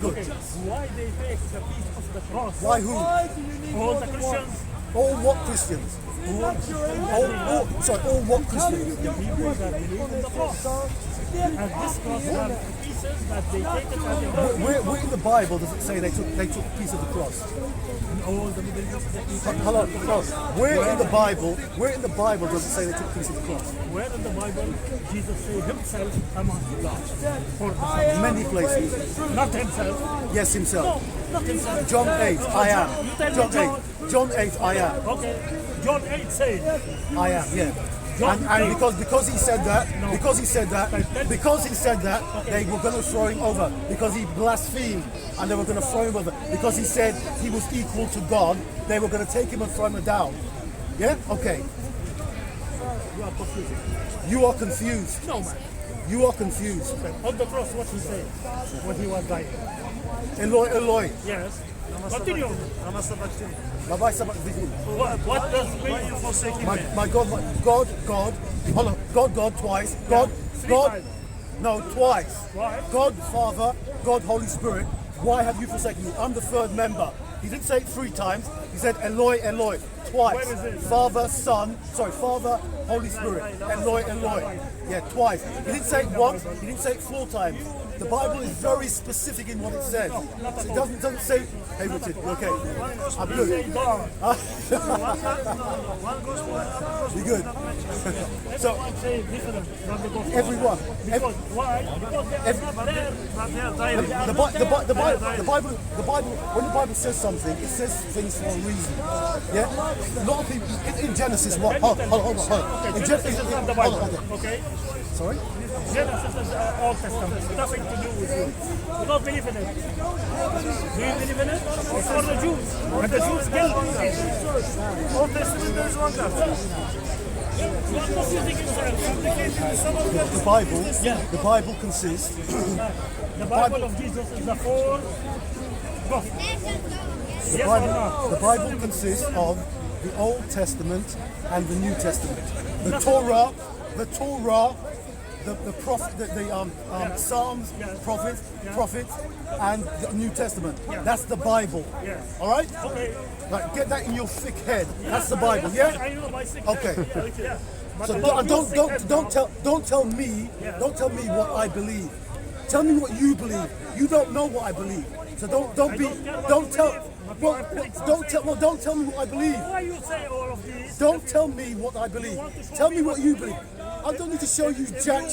good. Okay. Why they take the piece of the cross? Why who? All the Christians. All what Christians? All what Christians? The people that believe in the cross. And this cross have pieces that they take it and they go. Where in the Bible does it say they took a piece of the cross? All the Middle East. Hello. Where in the Bible does it say they took a piece of the cross? Where in the Bible Jesus said himself, am I God? For the Many places. not himself. Yes, himself. Not himself. John 8, I am. You tell me John 8. John 8, I am. Okay. John 8 says. I am, yeah. And because he said that, they were going to throw him over because he blasphemed, and they were going to throw him over because he said he was equal to God. They were going to take him and throw him down. Yeah. Okay. You are confused. No, man. You are confused. On the cross, what he said when he was dying. Eloi. Yes. Continue. Labai sabachthani. What does mean you forsake him? My God, God, twice. God, no, twice. Why? God, Father, God, Holy Spirit. Why have you forsaken me? I'm the third member. He didn't say it 3 times. He said Eloi, Eloi, twice. Where is it? Father, Holy Spirit. Eloi, Eloi. Yeah, twice. He didn't say it once. He didn't say it 4 times. The Bible is very specific in what it says. So it doesn't say, hey Richard, you okay? I'm good. You're good. So everyone. Because why? Because they are not there. The Bible, when the Bible says something, it says things for a reason. Yeah? A lot of people, in Genesis, what? Hold on. In Genesis is not the Bible. Okay? Sorry? Genesis is Old Testament. Nothing to do with you. You don't believe in it. Do you believe in it? It's for the Jews. And the Jews killed Jesus. Old Testament, there is one God. The Bible consists. The Bible of Jesus is the 4 Gospels. Yes or no? The Bible consists of the Old Testament and the New Testament. The Torah, the prophet, the Psalms, prophets, and the New Testament. That's the Bible. Yes. All right? Okay. Like, get that in your thick head. That's the Bible. Yeah. I know my sick. Okay. Yeah. But So about don't tell me what I believe. Tell me what you believe. You don't know what I believe. So don't tell me what I believe. why you say all of these? Don't tell me what I believe. Tell me what you believe. I don't need to show you Jack.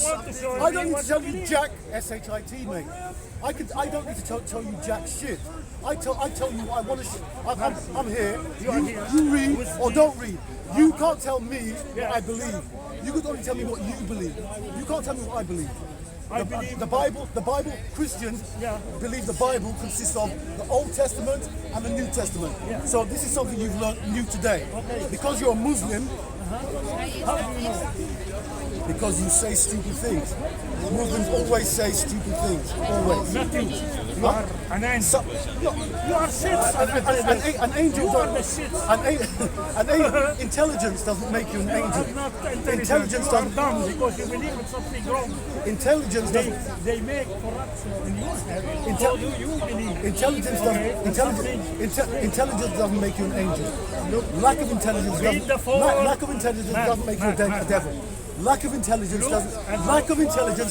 I don't need to tell you Jack SHIT, mate. I don't need to tell you Jack shit. I tell you what I want to. I'm here. You read or don't read. You can't tell me what I believe. You can only tell me what you believe. You can't tell me what I believe. The Bible, Christians believe the Bible consists of the Old Testament and the New Testament. So this is something you've learned new today. Because you're a Muslim, How do you know? because you say stupid things. Muslims always say stupid things. Always. Not you. You are an angel. You are shit. An angel You are the shit. intelligence doesn't make you an angel. I'm not intelligent. Intelligence You are doesn't. dumb because you believe in something wrong. Intelligence doesn't. They make corruption in your head. So do you believe? Intelligence doesn't make you an angel. Lack of intelligence Read the doesn't. four- Lack of intelligence doesn't make you a devil. Lack of intelligence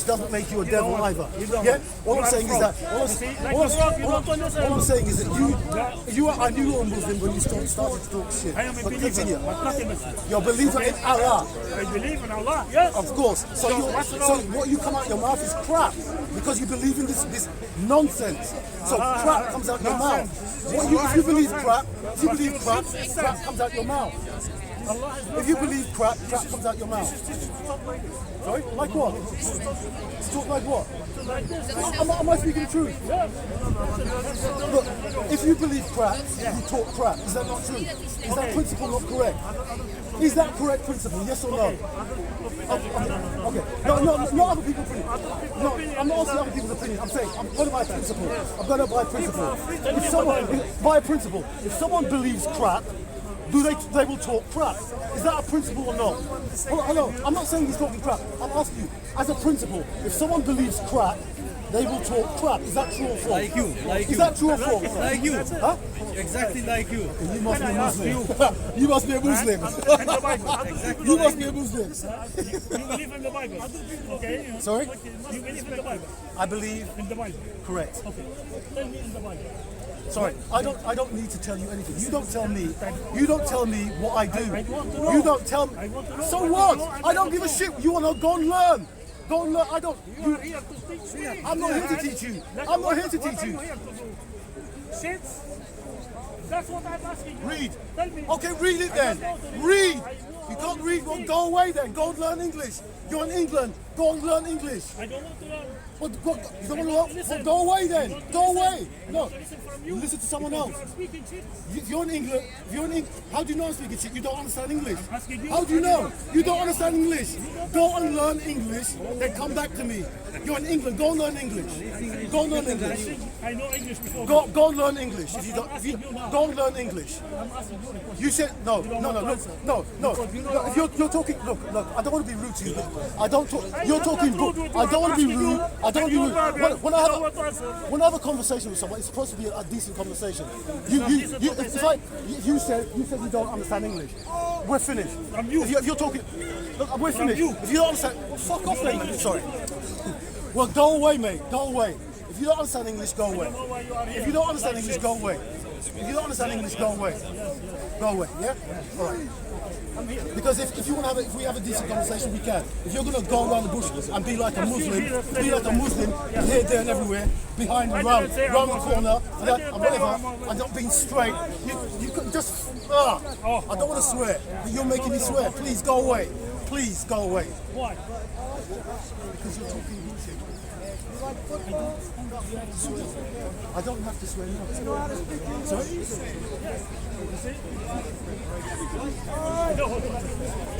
doesn't make you a devil either. Yeah. All I'm saying is that. All I'm saying is that I knew you were a Muslim when you started to talk shit. I am a But believer, continue. but not a Muslim. You're a believer in Allah. I believe in Allah. Yes. Of course. So what you come out your mouth is crap because you believe in this nonsense. So crap comes out your mouth. If you believe crap, crap comes out your mouth. If you believe crap comes out your mouth. Sorry? Like what? Talk like what? Am I speaking the truth? Look, if you believe crap, you talk crap. Is that not true? Is that principle not correct? Is that correct principle? Yes or no? Okay. No, not other people's opinion. No, I'm not asking other people's opinion. I'm saying I'm going by principle. I'm going by principle. If someone believes crap, they will talk crap. Is that a principle or not? Hello, I'm not saying he's talking crap. I'm asking you, as a principle, if someone believes crap, they will talk crap. Is that true or false? Like you, like Is you. that true or false? Like you. Huh? Exactly like you. You must be a Muslim. You must be a Muslim. In the Bible. You must be a Muslim. You believe in the Bible. Okay? Sorry? You believe in the Bible. I believe. In the Bible. Correct. Okay. Tell me in the Bible. Sorry, I don't need to tell you anything. You don't tell me. You don't tell me what I do. I want to know. You don't tell me. I want to know. So what? I don't give a shit. You wanna go and learn. Go and learn. I don't. You are here to teach me. I'm not here to teach you. I'm not here to teach you. What are you here to do? Sit. That's what I'm asking you. Read. Tell me. Okay, read it then. Read. You can't read. Well, go away then. Go and learn English. You're in England. Go and learn English. I don't want to learn. What, you don't want to learn? Well, go away then. Go away. No. Listen from you. Listen to someone else. You are speaking shit. If you're in England, how do you know I'm speaking shit? You don't understand English. asking you. How do you know? You don't understand English. Go and learn English, then come back to me. You're in England, go and learn English. Go and learn English. I know English before. Go and learn English. If you go and learn English. I'm asking you a question. You said no. If you're talking, look. I don't want to be rude to you. I don't talk. You're talking. I don't want to be rude. I don't want to be rude. When I have a conversation with someone, it's supposed to be a decent conversation. If you said you don't understand English, we're finished. If you're talking, look, we're finished. If you don't understand, fuck off then, mate. Sorry. Well, go away, mate. Go away. If you don't understand English, go away. If you don't understand English, go away. If you don't understand English, go away. Go away. Yeah. All right. Because if you want to if we have a decent conversation, we can. If you're gonna go around the bush and be like a Muslim, here, there, and everywhere, behind, around the corner, and whatever, and not being straight, you could just. I don't want to swear, but you're making me swear. Please go away. Please go away. Why? Because you're talking bullshit. I don't have to swear now. Sorry?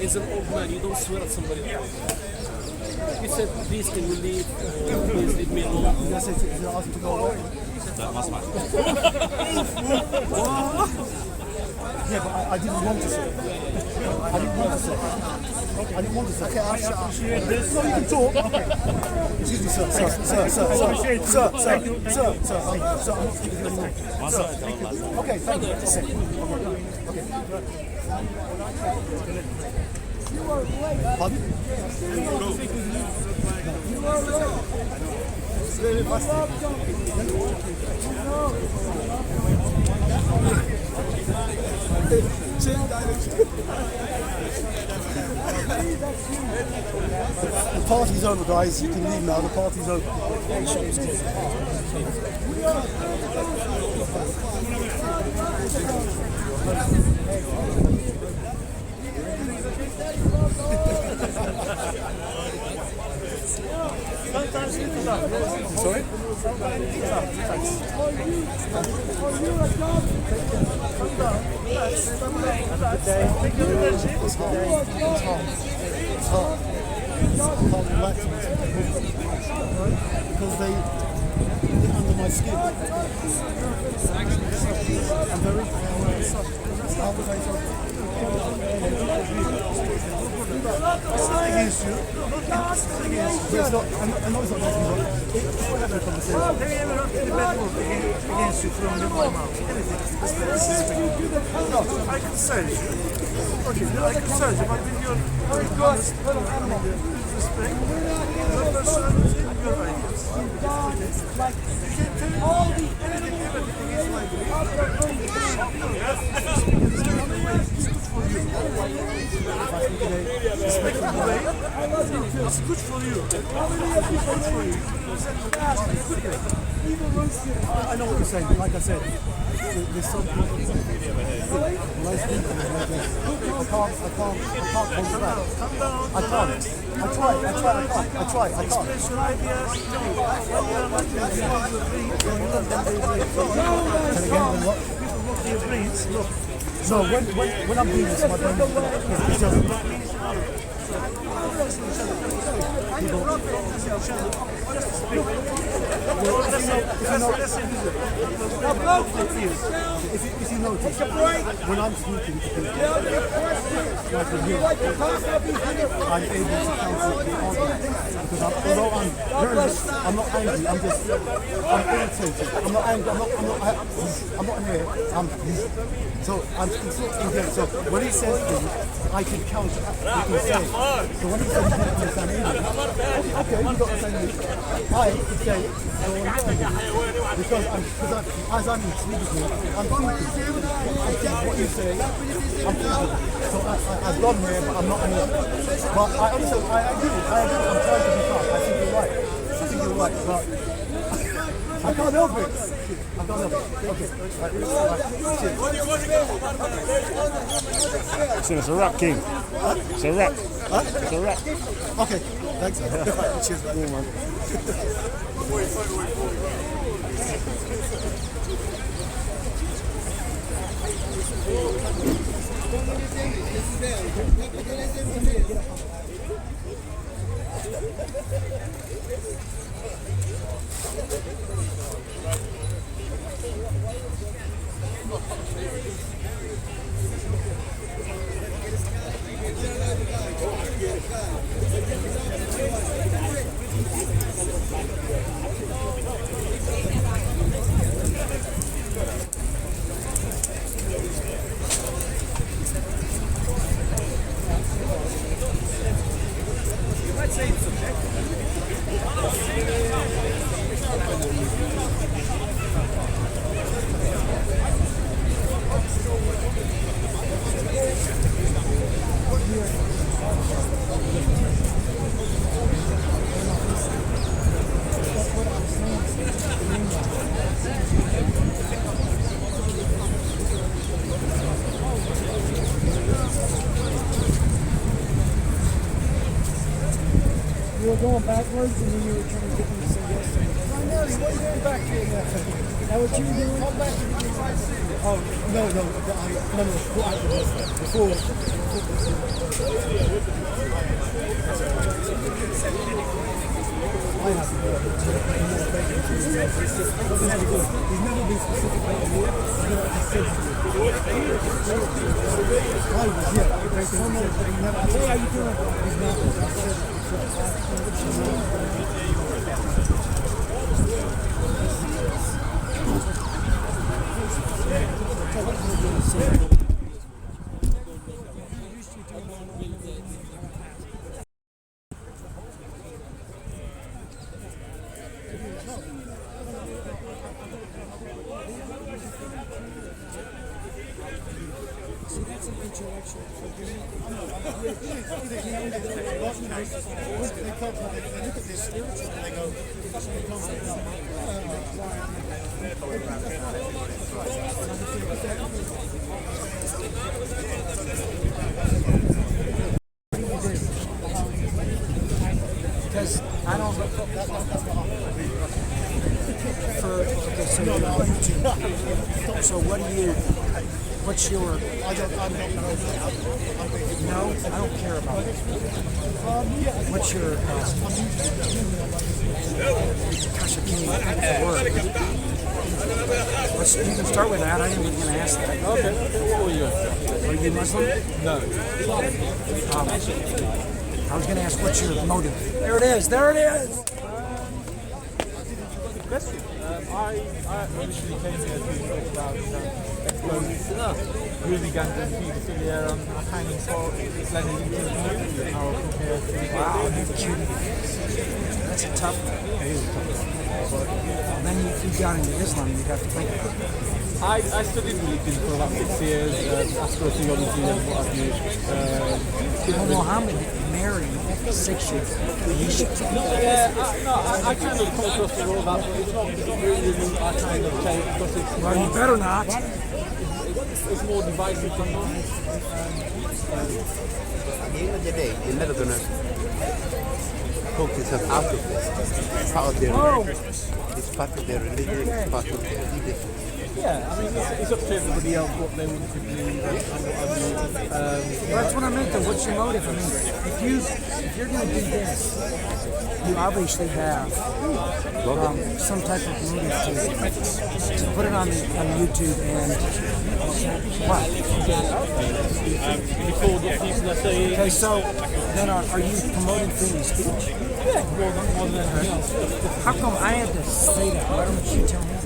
As an old man, you don't swear at somebody. You said, please can you leave, please leave me alone. Did I say did I ask him to go away? Yeah, but I didn't want to say. I didn't want to say. I didn't want to say. Okay, I'll shut up. No, you can talk. Okay. Excuse me, sir. I'm not speaking to you anymore. Okay, thank you. Okay. Pardon? The party's over, guys. You can leave now. The party's over. Sometimes it's enough. Sorry? It's hard. I can't relax on it. Because they get under my skin. I'm very how was I it's not against you. It's not, I know it's not against you. We're having a conversation. Have you ever heard any bad word against you from my mouth? Anything? No, I can search you. Okay, I can search you, but with your honest respect, your personality, your ideas. You can tell me anything against my belief. Respectful way, it's good for you. I know what you're saying, but like I said, there's some people, nice people like this. I can't contract. I can't. I try. I can't. Express your ideas. And again, what? Your brains, look. No, when I'm doing this, my brain is just... If you notice, when I'm speaking to people, like with you, I'm able to cancel the argument. Because although I'm nervous, I'm not angry, I'm irritated. I'm not angry, I'm not here, so I'm still engaged. So when he says things, I can counter what he's saying. So when he says he didn't understand English, okay, you don't understand English. I could say, because as I'm intrigued, I'm thinking what you say, I'm thinking. So I've gone here, but I'm not here. But I understand, I agree, I'm trying to be calm. I think you're right, but I can't help it. Okay. So it's a wrap, King. It's a wrap. It's a wrap. Okay, thanks. Cheers, man. You were going backwards and then you were trying to get them to say yes. What are you doing back here? Is that what you were doing? Come back to the right seat. Oh, no, before. I have to he's never been specific about me. He's never said to me. I was, yeah. Hey, how you doing? He's See, that's an intellectual. They look at this spiritual and they go, Because I don't. So what do you? What's your? I'm not No, I don't care about it. What's your? Gosh, I can't even think of the word. You can start with that. I ain't even going to ask that. Okay, what were you? Are you Muslim? No. I was going to ask what's your motive. There it is. There it is. Question. I initially came here to talk about explosives, hooliganism, paedophilia, and hanging for blending into the community and how it compares to... Wow, that's a tough one. Then if you got into Islam, you'd have to think about it. I studied religion for about 6 years, astro theology and what have you. Well, Muhammad married 6 years. Yeah, I kind of come across the role that, but it's not really I kind of take because it's... Well, you better not. It's more divisive than mine. At the end of the day, they're never going to talk themselves out of this. It's part of their religion. It's part of their religion. It's part of their leadership. Yeah, I mean, it's up to everybody else what they want to believe and what I believe. That's what I meant though. What's your motive? I mean, if you're going to do this, you obviously have some type of motive to put it on YouTube and what? Okay, so then are you promoting freedom of speech? Yeah, more than anything else. How come I had to say that? Why don't you tell me that?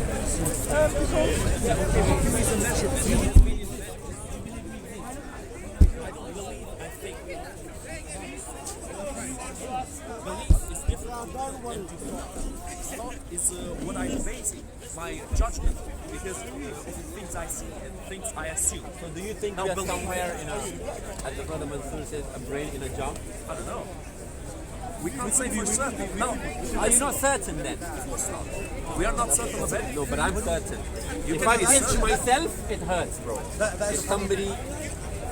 Is what I'm basing my judgment because of things I see and things I assume. So do you think Now, we are believe- somewhere in as the brother Mansour says, a brain in a jar? I don't know. We can't say for certain. No, Are you not certain then? we are not certain of anything. No, but I'm certain. You If can I be pinch certain. myself, it hurts, bro. If somebody,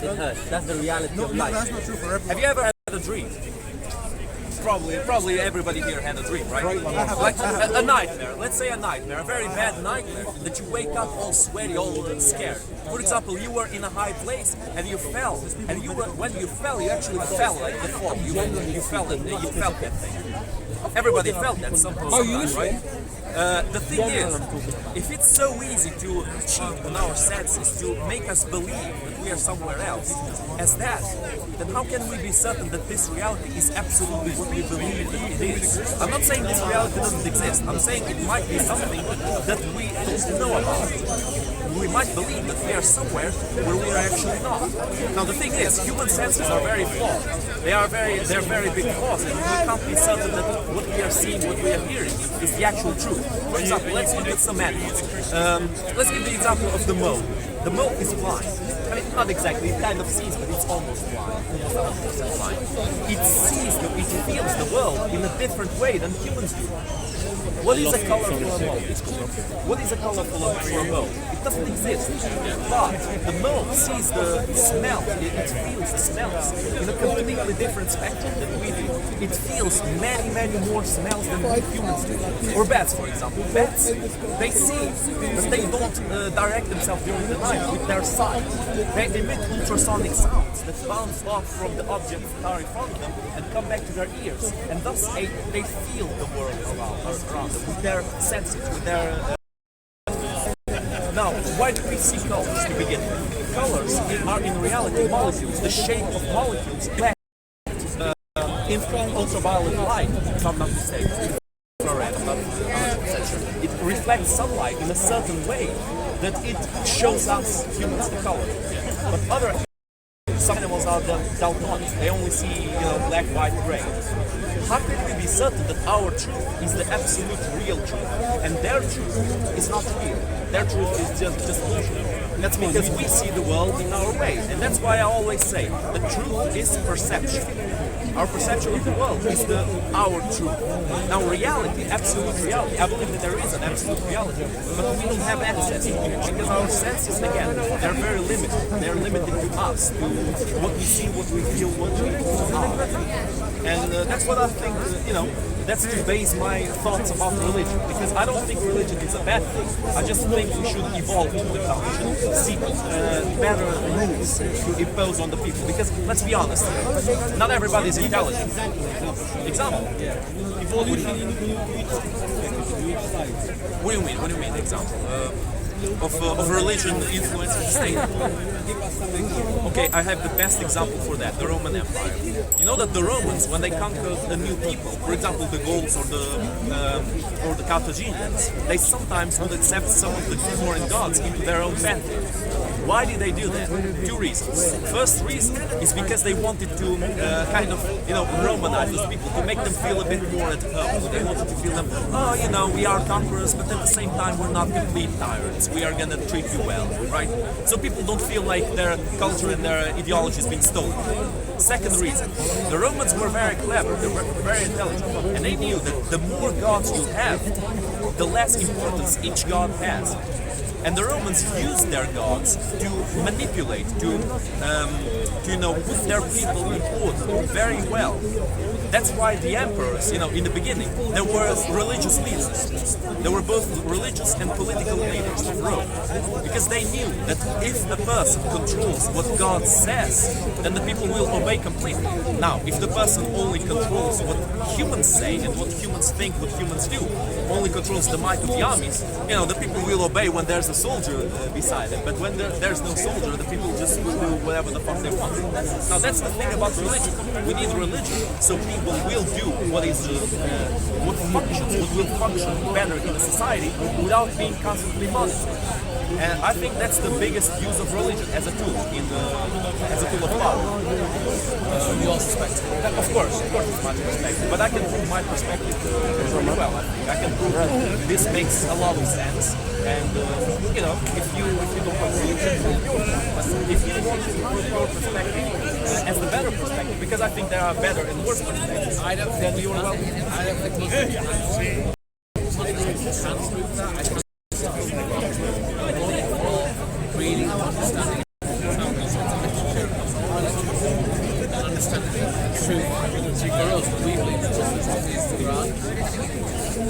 it hurts. That's the reality of life. That's not true for everyone. Have you ever had a dream? Probably everybody here had a dream, right? Like a nightmare. Let's say a nightmare, a very bad nightmare that you wake up all sweaty, all scared. For example, you were in a high place and you fell, and when you fell, you actually fell like the fall. You felt that thing. Everybody felt that sometimes, right? The thing is, if it's so easy to cheat on our senses, to make us believe that we are somewhere else, as that, then how can we be certain that this reality is absolutely what we believe that it is? I'm not saying this reality doesn't exist. I'm saying it might be something that we don't know about. We might believe that we are somewhere where we are actually not. Now the thing is, human senses are very flawed. They're very big flaws, and we can't be certain that what we are seeing, what we are hearing, is the actual truth. For example, let's look at some animals. Let's give the example of the mole. The mole is blind. I mean, not exactly, it kind of sees, but it's almost blind. Almost 100% blind. It sees, it feels the world in a different way than humans do. What is a color for a mole? What is a color for a mole? It doesn't exist. But the mole sees the smell, it feels the smells in a completely different spectrum than we do. It feels many more smells than we humans do. Or bats, for example. Bats, they see, but they don't direct themselves during the night with their sight. They emit ultrasonic sounds that bounce off from the objects that are in front of them and come back to their ears. And thus they feel the world around them with their senses, with their... Now, why do we see colors to begin with? Colors are in reality molecules, the shape of molecules in ultraviolet light, if I'm not mistaken. Infrared, I'm not 100% sure. It reflects sunlight in a certain way that it shows us humans the color. But some animals are daltonic. They only see, black, white, gray. How can we be certain that our truth is the absolute real truth, and their truth is not real? Their truth is just illusion. And that's because we see the world in our way, and that's why I always say the truth is perception. Our perception of the world is our truth. Now, reality, absolute reality, I believe that there is an absolute reality, but we don't have access to it because our senses, again, they're very limited. They're limited to us, to what we see, what we feel, what we are. And that's what I think, that's to base my thoughts about religion, because I don't think religion is a bad thing. I just think we should evolve to become, we should seek better rules to impose on the people, because let's be honest, not everybody is intelligent. Example. What do you mean? What do you mean, example? Of religion influencing the state? Okay, I have the best example for that, the Roman Empire. You know that the Romans, when they conquered a new people, for example the Gauls or the Carthaginians, they sometimes would accept some of the foreign gods into their own pantheon. Why did they do that? Two reasons. First reason is because they wanted to Romanize those people, to make them feel a bit more at home. They wanted to feel them, we are conquerors, but at the same time we're not complete tyrants. We are gonna treat you well, right? So people don't feel like their culture and their ideology is being stolen. Second reason, the Romans were very clever, they were very intelligent, and they knew that the more gods you have, the less importance each god has. And the Romans used their gods to manipulate, to put their people in order very well. That's why the emperors, in the beginning, there were religious leaders. There were both religious and political leaders of Rome. Because they knew that if a person controls what God says, then the people will obey completely. Now, if the person only controls what humans say and what humans think, what humans do, only controls the might of the armies, the people will obey when there's a soldier beside them. But when there's no soldier, the people just will do whatever the fuck they want. Now, that's the thing about religion. We need religion so people will do what will function better in a society without being constantly monitored. And I think that's the biggest use of religion as a tool, as a tool of power. From your perspective? Of course, it's my perspective. But I can prove my perspective pretty well, I think. I can prove that this makes a lot of sense. And, if you don't agree, if you want to prove your perspective as the better perspective, because I think there are better and worse perspectives, I don't think you are welcome. I don't think Muslims can prove that. I think really understanding and understanding the truth. For us, we believe that Muslim is the Quran,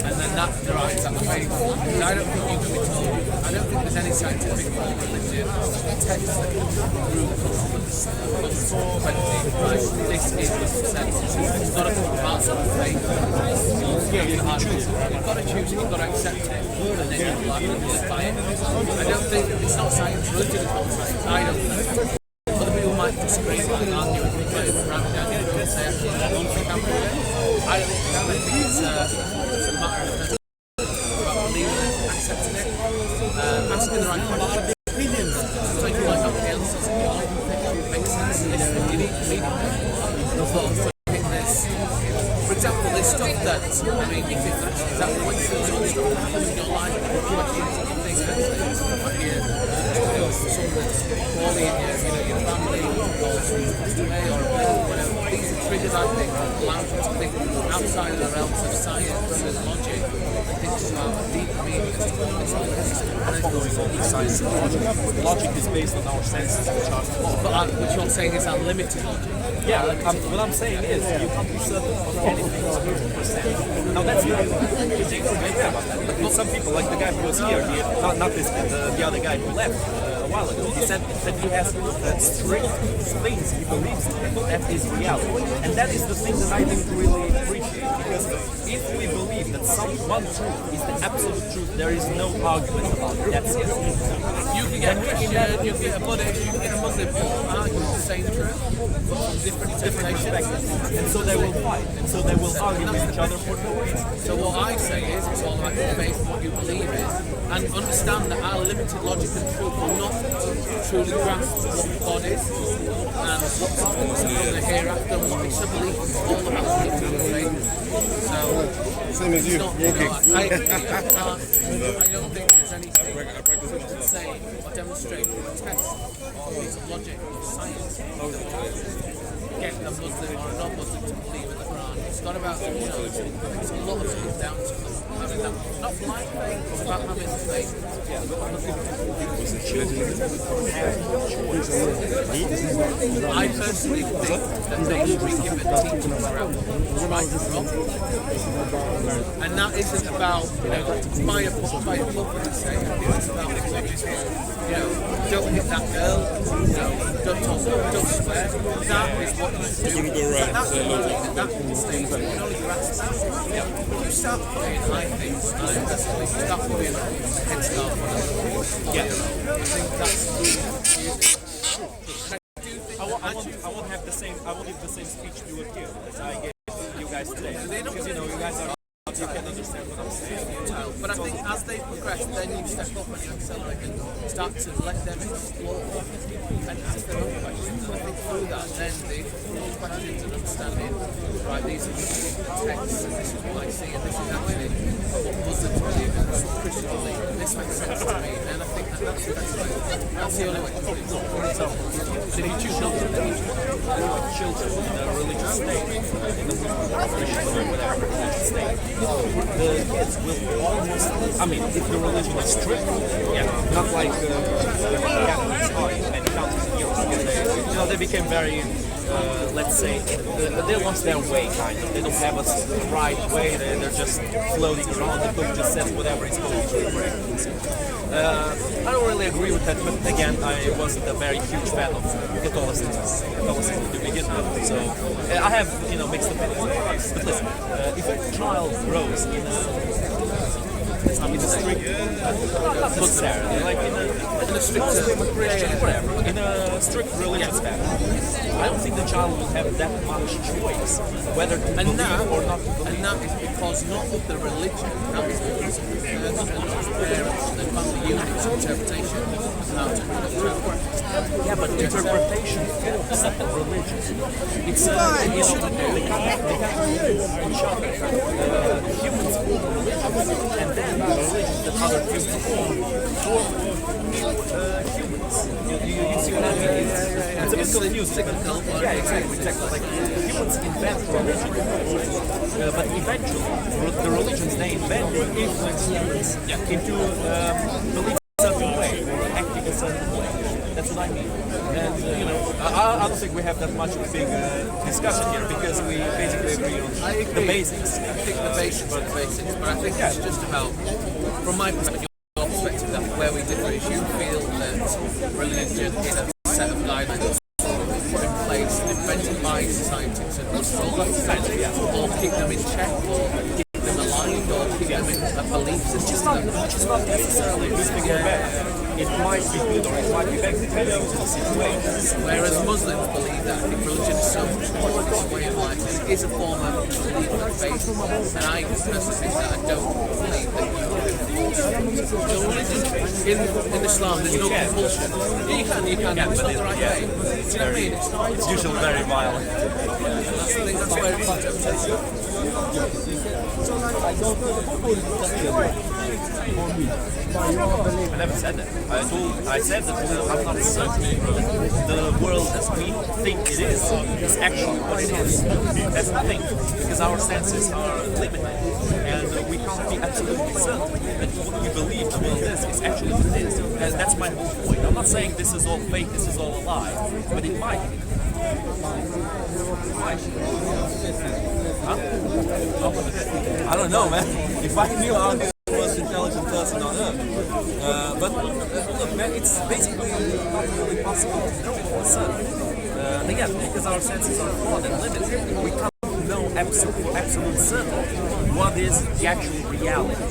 and then that derives at the faith. And I don't think you can be told. I don't think there's any scientific religion text that can prove right, this is what it says. It's not a part of the faith. You've got to choose it, you've got to accept it, and then you have to live by it. I don't think it's not science. Religion is not science. I don't think. Other people might disagree and argue and put it around the idea and say, actually, I don't think I'm doing it. I don't think that. I think it's a matter of believing it, accepting it, asking the right questions. So if you like something else, it makes sense. You need to read it. For example, there's stuff that, you think that's exactly what you're doing, stuff that happens in your life, questions, you think someone that's poorly in your family, or someone's passed away, or whatever. These are triggers, I think, that allow you to think outside of the realms of science and logic, and think about a deep meaning as to what this all is. And then going on with science and logic. Logic is based on our senses, which are flawed. But what you're saying is unlimited logic. Yeah, what I'm saying is you can't be certain of anything 100%. Now that's not but some people, like the guy who was here, not this guy, the other guy who left a while ago, he said that he has strict things he believes in, that is reality. And that is the thing that I didn't really appreciate, because if we believe that one truth is the absolute truth, there is no argument about it. That's it. You can get a Christian, you can get a Buddhist, you can get a Muslim, all argue the same truth, but from different perspectives. And so they will fight, and so they will argue with each other for no reason. So what I say is, it's all about your faith, what you believe in, and understand that our limited logic and truth will not truly grasp what God is, and what's in the hereafter, and what it's a belief is all about limited faith. So, Same as you. not, I don't think there's anything to say or demonstrate or test or piece of logic or science get a Muslim or a non-Muslim to believe in the Quran. It's not about, it's a lot of things down to having that, not blind faith, but about having faith. I personally think that they should be given teachings around right and wrong. And that isn't about, by a pulpit to say, it's about, don't hit that girl, don't swear. That is what you do. Wouldn't go around and say loads. That stage, you can only grasp that. If you start putting, I think, personally, start putting a headscarf on other people, I think that's I won't have the same. I will give the same speech to you here as I gave you guys today. Because you guys are. You can understand what I'm saying. But I think as they progress, then you step up and you accelerate and start to let them explore and ask their own questions. And I think through that, then they explore questions and understanding, right, these are texts, and this is what I see, and this is actually what Muslims believe, and what Christians believe, and this makes sense to me. And I think that's the best way. That's the only way to do it. So if you choose not to, then you choose Children in a religious state, in a Christian or whatever religious state, the kids will almost, if the religion is strict, not like Catholics are in many countries in Europe, they became very let's say, they lost their way, kind of. They don't have a right way. They're just floating around. The book just says whatever is politically correct. I don't really agree with that, but again, I wasn't a very huge fan of Catholicism to begin with. So I have, mixed opinions. But listen, if a child grows in a strict, not necessarily, like in a strict Christian, whatever, in a strict religious family, I don't think the child will have that much choice whether to believe or not to believe. And that is because not of the religion, that is because of the parents and the family unit's interpretation of how to interpret. Yeah, but interpretation fits religion. It's they can't humans form religions, and then the religions that other humans form humans. You see what I mean? It's a bit confusing. Yeah, exactly. Like humans invent religion, but eventually the religions they invent influence humans into believing a certain way or acting a certain way. That's what I mean. And I don't think we have that much of a big discussion here because we basically agree on the basics. I think the basics are the basics, but I think it's just about, from my perspective, your perspective, that where we differ is you feel that religion is a set of guidelines put in place, invented by society to control society, or keep them in check, or keep them aligned, or keep them in a belief system. Which is not necessarily good thing or bad. It might be good or it might be bad depending on the situation. Whereas Muslims believe that I think religion is so much more than just a way of life. It is a form of belief and faith. And I personally think that I don't believe that you can force so religion in Islam. There's no compulsion. You can, it's not the right way. Do you know what I mean? It's usually very violent. That's the thing, that's where it's interpretation. I never said that. I said that I'm not certain the world as we think it is actually what it is. That's the thing, because our senses are limited, and we can't be absolutely certain that what we believe the world is actually what it is. And that's my whole point. I'm not saying this is all fake, this is all a lie, but it might be. Huh? I don't know, man. If I knew I would be the most intelligent person on earth. But look, man, it's basically not really possible to know for certain. Again, because our senses are flawed and limited, we can't know absolute certainty what is the actual reality.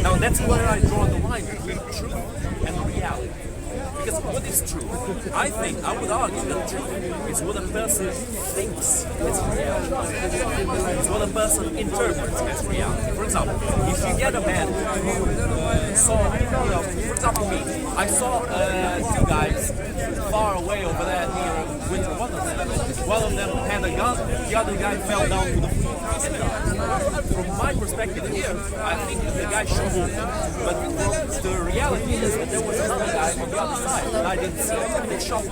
Now that's where I draw the line between truth and reality. Because what is truth? I would argue that truth is what a person thinks is reality. It's what a person interprets as reality. For example, if you get a man who saw, for example me, I saw two guys far away over there near with one of them. One of them had a gun, the other guy fell down to the floor. From my perspective here, I think the guy shot him. But the reality is that there was another guy on the other side and I didn't see him. They shot him.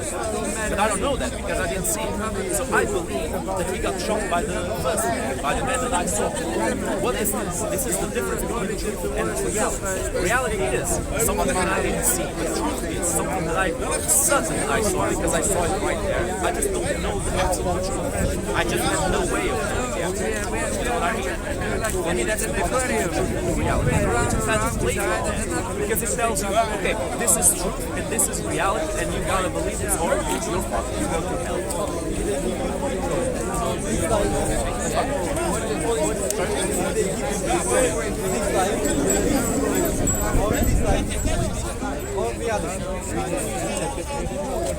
But I don't know that because I didn't see him. So I believe that he got shot by the first man, by the man that I saw. What is this? This is the difference between truth and reality. Reality is something that I didn't see. The truth is something that I'm certain I saw because I saw it right there. I just don't know the absolute truth. I just have no way of knowing the absolute truth. You know what I mean? For me, that's the difference between truth and reality. You can't just believe it because it tells you, okay, this is truth and this is reality, and you gotta believe this, or you're fucked. You go to hell.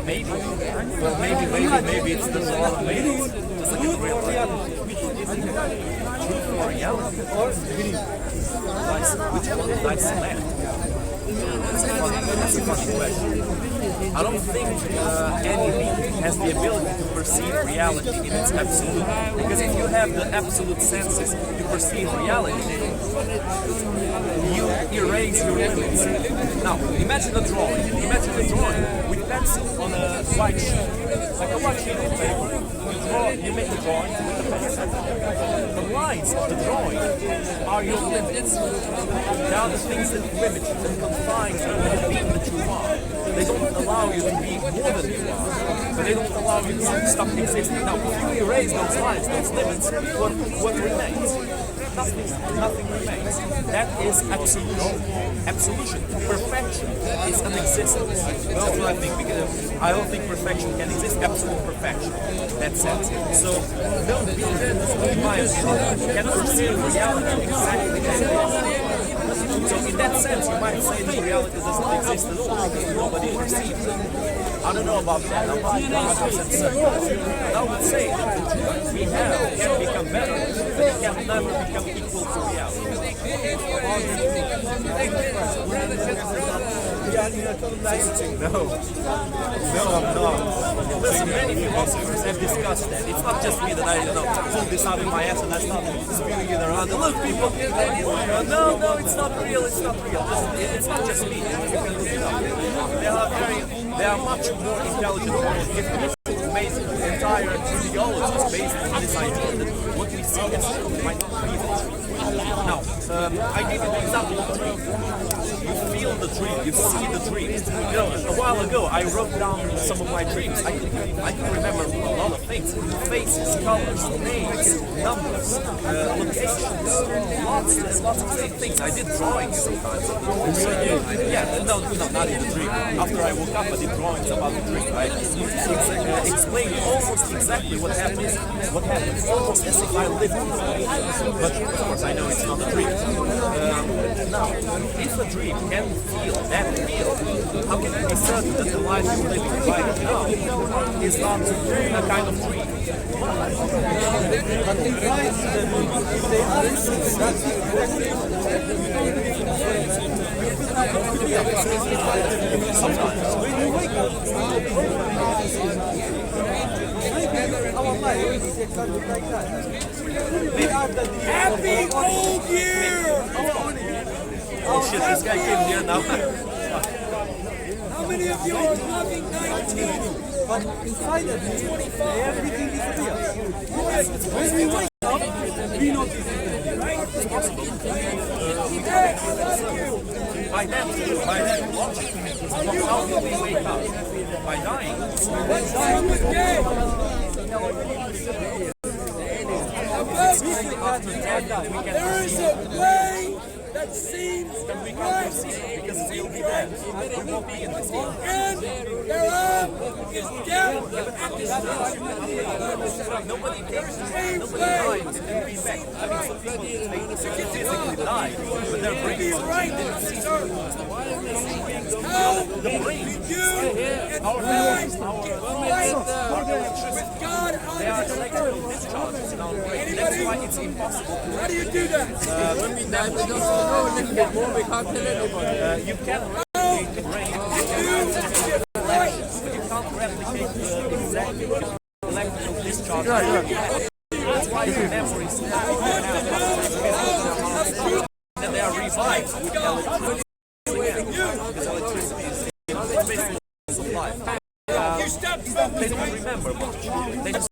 Maybe. Well, maybe it's there's a lot of maybe. Just like a real truth or reality. Nice land. That's a funny question. I don't think any being has the ability to perceive reality in its absolute. Because if you have the absolute senses to perceive reality, you erase your limits. Now, imagine a drawing. Imagine a drawing with pencil on a white sheet. Like a white sheet of paper. you make a drawing with the pencil. The lines of the drawing are your limits. They are the things that limit and confine the being that you are. They don't allow you to be more than you are, but they don't allow you to stop existing. Now, if you erase those lines, those limits, what remains? Nothing remains. That is absolution. Absolution. Perfection is an existence. That's what I think, because I don't think perfection can exist. Absolute perfection. That sense. So, no being, in my opinion, can perceive reality exactly as it is. So in that sense, you might say that reality doesn't exist at all because nobody perceives it. I don't know about that. I'm not 100% certain. But I would say that the truth we have can become better, but it can never become equal to reality. No, I'm not. Listen, many philosophers have discussed that. It's not just me that I pull this out of my ass and I start spewing it around. And look, people, no, it's not real. It's not real. It's not just me. You can look it up. They are much more intelligent, more gifted. Amazing. The entire theology is based on this idea that what we see as truth might not be the truth. Now, I give you an example of a dream. You feel the dream, you see the dream. You know, a while ago I wrote down some of my dreams. I can remember a lot of things. Faces, colors, names, numbers, locations, lots of things. I did drawings sometimes. No, not in the dream. After I woke up I did drawings about the dream. I explained almost exactly what happened, almost as if I lived it. But of course I know it's not a dream. Now, if a dream can feel that feel, how can you be certain that the life you're living right now is not a kind of dream? Sometimes. Happy Old Year! Oh shit, this guy came here now. How many of you are talking 19? But inside of me, 25, everything is real. When we wake up, we know this is By that logic, how do we wake up? By dying. What's wrong with gay? There is a way that seems right. Because we'll be dead. We won't be in this world. And thereof is death and destruction. Nobody cares. Nobody dies and be back. I mean, some people they physically die, but their brain is right. How the brain. you and I get with God on There are the electrical discharges in our brain. That's why it's impossible. How do you do that? When we die, we don't know a little bit more. We can't tell anybody. You can replicate the brain, but you can't replicate the exact electrical discharge. That's why your memories and they are revived with electricity. Because electricity is the basic of life. They don't remember much. They just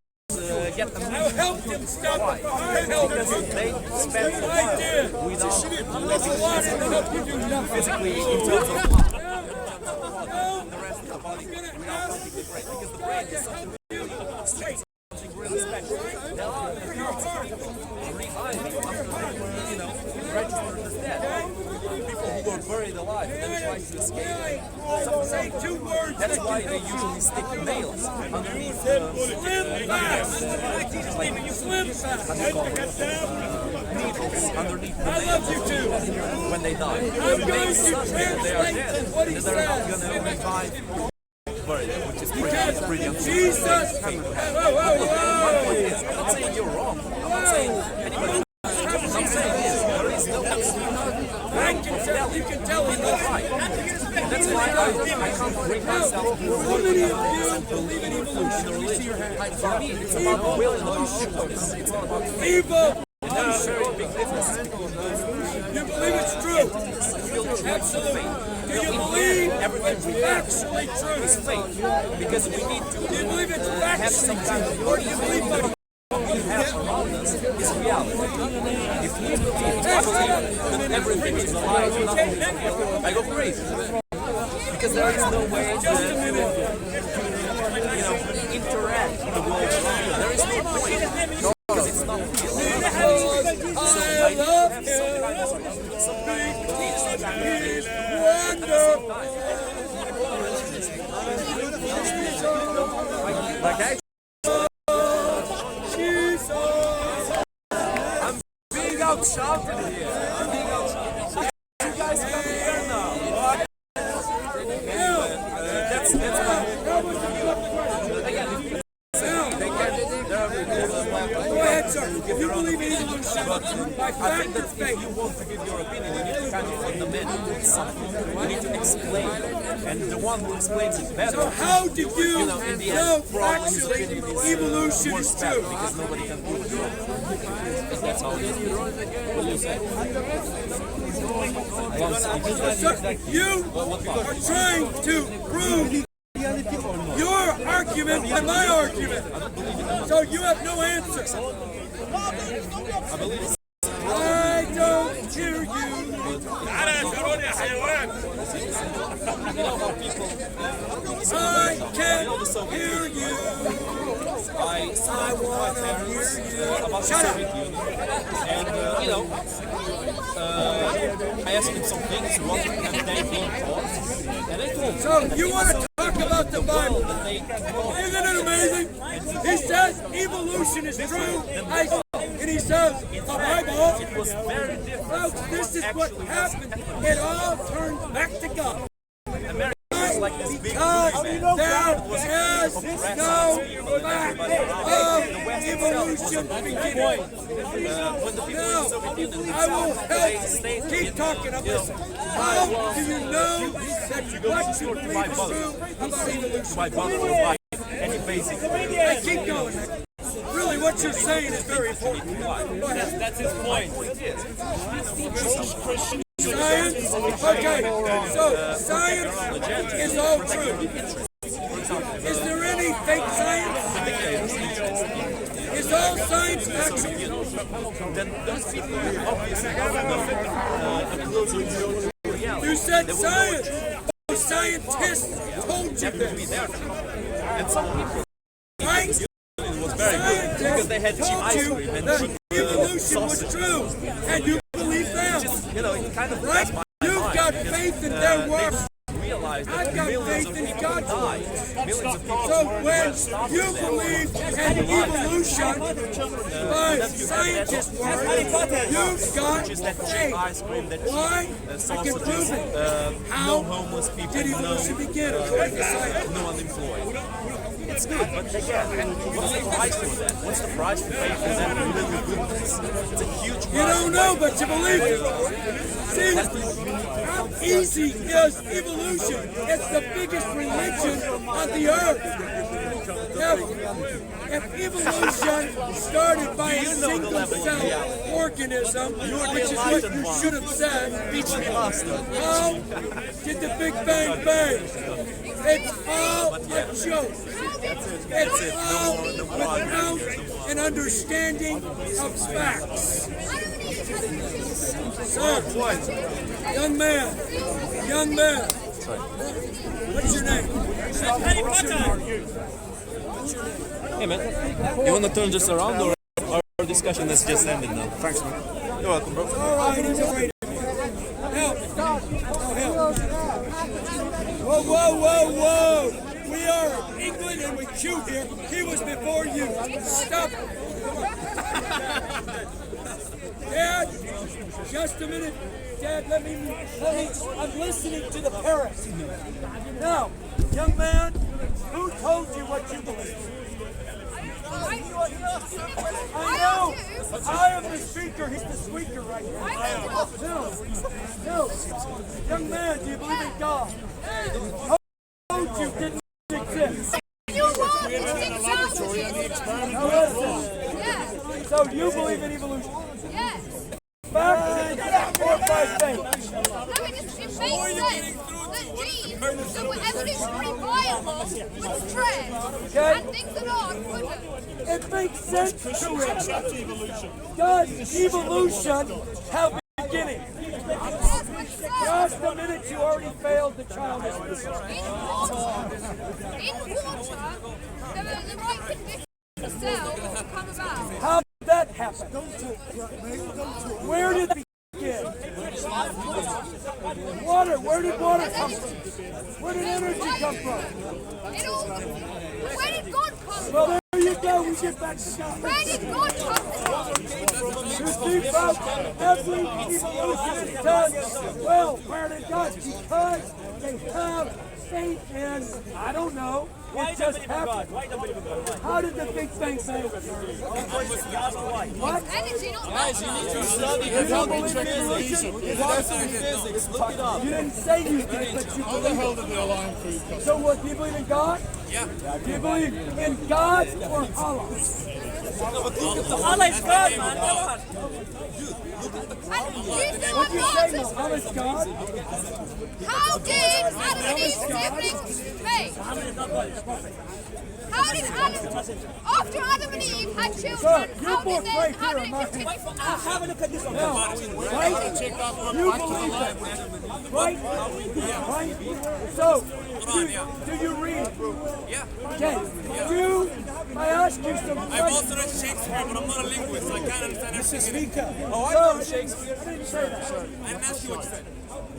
get a Help them stop. Why? Because they spend time without living physically in terms of the rest of the body without touching the brain. Because the brain is something really special. There are reviving after registered as dead. People who were buried alive and then tried to escape. That's why they usually stick nails underneath needles underneath the nails when they die. It makes sense that they are dead and that they're not going to revive buried, which is pretty unfortunate. My point is, I'm not saying you're wrong. I'm not saying anybody. What I'm saying is, there is no absolute. You can tell it's not right. That's why I can't bring myself to believe in evolution or religion. For me, it's about the will and about choice. It's not about evil. And there's a very big difference. You believe it's true? Absolutely. Do you believe everything we have is fake. Because we need to have some kind of what we have around us is reality. If we believe that everything is a lie, nothing is real, I go crazy. Because there is no way to interact with the world around you. There is no point. Because it's not real. So I have some kind of like I'm being outshouted here. You guys come here now. That's my Go ahead, sir. You believe in evolution by I fact think or that faith? if you want to give your opinion, you need to kind of fundament something. You need to explain it. And the one who explains it better, So how did you in the end, know probably his actually opinion is evolution more is spec true? because nobody can prove it wrong. That's how it is. What do you say? So you are trying to prove your argument and my argument. So you have no answer. I don't hear you. I can't hear you. I want to hear you. About Shut up. And, I asked him some things, what have they been taught? And they told me. So you want to talk about the Bible? Isn't it amazing? He says evolution is true, and he says the Bible. It was very different. Folks, this is what happened. It all turned back to God. America was like this big Because movie, there man. is no fact of evolution beginning. When the people in the Soviet Union I will they help. stayed Keep in, talking. I'm listening. How do you know that what you believe is true about evolution? my brother will buy any basic. Hey, keep going. Really, what you're saying is very important. Go ahead. That's his point. Science? Okay, so science is all true. Is there any fake science? Is all science factual? Then those people obviously have nothing closer to reality. You said science. Oh, scientists told you Be this. there. And some people Right? it was very good because they had cheap Told ice you cream and that cheap evolution was true, and you believe them. it kind of Right? blows my You've mind. got faith in their work. Realize that I've got millions faith of in people God's died. Millions of people So when you believe in evolution by scientists' work, you've got just that cheap faith. ice cream, that cheap Why? I can sausages, prove it. no How homeless people, did evolution begin according to science? no unemployed. It's good, but again, what's the price for that? What's the price to pay for that little goodness? It's a huge price. You don't know, but you believe it. See, how easy is evolution? It's the biggest religion on the earth. If evolution started by a single cell organism, which is what you should have said, how did the Big Bang bang? It's all a joke. It's all without an understanding of facts. Sir, young man, what's your name? What's your name? Hey man, you want to turn this around or our discussion has just ended now? Thanks man. You're welcome bro. All right, he's afraid. Help. Whoa. We are England and we chew here. He was before you. Stop. Dad, just a minute. Dad, let me, I'm listening to the parrot. Now, young man, who told you what you believe? I know. I am the speaker. He's the squeaker right now. No. Young man, do you believe in God? Who told you didn't exist? You won't. It's Yes. So you believe in evolution? Yes. Fact or by faith? makes sense that genes that were evolutionary viable would spread and things that aren't wouldn't. It makes sense to it. Does evolution have a beginning? Just a minute, you already failed the childish In water, there are the right conditions for the cell to come about. How did that happen? Where did it begin? Water. Where did water come from? Where did energy come from? Where did God come from? Well, there you go. We get back to God. Where did God come from? You see, folks, every evolutionist does, well, where did God? Because they have faith in, I don't know, it just happened. How did the Big Bang fail? What? Energy, not Guys, you need to study physics. Look it up. You didn't say you did, but you believe it. So what, do you believe in God? Yeah. Do you believe in God or Allah? Allah is God, man. Come on. What do you say, Allah is God? How did Adam and Eve's siblings make? How did Adam, after Adam and Eve had children, how did they continue? Have a look at this one. Now, right? You believe that. Right? Right? So, do you read? Yeah. Okay. I ask you some questions. I've also read Shakespeare, but I'm not a linguist, so I can't understand everything. Oh, I know Shakespeare. I didn't say that. I didn't ask you what you said.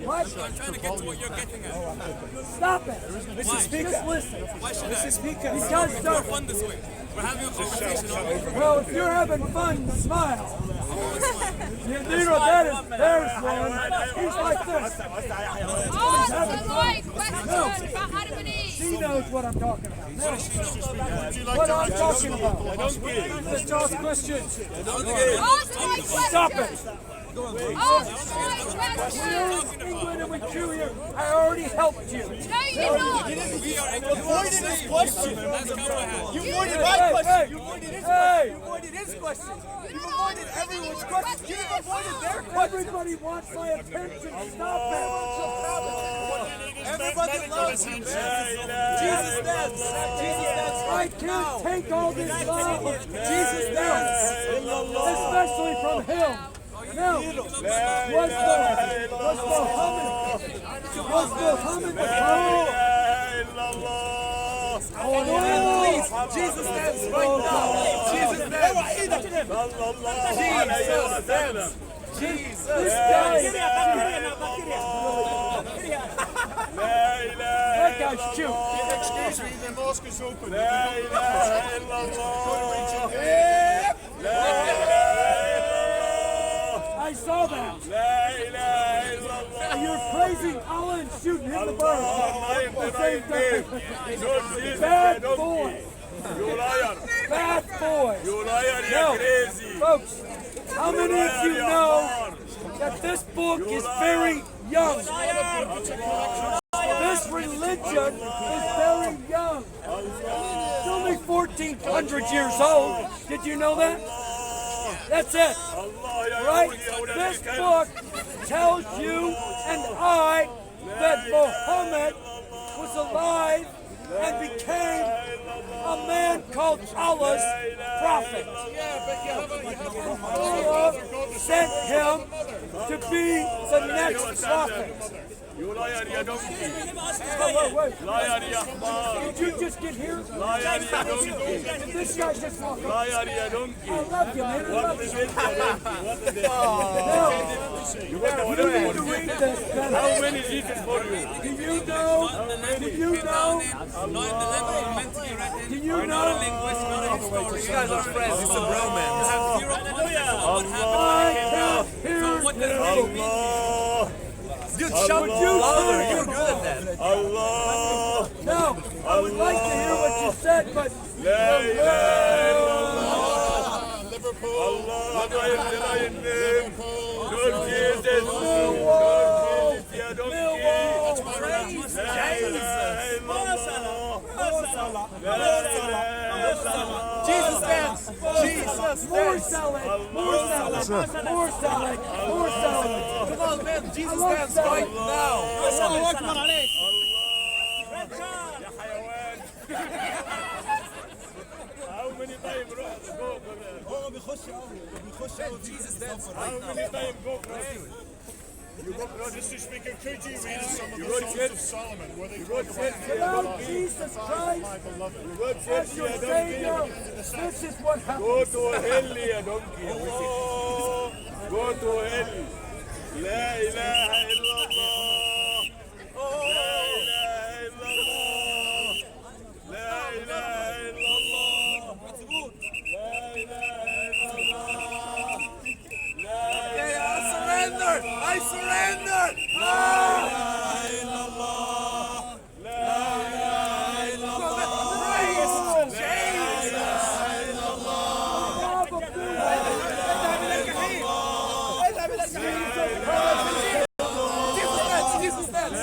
What? I'm trying to get to what you're getting at. Stop it. Mr. Speaker. Just listen. Why should I? Because It's more fun this way. We're having a conversation. well, if you're having fun, smile. You know that is there's one. He's like this. Answer my question about Adam and Eve. She knows what I'm talking about. What I'm talking about. Let's ask questions. Answer my question. Stop it. Answer my question. England and we chew here. I already helped you. No, you're not. We are avoiding this question. That's come You avoided my question. You avoided his question. You avoided his question. You avoided everyone's question. You avoided their question. Everybody wants my attention. Stop it. Everybody loves you. Jesus dance. Jesus dance. I can't take all this love. Jesus dance. Especially from him. Now, was Muhammad the prophet? Please, Jesus dance right now. Jesus dance. Jesus. This guy. That guy's cute. Excuse me, the mosque is open. I saw that. You're praising Allah and shooting him the bird. Bad boy. Bad boy. Now, folks, how many of you know that this book is very young? This religion is very young. It's only 1,400 years old. Did you know that? That's it. Right? This book tells you and I that Muhammad was alive and became a man called Allah's prophet. Allah sent him to be the next prophet. You liar, you donkey. Wait. Did you just get here? Liar, you donkey. Did this guy just walk up? Liar, you donkey. I love you, man. I love you. You want You to need to read this better. How many Jesus for you? Do you know? Do you know? Do you know? You guys are friends. It's a bromance. Dude, shout louder. You're good at that. Allah. No, I would like to hear what you said, but La ilaha illallah. Allah. Don't Jesus. Don't Jesus. Ya donkey. La ilaha illallah. La ilaha Jesus stands. Jesus More stands. selling. More selling. More selling. More selling. Come on, man. Jesus stands right now. Jesus stands right now. This is speaking KG reading some of the Songs of Solomon, where they talk about Without Jesus Christ as your Savior, this is what happens. Go to hell, ya donkey. Go to hell. La ilaha illallah. La ilaha illallah. La ilaha illallah. La ilaha illallah. Okay, I surrender. I surrender. La ilaha illallah. La ilaha illallah. Praise Jesus. Jesus stands.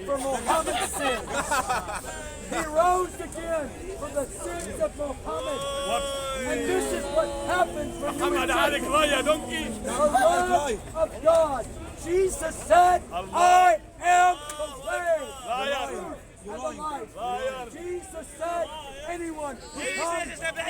Come on, man, let's go. He rose again from the sins of Muhammad. And this is what happens when you reject the love of God. Jesus said, I am the way, the truth, and the life. Jesus said, anyone who comes to me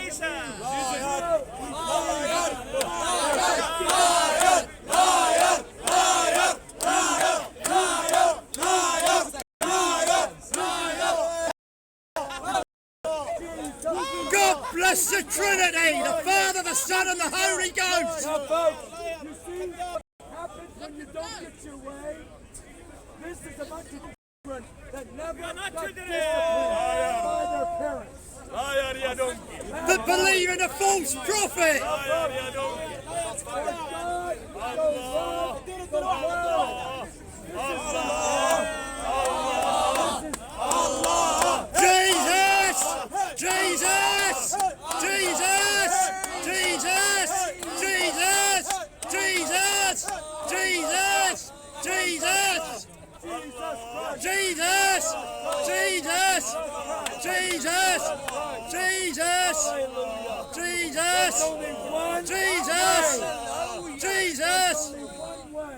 God bless the Trinity, the Father, the Son, and the Holy Ghost. Now, folks, you see what happens when you don't get your way? This is a bunch of children that never got disciplined by their parents. That believe in a false prophet. Jesus! Jesus! Jesus! Jesus! Jesus! Jesus! Jesus! Jesus! Jesus! Jesus! Jesus! Jesus! Jesus! Jesus! Jesus! One way.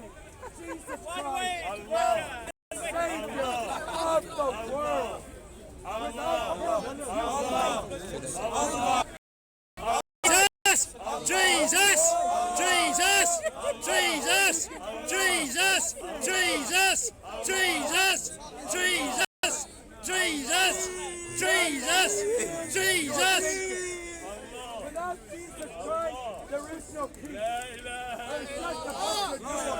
Jesus Christ, Savior of the world. Jesus! Jesus! Jesus! Jesus! Jesus! Jesus! Jesus! Jesus! Jesus! Jesus! Without Jesus Christ, there is no peace. There's just a bunch of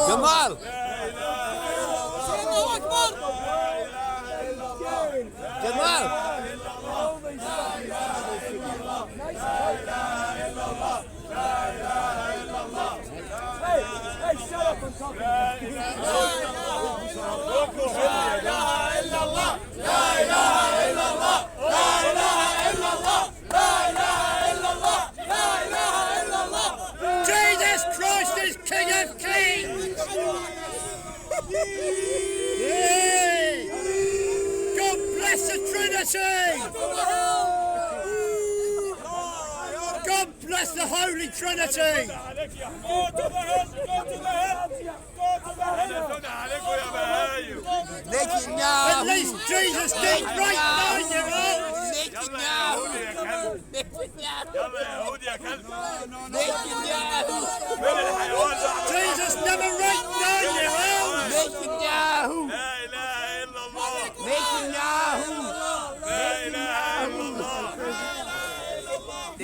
جمال جمال Hey, shut up and talk about it. Jesus Christ is King of Kings! Yay! God bless the Trinity! God bless the Holy Trinity! At least Jesus did right 9-year-olds! Jesus never raped 9-year-olds!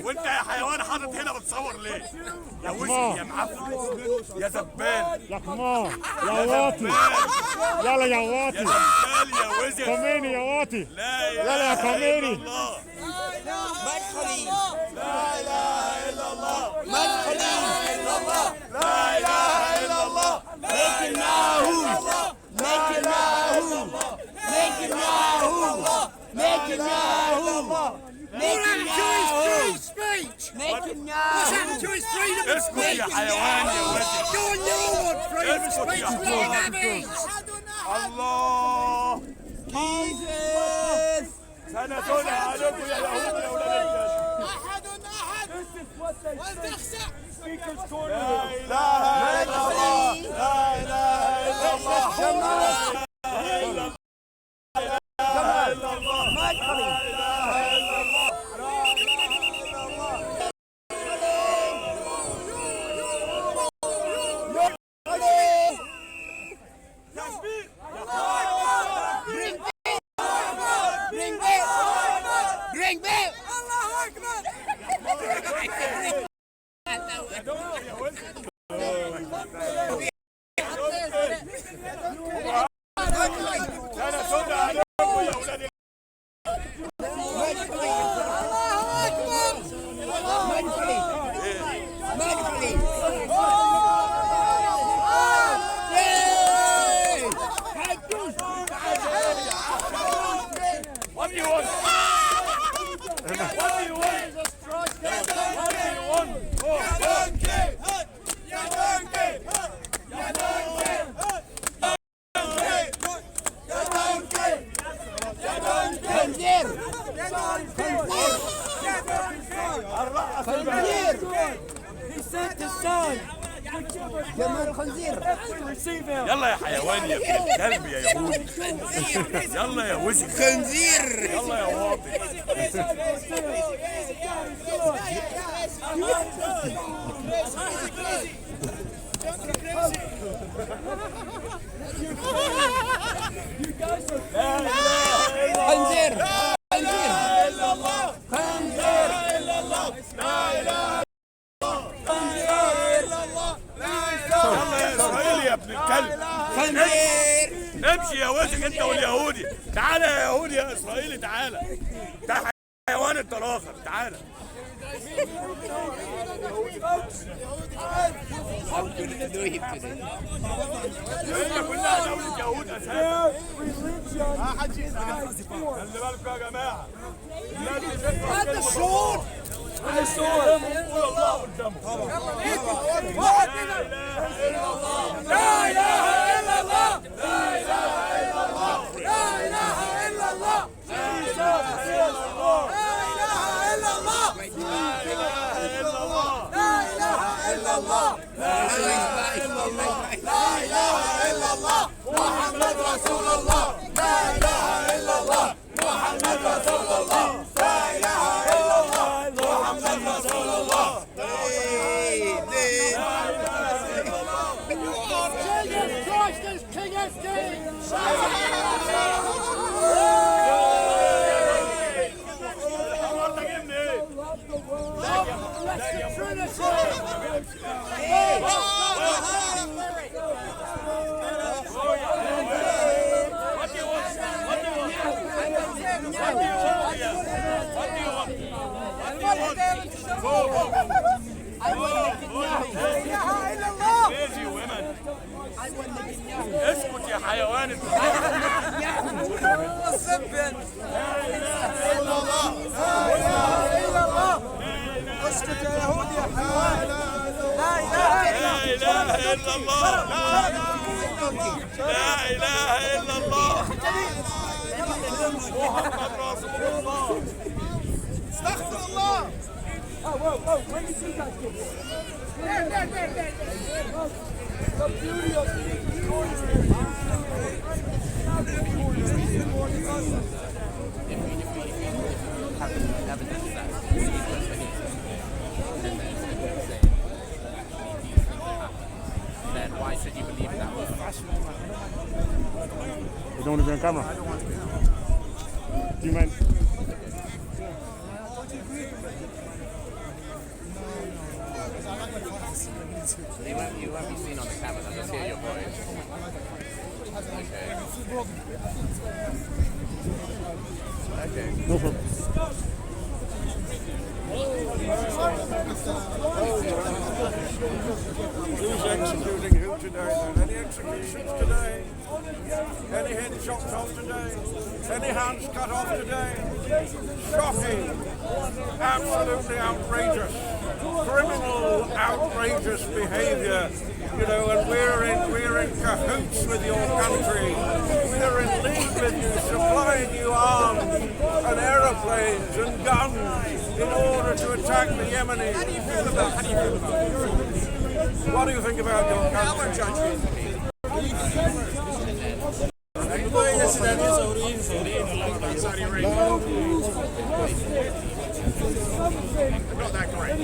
وانت يا حيوان حاطط هنا بتصور ليه؟ يا وزن يا معفن يا زبال يا حمار يا واطي يلا يا واطي يا زبال يا وزن كميني يا واطي لا يلا يا كميني مدخلي لا اله الا الله مدخلي لا اله الا الله What's happened to his freedom of اسكت speech? يا حيوان يا وزن Go on, you all want freedom of اسكت speech, يا bloody حمار babbies! الله Jesus سنة عليكم يا يهود يا ولاد الكلب This is what they say. Speaker's لا corner. اله الا الله لا اله الا الله Bring back What do you want? What do you want? What do you want? He sent his son. Receive him. يلا يا حيوان يا ابن الكلب يا يهودي يلا يا وزن خنزير يلا يا واطي خنزير يلا يا اسرائيلي يا ابن الكلب امشي يا وزن انت واليهودي تعالى يا يهودي يا اسرائيلي تعالى ده حيوان انت الاخر تعالى هي كلها دولة يهود اساسا خلي بالكم يا جماعة هذا الشعور قول الله قدامه لا اله الا الله لا اله الا الله لا اله الا الله لا اله الا الله لا اله الا الله لا اله الا الله لا اله الا الله لا اله الا الله لا اله الا الله محمد رسول الله لا اله الا الله محمد رسول الله لا اله الا الله محمد رسول الله Crazy women. اسكت يا حيوان انت. اسكت يا يهودي يا حيوان. لا اله الا الله. لا اله الا الله. محمد رسول الله. استغفر الله. When did you guys get this? There. The beauty of the then why should you believe in that? We don't want to be on camera. Do you mind? You won't be seen on the camera, they'll just hear your voice. Okay. No problem. Who's executing who today then? Any executions today? Any heads chopped off today? Any hands cut off today? Shocking. Absolutely outrageous. Criminal, outrageous behaviour. You know, and we're in cahoots with your country. We're in league with you, supplying you arms and aeroplanes and guns in order to attack the Yemenis. How do you feel about it? What do you think about your country? Not that great.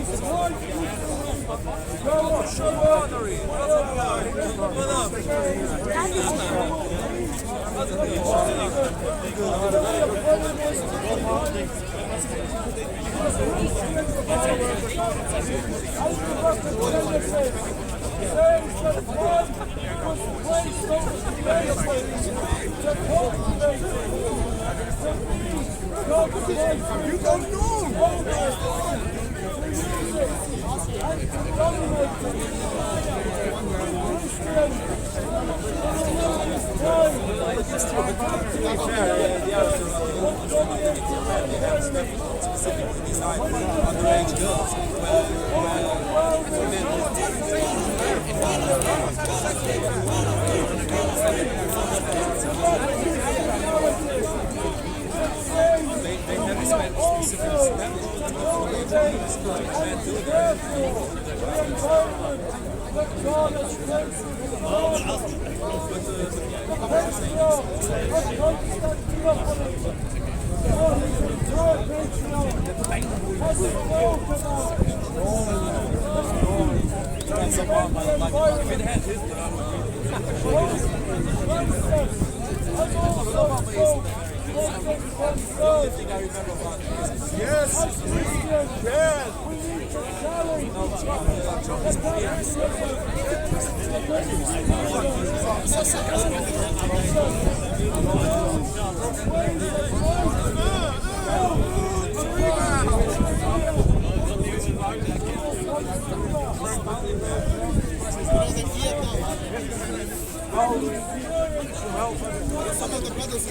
You don't know. They never spent Yes, yes. Some of the brothers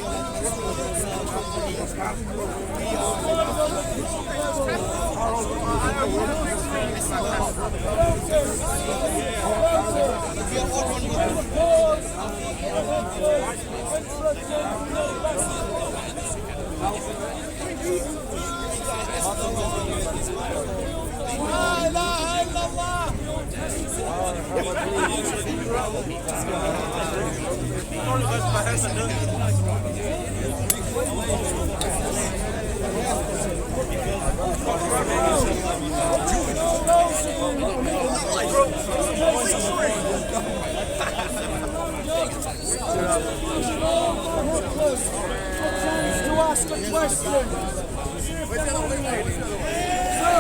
To ask a question. So,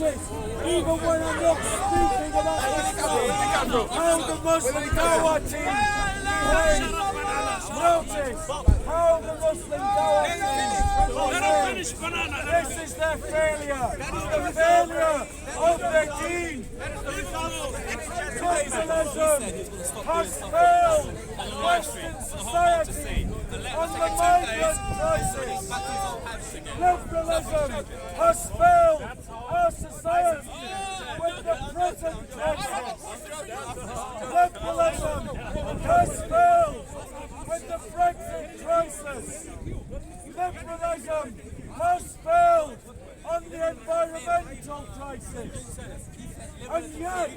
notice, even when I'm not speaking about Islam, how the Muslim Dawah team behaves. Notice how the Muslim Dawah team behaves. This is their failure. The failure of their team. Capitalism has failed Western society on the migrant crisis. Liberalism has failed our society with the present crisis. Liberalism has failed with the Brexit crisis. Liberalism has failed on the environmental crisis. And yet,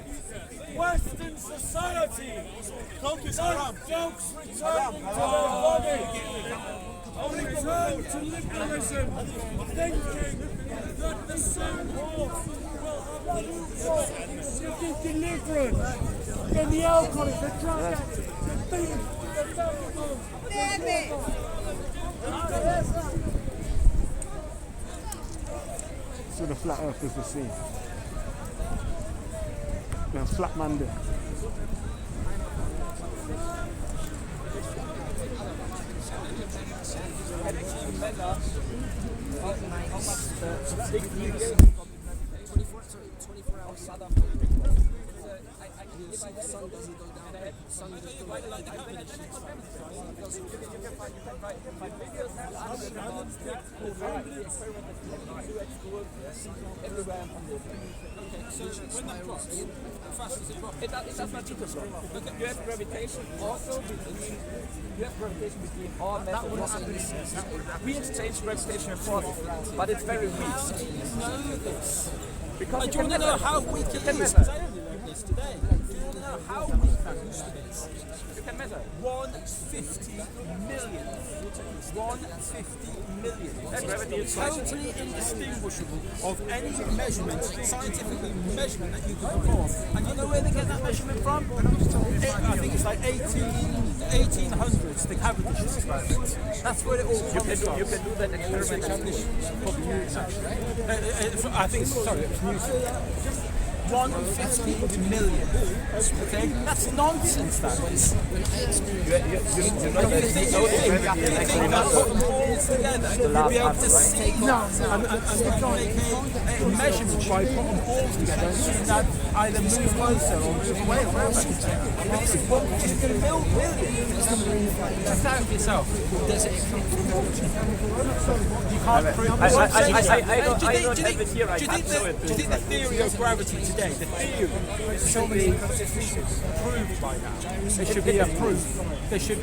Western society, like dogs returning to their body, return to liberalism, thinking that the so-called will be deliverance in the alcoholic, the drug addict, the thief, the vagabond. So the flat earth is the same. The flat man there. It does not need to stop. You have gravitation also between, all methods. We exchange gravitational forces, but it's very weak. Because you can know how weak it is. Today. You know how weak that is. You can measure 150 million. 150 million. It's totally indistinguishable of any measurement, scientific measurement that you can perform. And you know where they get that measurement from? I think it's like 1800s, the Cavendish experiment. That's where it all comes from. You can do that experiment. I think, sorry, it was Newton. 150 million. Okay, that's nonsense. That is. You know, put them all together, you'll be able to see and make a measurement by putting them all together and seeing that either move closer or move away or wherever. You can build millions. Check out yourself. You can't prove it. I don't have it here. I can't show it. Do you think the theory of gravity today, the theory should be proved by now? There should be a proof.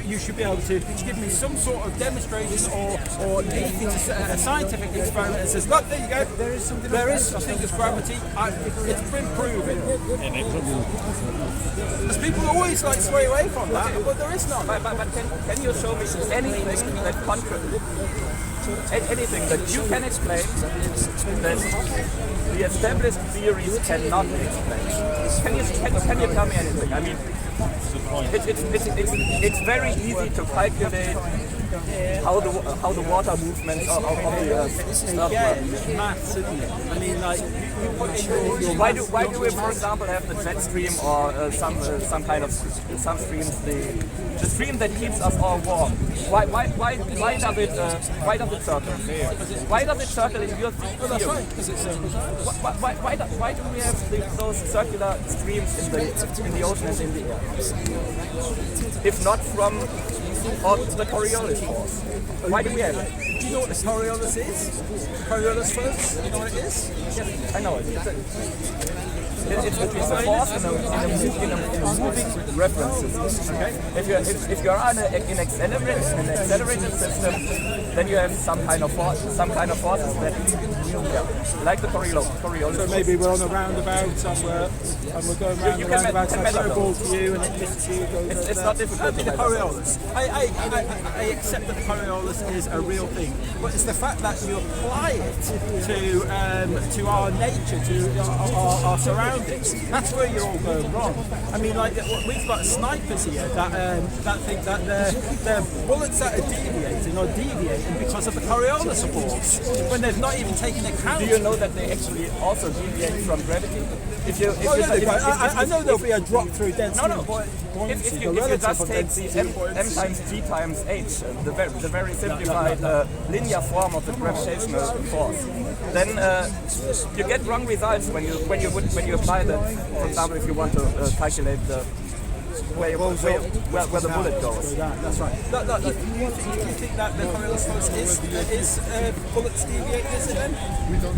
You should be able to give me some sort of demonstration or lead me to a scientific experiment that says, look, there you go, there is such thing as gravity. It's been proven. Because people always like sway away from that, but there is not. But can you show me anything that anything that you can explain that the established theories cannot explain? Can you tell me anything? I mean, it's very easy to calculate how the water movements of the Earth work. Maths, isn't it? I mean, like, why do we, for example, have the jet stream or some kind of some streams the stream that keeps us all warm? Why does it circle? Why does it circle in your theory? Well, that's right, because it's why do we have those circular streams in the ocean and in the air? If not from the Coriolis force. Why do we have it? Do you know what the Coriolis is? Coriolis force? You know what it is? Yes, I know it. It's a force in a moving reference system. Okay? If you are in an accelerated system, then you have some kind of forces that like the Coriolis. So maybe we're on a roundabout somewhere and we're going round the roundabout, so it's no ball to you and it hits you. It's not difficult. The Coriolis. I accept that the Coriolis is a real thing, but it's the fact that you apply it to our nature, to our surroundings. That's where you're all going wrong. I mean, like we've got snipers here that think that their bullets that are deviating deviating or deviating because of the Coriolis supports, when they've not even taken account. Do you know that they actually also deviate from gravity? I know there'll be a drop through density. If you just take the m times g times h, the very simplified linear form of the gravitational force, then you get wrong results when you apply that. For example, if you want to calculate where the bullet goes. That's right. You think that the Coriolis force is bullets deviating then?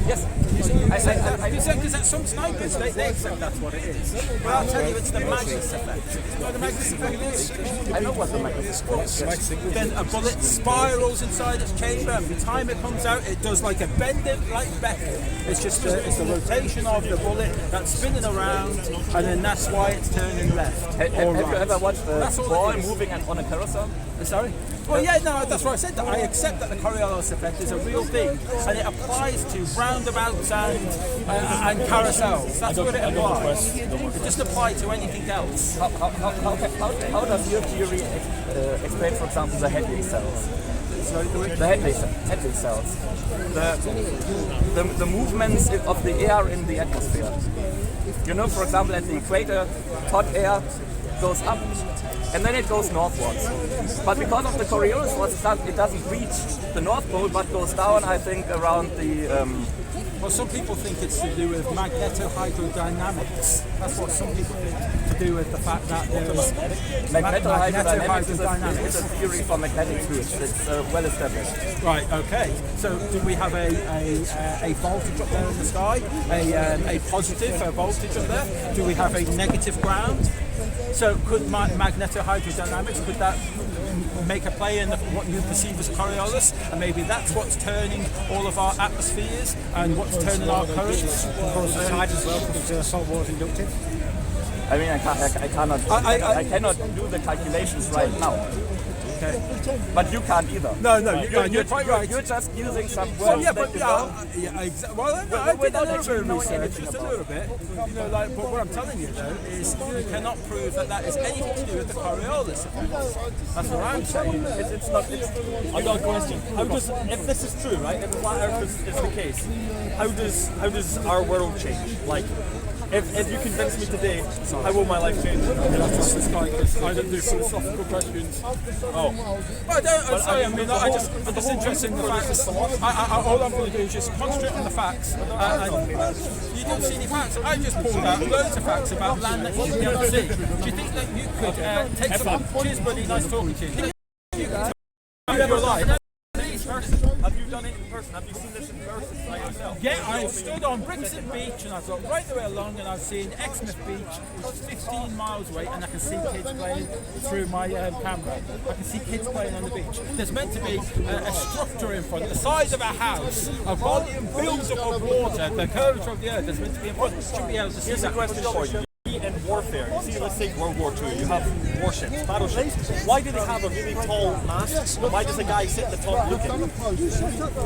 Yes. Because at some snipers, they accept that's what it is. But I'll tell you, it's the Magnus effect. You know what the Magnus effect is? I know what the Magnus effect is. Then a bullet spirals inside its chamber, and by the time it comes out, it does like a bending, like Beckett. It's just it's the rotation of the bullet that's spinning around, and then that's why it's turning left. Have you ever watched a ball moving on a carousel? Sorry? Well, yeah, no, that's what I said. That I accept that the Coriolis effect is a real thing, and it applies to roundabouts and carousels. That's what it applies. It doesn't apply to anything else. How does your theory explain, for example, the Hadley cells? The Hadley cells. The movements of the air in the atmosphere. You know, for example, at the equator, hot air goes up and then it goes northwards. But because of the Coriolis force, it doesn't reach the North Pole but goes down, I think, around the... Well, some people think it's to do with magnetohydrodynamics. That's what some people think, to do with the fact that there's magnetohydrodynamics is a theory for magnetic fields. It's well established. Right. Okay. So, do we have a voltage up there in the sky? A positive voltage up there? Do we have a negative ground? So, could magnetohydrodynamics, could that make a play in what you perceive as Coriolis, and maybe that's what's turning all of our atmospheres and what's turning our currents? Because the tide as well, because the salt water is inductive. I mean, I cannot do the calculations right now. Okay. But you can't either. No, you're quite right. You're just using some words. Well, yeah, but exactly. Well, I did a little bit of research, just a little bit. You know, like, but what I'm telling you though is you cannot prove that is anything to do with the Coriolis effect. That's what I'm saying. It's not. I've got a question. How does, if this is true, right? If the flat Earth is the case, how does our world change? Like, if you convince me today, how will my life change? I don't do philosophical questions. Oh. Well, I'm just interested in the facts. All I'm going to do is just concentrate on the facts. You don't see any facts. I just pulled out loads of facts about land that you should be able to see. Do you think that you could take some... Cheers, buddy. Nice talking to you. Your life. Have you done it in person? Have you seen this in person by yourself? Yeah, I've stood on Brixton Beach and I've got right the way along and I've seen Exmouth Beach 15 miles away and I can see kids playing through my camera. I can see kids playing on the beach. There's meant to be a structure in front, the size of a house, a volume builds up of water, the curvature of the earth. There's meant to be in front. You should be able to see. Here's a question for you. In warfare, you see, let's take World War II, you have warships, battleships. Why do they have a really tall mast? Why does the guy sit at the top looking?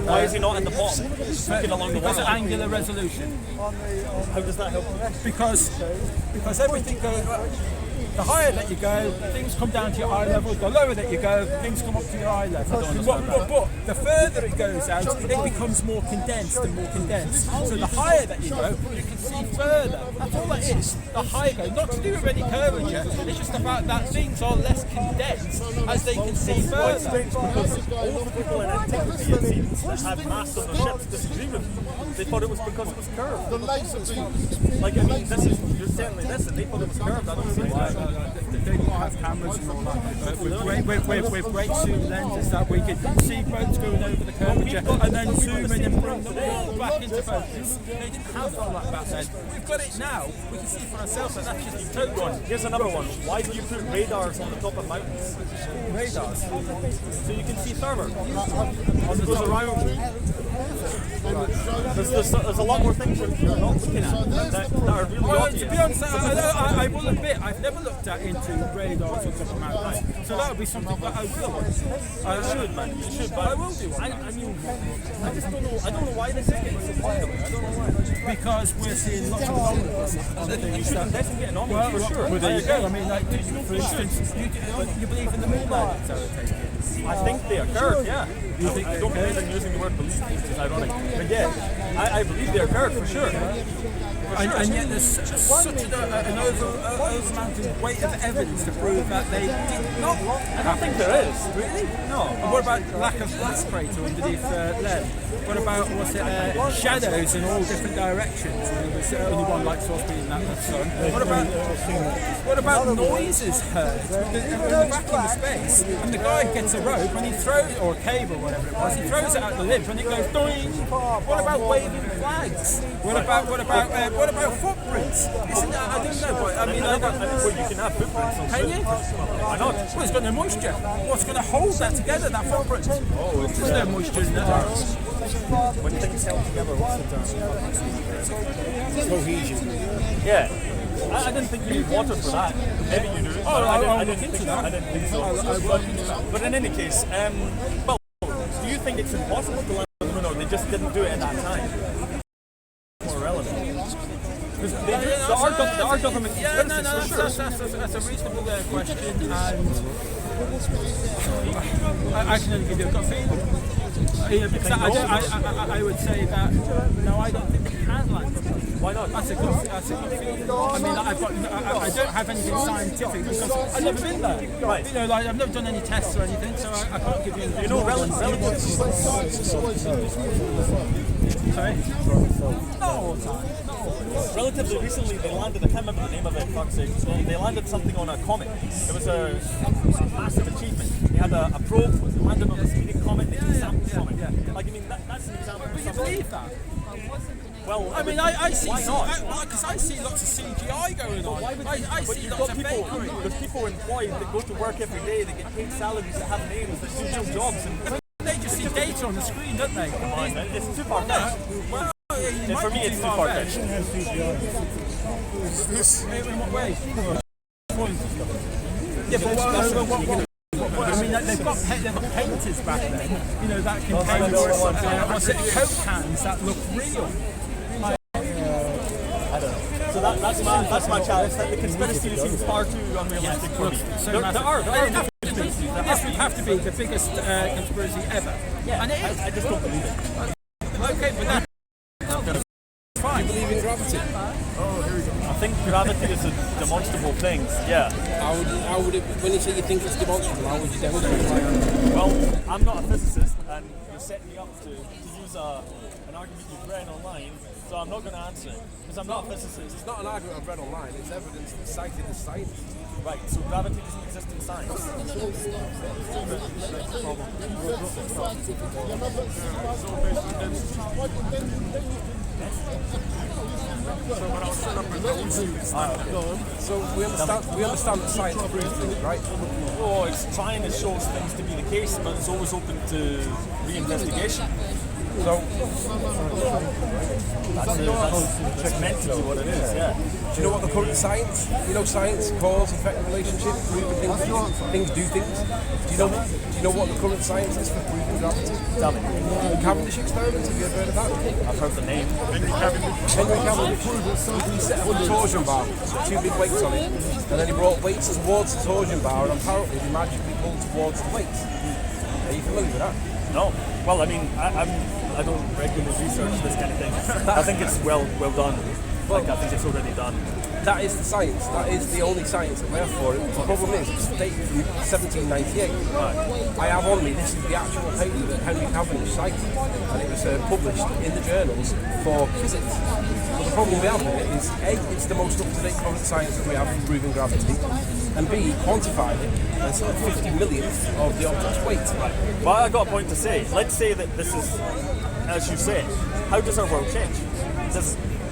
Why is he not at the bottom, looking along the water? Because of angular resolution. How does that help? Because everything goes... The higher that you go, things come down to your eye level. The lower that you go, things come up to your eye level. But the further it goes out, it becomes more condensed and more condensed. So the higher that you go, you can see further. That's all it is. The higher you go, not to do with any curvature, it's just about that things are less condensed as they can see further. Because all the people in antiquity, it seems, that had masts on the ships disagree with them. They thought it was because it was curved. Like, I mean, you're certainly this, and they thought it was curved. I don't see why. They don't have cameras and all that. With great zoom lenses that we can see boats going over the curvature and then zoom in and bring them all back into focus. They didn't have all that back then. We've got it now. We can see for ourselves that that's just a total one. Here's another one. Why do you put radars on the top of mountains? Radars? So you can see further. It goes around. There's a lot more things you're not looking at that are really obvious. To be honest, I will admit I've never looked into radars on top of mountains. So that would be something that I will. You should, man. You should, but I will do one. I mean, I just don't know. I don't know why this is getting so popular. I don't know why. Because we're seeing lots of anomalies on things. That's getting anomalies for sure. Well, there you go. I mean, like, for instance, you believe in the moon landings that were taken. I think they occurred, yeah. I don't believe in using the word belief, which is ironic. But yeah, I believe they occurred for sure. And yet there's such an overmounting weight of evidence to prove that they did not. I don't think there is. Really? No. And what about lack of blast crater underneath lead? What about shadows in all different directions? There was only one light source being that the sun. What about noises heard? We're back in the space, and the guy gets a rope and he throws, or a cable, or whatever it was, he throws it out the lip and it goes doing. What about waving flags? What about footprints? Isn't that, I don't know, but I mean, well, you can have footprints on can you? Why not? Well, it's got no moisture. What's going to hold that together, that footprint? Oh, there's no moisture in that. When things held together, what's the term? Cohesion. Yeah. I didn't think you need water for that. Maybe you do. I didn't think so. But in any case, well, do you think it's impossible to land on the moon, or they just didn't do it at that time? More relevant. Because there are government conspiracies, for sure. That's a reasonable question, and I can only give you a gut feeling. Because I would say that no, I don't think we can land. Why not? That's a good feeling. I mean, I don't have anything scientific because I've never been there. Right. You know, like I've never done any tests or anything, so I can't give you anything. You know, relatively. Sorry? No. Relatively recently, they landed. I can't remember the name of it. Fuck's sake. They landed something on a comet. It was a massive achievement. They had a probe. They landed on a speeding comet. They took samples from it. Like, I mean, that's an example. But you believe that? Well, I mean, I see. Why not? Because I see lots of CGI going on. I see lots of bakery. There's people employed that go to work every day. They get paid salaries that have names that do real jobs. And they just see data on the screen, don't they? Come on, man. It's too far-fetched. Well, for me, it's too far-fetched. In what way? Yeah, but what? I mean, they've got painters back then, you know, that can paint Coke cans that look real. So that's my challenge. That the conspiracy seems far too unrealistic for me. So there are this would have to be the biggest conspiracy ever. Yeah, and it is. I just don't believe it. Okay, but that's fine. Do you believe in gravity? Oh, here we go. I think gravity is a demonstrable thing. Yeah. How would it? When you say you think it's demonstrable, how would you demonstrate it? Well, I'm not a physicist, and you're setting me up to use an argument you've read online. So I'm not going to answer it because I'm not a physicist. It's not an argument I've read online. It's evidence cited as science. Right. So gravity doesn't exist in science. So we understand that science proves things, right? Oh, it's trying to show things to be the case, but it's always open to re-investigation. So that's meant to be what it is, yeah. Do you know what the current science? You know science, cause, effect, relationship, proving things do things. Do you know what the current science is for proving gravity? Tell me. The Cavendish experiment, have you ever heard of that? I've heard the name. Henry Cavendish. He set up a torsion bar, two big weights on it, and then he brought weights towards the torsion bar, and apparently they magically pulled towards the weights. Are you familiar with that? No. Well, I mean, I don't regularly research this kind of thing. I think it's well done. Like, I think it's already done. That is the science. That is the only science that we have for it. The problem is, it's dated from 1798. I have on me, this is the actual paper that Henry Cavendish cited, and it was published in the journals for physics. But the problem we have with it is, A, it's the most up-to-date current science that we have for proving gravity, and B, quantified it as 50 millionth of the object's weight. Well, I got a point to say. Let's say that this is, as you say, how does our world change?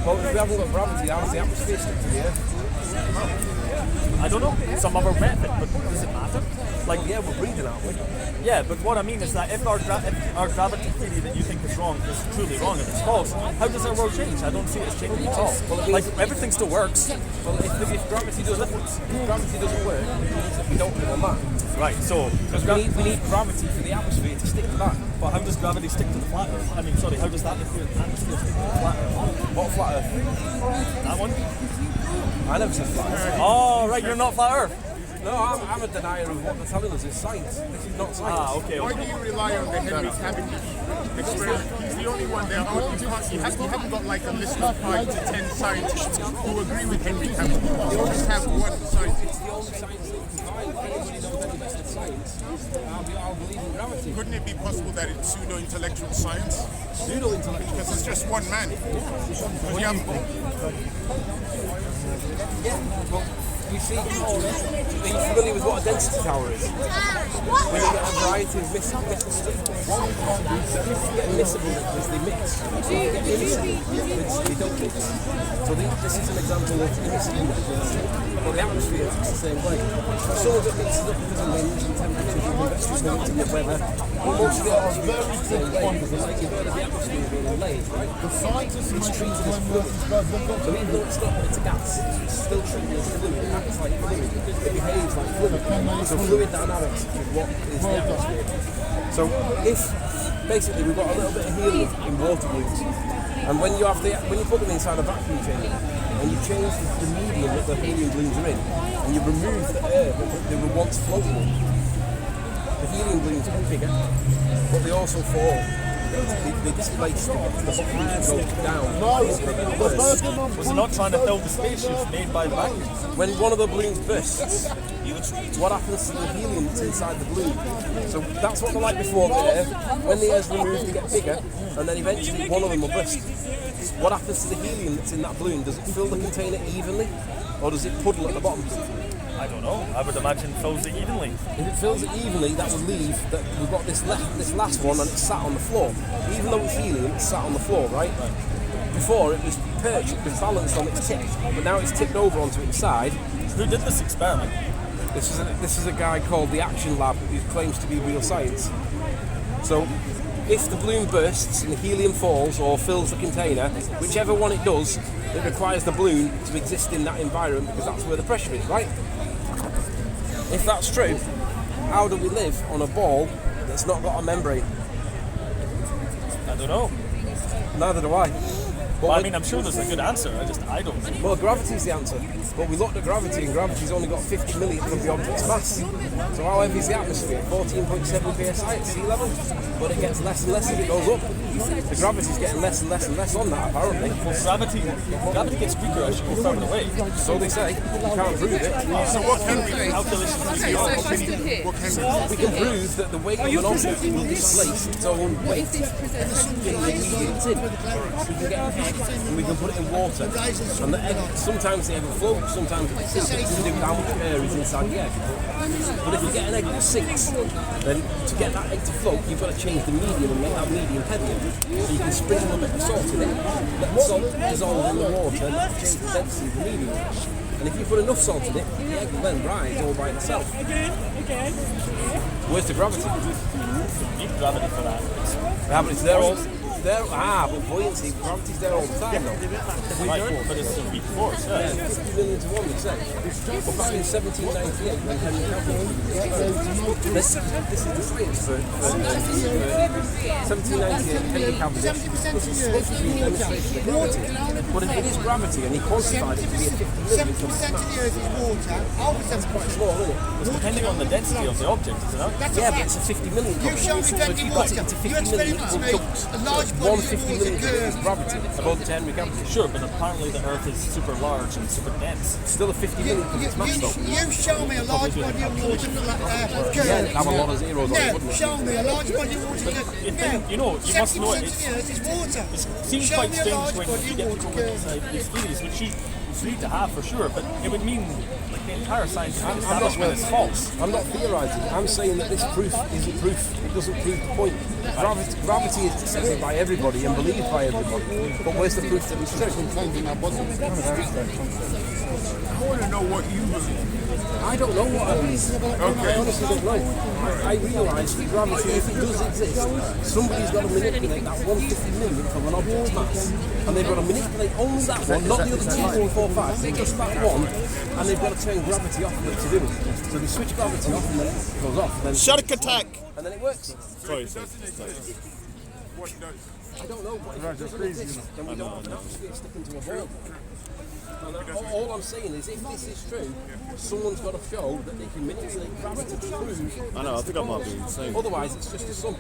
Well, if we haven't got gravity, how does the atmosphere stick to the Earth? I don't know, some other method, but does it matter? Like, yeah, we're breathing, aren't we? Yeah, but what I mean is that if our gravity theory that you think is wrong is truly wrong and it's false, how does our world change? I don't see it as changing at all. Well, like, everything still works. Well, if gravity doesn't work, it means that we don't live on that. Right, so... Because we need gravity for the atmosphere to stick to that. But how does gravity stick to the flat Earth? I mean, sorry, how does the atmosphere stick to the flat Earth? What flat Earth? That one? I never said flat Earth. Oh, right, you're not flat Earth. No, I'm a denier of what they're telling us is science. This is not science. Okay. Why do you rely on the Henry Cavendish experiment? He's the only one there. You haven't got like a list of 5 to 10 scientists who agree with Henry Cavendish. You just have one scientist. It's the only science that you can find. If anybody knows any best of science, I'll believe in gravity. Couldn't it be possible that it's pseudo-intellectual science? Pseudo-intellectual? Because it's just one man. Yeah, well, you see, are you familiar with what a density tower is? When you get a variety of miscible stuff. You get miscible because they mix. You get immiscible, they don't mix. So this is an example of immiscible. But the atmosphere is the same way. Some of it mixes up because of winds and temperatures and convection and weather. But most of it is the same way because the light of the atmosphere is being laid, right? It's treated as fluid. So even though it's not, it's a gas, it's still treated as fluid. It acts like fluid. It behaves like fluid. So fluid dynamics is what is the atmosphere. So if basically we've got a little bit of helium in water balloons, and when you put them inside a vacuum chamber and you change the medium that the helium balloons are in, and you remove the air that they were once floating in, the helium balloons get bigger, but they also fall. They displace the bottom goes down. Was it not trying to fill the space it's made by the vacuum? When one of the balloons bursts, what happens to the helium that's inside the balloon? So that's what they're like before the air. When the air's removed, they get bigger, and then eventually one of them will burst. What happens to the helium that's in that balloon? Does it fill the container evenly, or does it puddle at the bottom? I don't know. I would imagine it fills it evenly. If it fills it evenly, that would leave that we've got this last one and it's sat on the floor. Even though it's helium, it's sat on the floor, right? Before it was perched, it was balanced on its tip, but now it's tipped over onto its side. Who did this experiment? This is a guy called the Action Lab who claims to be real science. So if the balloon bursts and the helium falls or fills the container, whichever one it does, it requires the balloon to exist in that environment because that's where the pressure is, right? If that's true, how do we live on a ball that's not got a membrane? I don't know. Neither do I. Well, I mean, I'm sure there's a good answer. I don't think. Well, gravity's the answer. But we looked at gravity, and gravity's only got 50 millionth of the object's mass. So how heavy is the atmosphere? 14.7 psi at sea level. But it gets less and less as it goes up. The gravity's getting less and less and less on that, apparently. Well, gravity gets weaker as you go further away. So they say. You can't prove it. So what can we do? We can prove that the weight of an object will displace its own weight in the medium it's in. We can get and we can put it in water. And the egg, sometimes the egg will float, sometimes it sinks. It doesn't do how much air is inside the egg. But if you get an egg that sinks, then to get that egg to float, you've got to change the medium and make that medium heavier. So you can sprinkle a bit of salt in it, let the salt dissolve in the water and change the density of the medium. And if you put enough salt in it, the egg will then rise all by itself. Where's the gravity? You need gravity for that. Yeah, but it's there all. But buoyancy, gravity's there all the time though. Right, but it's a weak force, yeah. 50 million to 1, they say. But back in 1798, when Henry Cavendish, this is the science for 1798, Henry Cavendish, this is supposed to be a demonstration of gravity. But if it is gravity, and he quantified it to be a 50 million to 1, that's quite small, isn't it? It's depending on the density of the object, isn't it? Yeah, but it's a 50 million. You show me drinking water. You explain to me a large body of water is gravity, according to Henry Cavendish. Sure, but apparently the Earth is super large and super dense. It's still a 50 million because it's mass though. You show me a large body of water curve. Yeah, it'd have a lot of zeros on it, wouldn't it? Show me a large body of water curve. You know, you must know it. It's water. It seems quite strange when you get to go inside these theories, which you need to have for sure, but it would mean like the entire scientific establishment is false. I'm not theorising. I'm saying that this proof isn't proof. It doesn't prove the point. Gravity is accepted by everybody and believed by everybody. But where's the proof that it's true? I want to know what you believe. I don't know what I believe. Okay. I honestly don't know. I realise that gravity, if it does exist, somebody's got to manipulate that 150 millionth of an object's mass. And they've got to manipulate only that one, not the other 2, 4, 4, 5, just that one, and they've got to turn gravity off for it to do it. So they switch gravity off and then it goes off. Then Shark attack! And then it works. Sorry. what does? I don't know, but if it doesn't exist, then we don't have an atmosphere sticking to a ball. All I'm saying is, if this is true, someone's got to show that they can manipulate gravity to prove. I know, I think I might be insane. Otherwise, it's just a sum.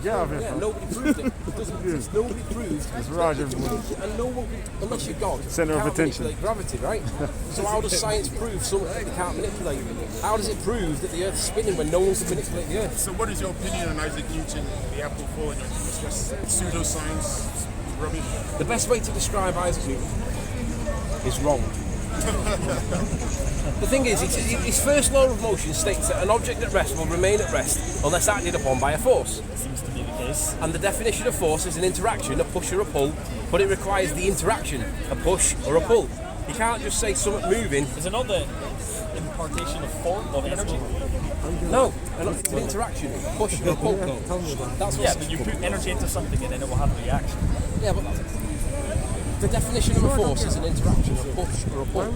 Yeah, nobody proved it. It doesn't exist. Nobody proved. It's Raj, everyone. And no one, unless you're God, Centre of can't attention. manipulate gravity, right? So how does science prove something that they can't manipulate? How does it prove that the Earth's spinning when no one can manipulate the Earth? So what is your opinion on Isaac Newton, the apple falling on you? It's just pseudoscience, rubbish? The best way to describe Isaac Newton is wrong. The thing is, his first law of motion states that an object at rest will remain at rest unless acted upon by a force. Seems to be the case. And the definition of force is an interaction, a push or a pull, but it requires the interaction, a push or a pull. You can't just say something moving. Is it not the impartation of form, of energy? No, it's an interaction, a push or a pull. That's yeah, but you put energy into something and then it will have a reaction. Yeah, but the definition of a force is an interaction, a push or a pull.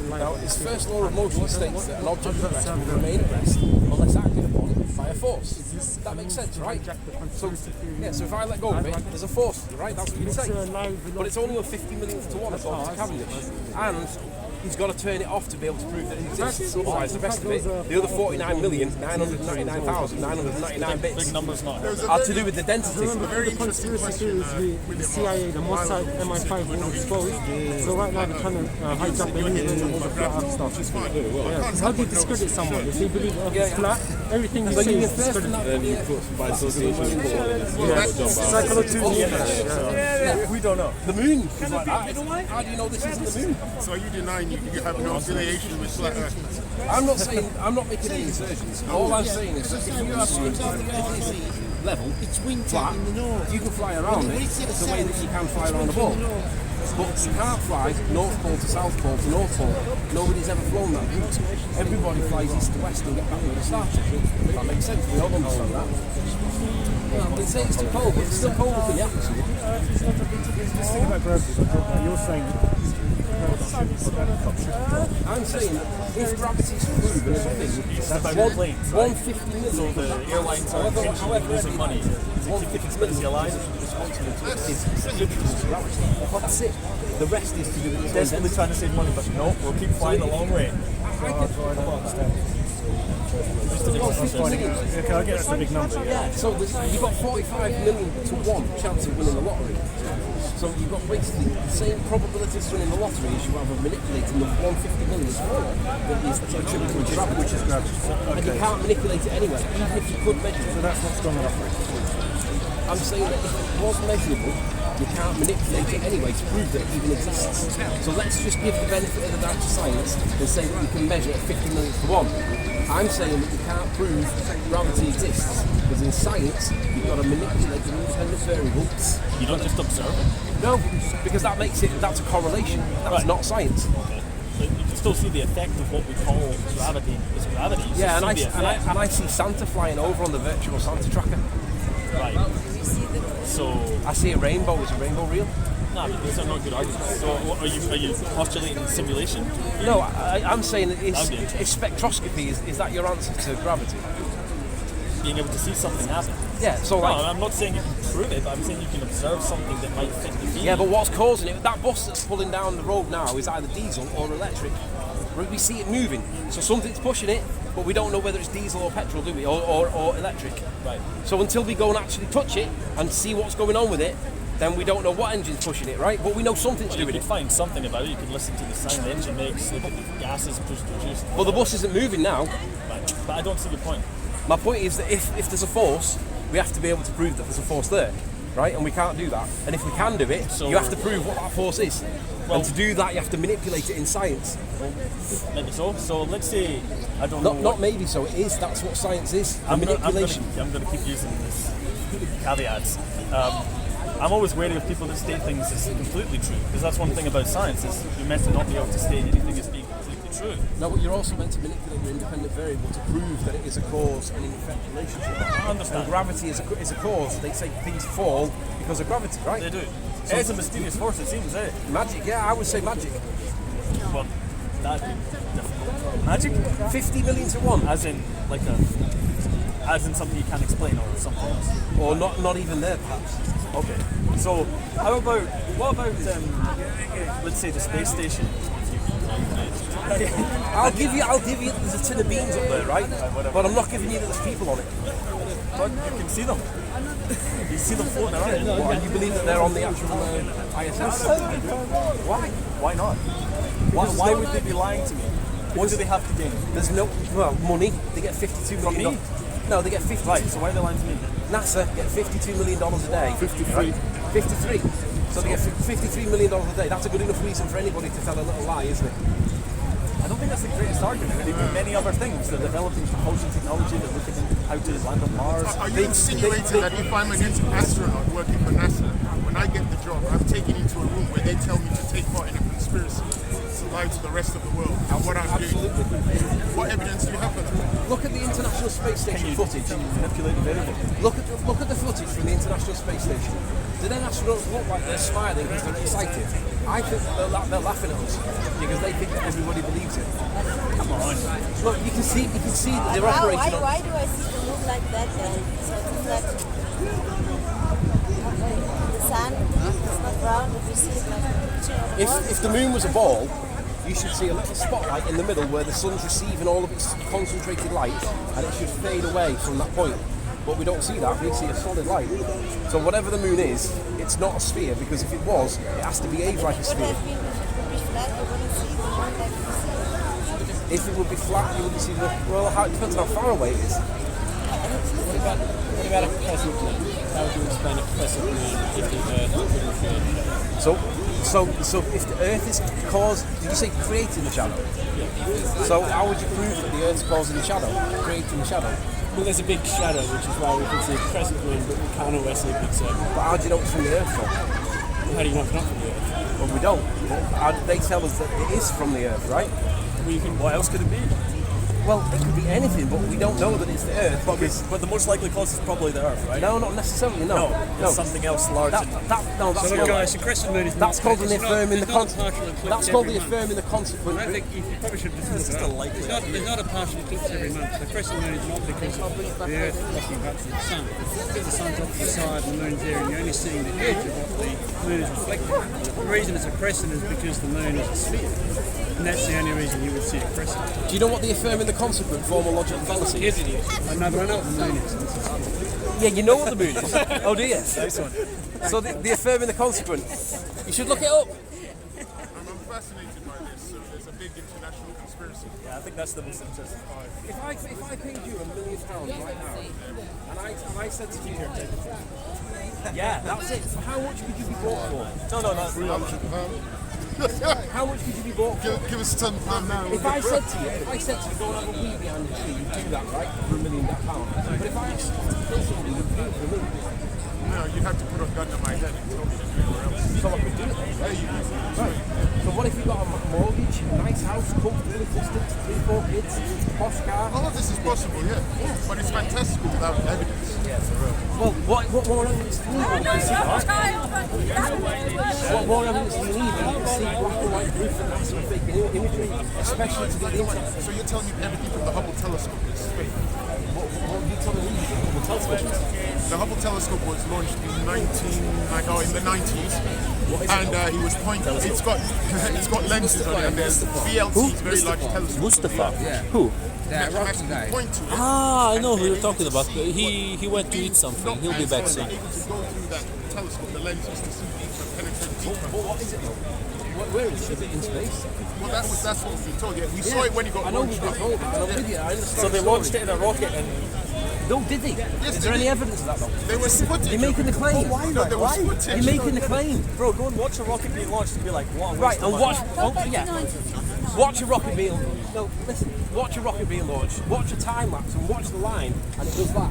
Now, his first law of motion states that an object at rest will remain at rest unless acted upon by a force. That makes sense, right? So if I let go of it, there's a force, right? That's what you say. But it's only a 50 millionth to 1 according to Cavendish. And he's got to turn it off to be able to prove that it exists. Otherwise, the rest of it, the other 49,999,999 bits, big numbers not. are to do with the density. The conspiracy with the CIA, the Mossad, MI5 were exposed. So right now they're trying to hijack the news and all the flat earth stuff. Yeah. How do you discredit someone? If they believe the earth is flat, everything you say is discredited. Then you put by association. Psychology. We don't know. The moon is like that. How do you know this isn't the moon? So are you denying you have no affiliation with flat earth? I'm not making any assertions. All I'm saying is that if you have something level, it's flat, you can fly around it the way that you can fly around a ball. But you can't fly North Pole to South Pole to North Pole. Nobody's ever flown that route. Everybody flies east to west and get back where they started. That makes sense. We all understand that. Well, I would say it's too cold, but it's still cold up in the atmosphere. Just think about gravity. You're saying I'm saying if gravity is proven as a thing, about planes, 150 million. So the airlines are losing money. 150 million alive. That's it. The rest is to do with Desperately trying to save money, but no, we'll keep flying a long way. Okay, I get that's a big number. Yeah. So you've got 45 million to 1 chance of winning the lottery. So you've got basically the same probability of winning the lottery as you have of manipulating the 150 million score that is attributed to gravity, which is gravity. And you can't manipulate it anyway, even if you could measure it. So that's not strong enough. I'm saying that if it was measurable, you can't manipulate it anyway to prove that it even exists. So let's just give the benefit of the doubt to science and say that you can measure at 50 millionth to 1. I'm saying that you can't prove gravity exists, because in science, you've got to manipulate the independent variables. You don't just observe it? No, because that's a correlation. That's not science. Okay. So you can still see the effect of what we call gravity as gravity. Yeah, and I see Santa flying over on the virtual Santa tracker. Right. So I see a rainbow. Is a rainbow real? No, but these are not good arguments. So are you postulating simulation? No, I'm saying that is spectroscopy, is that your answer to gravity? Being able to see something happen. Yeah, so like... No, I'm not saying you can prove it, but I'm saying you can observe something that might fit the field. Yeah, but what's causing it? That bus that's pulling down the road now is either diesel or electric. We see it moving, so something's pushing it, but we don't know whether it's diesel or petrol, do we? Or electric. Right. So until we go and actually touch it and see what's going on with it, then we don't know what engine's pushing it, right? But we know something's doing it. You could find something about it. You could listen to the sound the engine makes, look at the gases produced. Well, the bus isn't moving now. Right. But I don't see the point. My point is that if there's a force, we have to be able to prove that there's a force there, right? And we can't do that. And if we can do it, you have to prove what that force is. Well, and to do that, you have to manipulate it in science. Well, maybe so. So let's say, I don't know. Not maybe so, it is. That's what science is. Manipulation. I'm going to keep using this caveats. I'm always wary of people that state things as completely true, because that's one thing about science, is you're meant to not be able to state anything as being completely true. No, but you're also meant to manipulate your independent variable to prove that it is a cause and an effect relationship. I understand. And gravity is a cause. They say things fall because of gravity, right? They do. So it's a mysterious force, it seems, eh? Magic, yeah, I would say magic. Well, that'd be difficult. Magic? 50 million to 1. As in, like as in something you can't explain or something else? Or not even there, perhaps. Okay. So, what about, let's say the space station? I'll give you there's a tin of beans up there, right? But I'm not giving you that there's people on it. But you can see them. You see them floating around. What, and you believe that they're on the actual ISS? Why? Why not? Why would they be lying to me? What do they have to gain? There's no, money. They get $52 million. No, they get 50. Right, so why are they lying to me? NASA get $52 million a day. 53. Right? 53. So they get $53 million a day. That's a good enough reason for anybody to tell a little lie, isn't it? I don't think that's the greatest argument. They do many other things. They're developing propulsion technology. They're looking at how to land on Mars. Are you insinuating that if I'm an astronaut working for NASA, when I get the job, I'm taken into a room where they tell me to take part in a conspiracy to lie to the rest of the world and what I'm doing? What evidence do you have for that? Look at the International Space Station footage. Manipulate the variable. Look at the footage from the International Space Station. Do then astronauts look like they're smiling because they're excited? I think they're laughing at us because they think that everybody believes it. Come on. Look, you can see that they're operating on... Why do I see the moon like that then? So it's like the sun is not round, but we see it like a picture. If the moon was a ball, you should see a little spotlight in the middle where the sun's receiving all of its concentrated light, and it should fade away from that point. But we don't see that, we see a solid light. So whatever the moon is, it's not a sphere, because if it was, it has to behave like a sphere. If it would be flat, you wouldn't see the... Well, it depends on how far away it is. What about a crescent moon? How would you explain a crescent moon if the Earth couldn't create? So if the Earth is caused... Did you say creating the shadow? Yeah. So how would you prove that the Earth's causing the shadow, creating the shadow? Well, there's a big shadow, which is why we can see a crescent moon, but we can't always see a big circle. But how do you know it's from the Earth from? Well, how do you know it's not from the Earth? Well, we don't. But how did they tell us that it is from the Earth, right? What else could it be? Well, it could be anything, but we don't know that it's the Earth. But the most likely cause is probably the Earth, right? No, not necessarily, no. It's something else large. That's crescent moon is that's called an affirming the consequence. That's called the affirming the consequence. I think you probably should discuss that. There's not a partial eclipse every month. The crescent moon is not because of the Earth looking back to the sun. Because the sun's off to the side and the moon's there, and you're only seeing the edge of what the moon is reflecting. The reason it's a crescent is because the moon is a sphere. And that's the only reason you would see a crescent. Do you know what the affirming the consequent formal logical fallacy is? I know, but I know what the moon is. Yeah, you know what the moon is. Oh dear. Nice one. So the affirming the consequent, you should look it up. I'm fascinated by this. So there's a big international conspiracy. Yeah, I think that's the most interesting part. If I paid you £1 million right now, and I said to you, yeah, that's it. So how much would you be bought for? No, £300. How much could you be bought for? Give us £10 now. If I said to you, go and have a wee behind the tree, you'd do that, right? For £1 million. But if I asked you to kill somebody, you'd do it for $1 million. No, you'd have to put a gun to my head and tell me to do it anywhere else. So I could do it then, right? Right. So what if you got a mortgage, a nice house, comfortable existence, 3-4 kids, posh car? All of this is possible, yeah. But it's fantastical without evidence. Yeah, for real. Well, what more evidence do you need? What more evidence do you need? You can see black and white proof that NASA are faking imagery, especially to get the internet. So you're telling me everything from the Hubble telescope is fake? What are you telling me? The telescope? The Hubble telescope was launched in the 90s, and he was pointing. It's got lenses on it, and there's VLTs, very large telescopes. Mustafa? Yeah. Who? Point to it. Ah, I know who you're talking about. He went to eat something. He'll be back soon. Able to go through that telescope, the lenses, to see deeper, penetrate deeper. But what is it though? Where is it? Is it in space? Well, that's what we told you. We saw it when he got launched. I understand. So they launched it in a rocket and... No, did they? Yes, is there any evidence of that though? They were footage. You're making the claim. Why? No, there was footage. You're making the claim. Bro, go and watch a rocket being launched and be like, what? Right, and watch... Watch a rocket being... No, listen. Watch a rocket being launched. Watch a time lapse and watch the line, and it does that.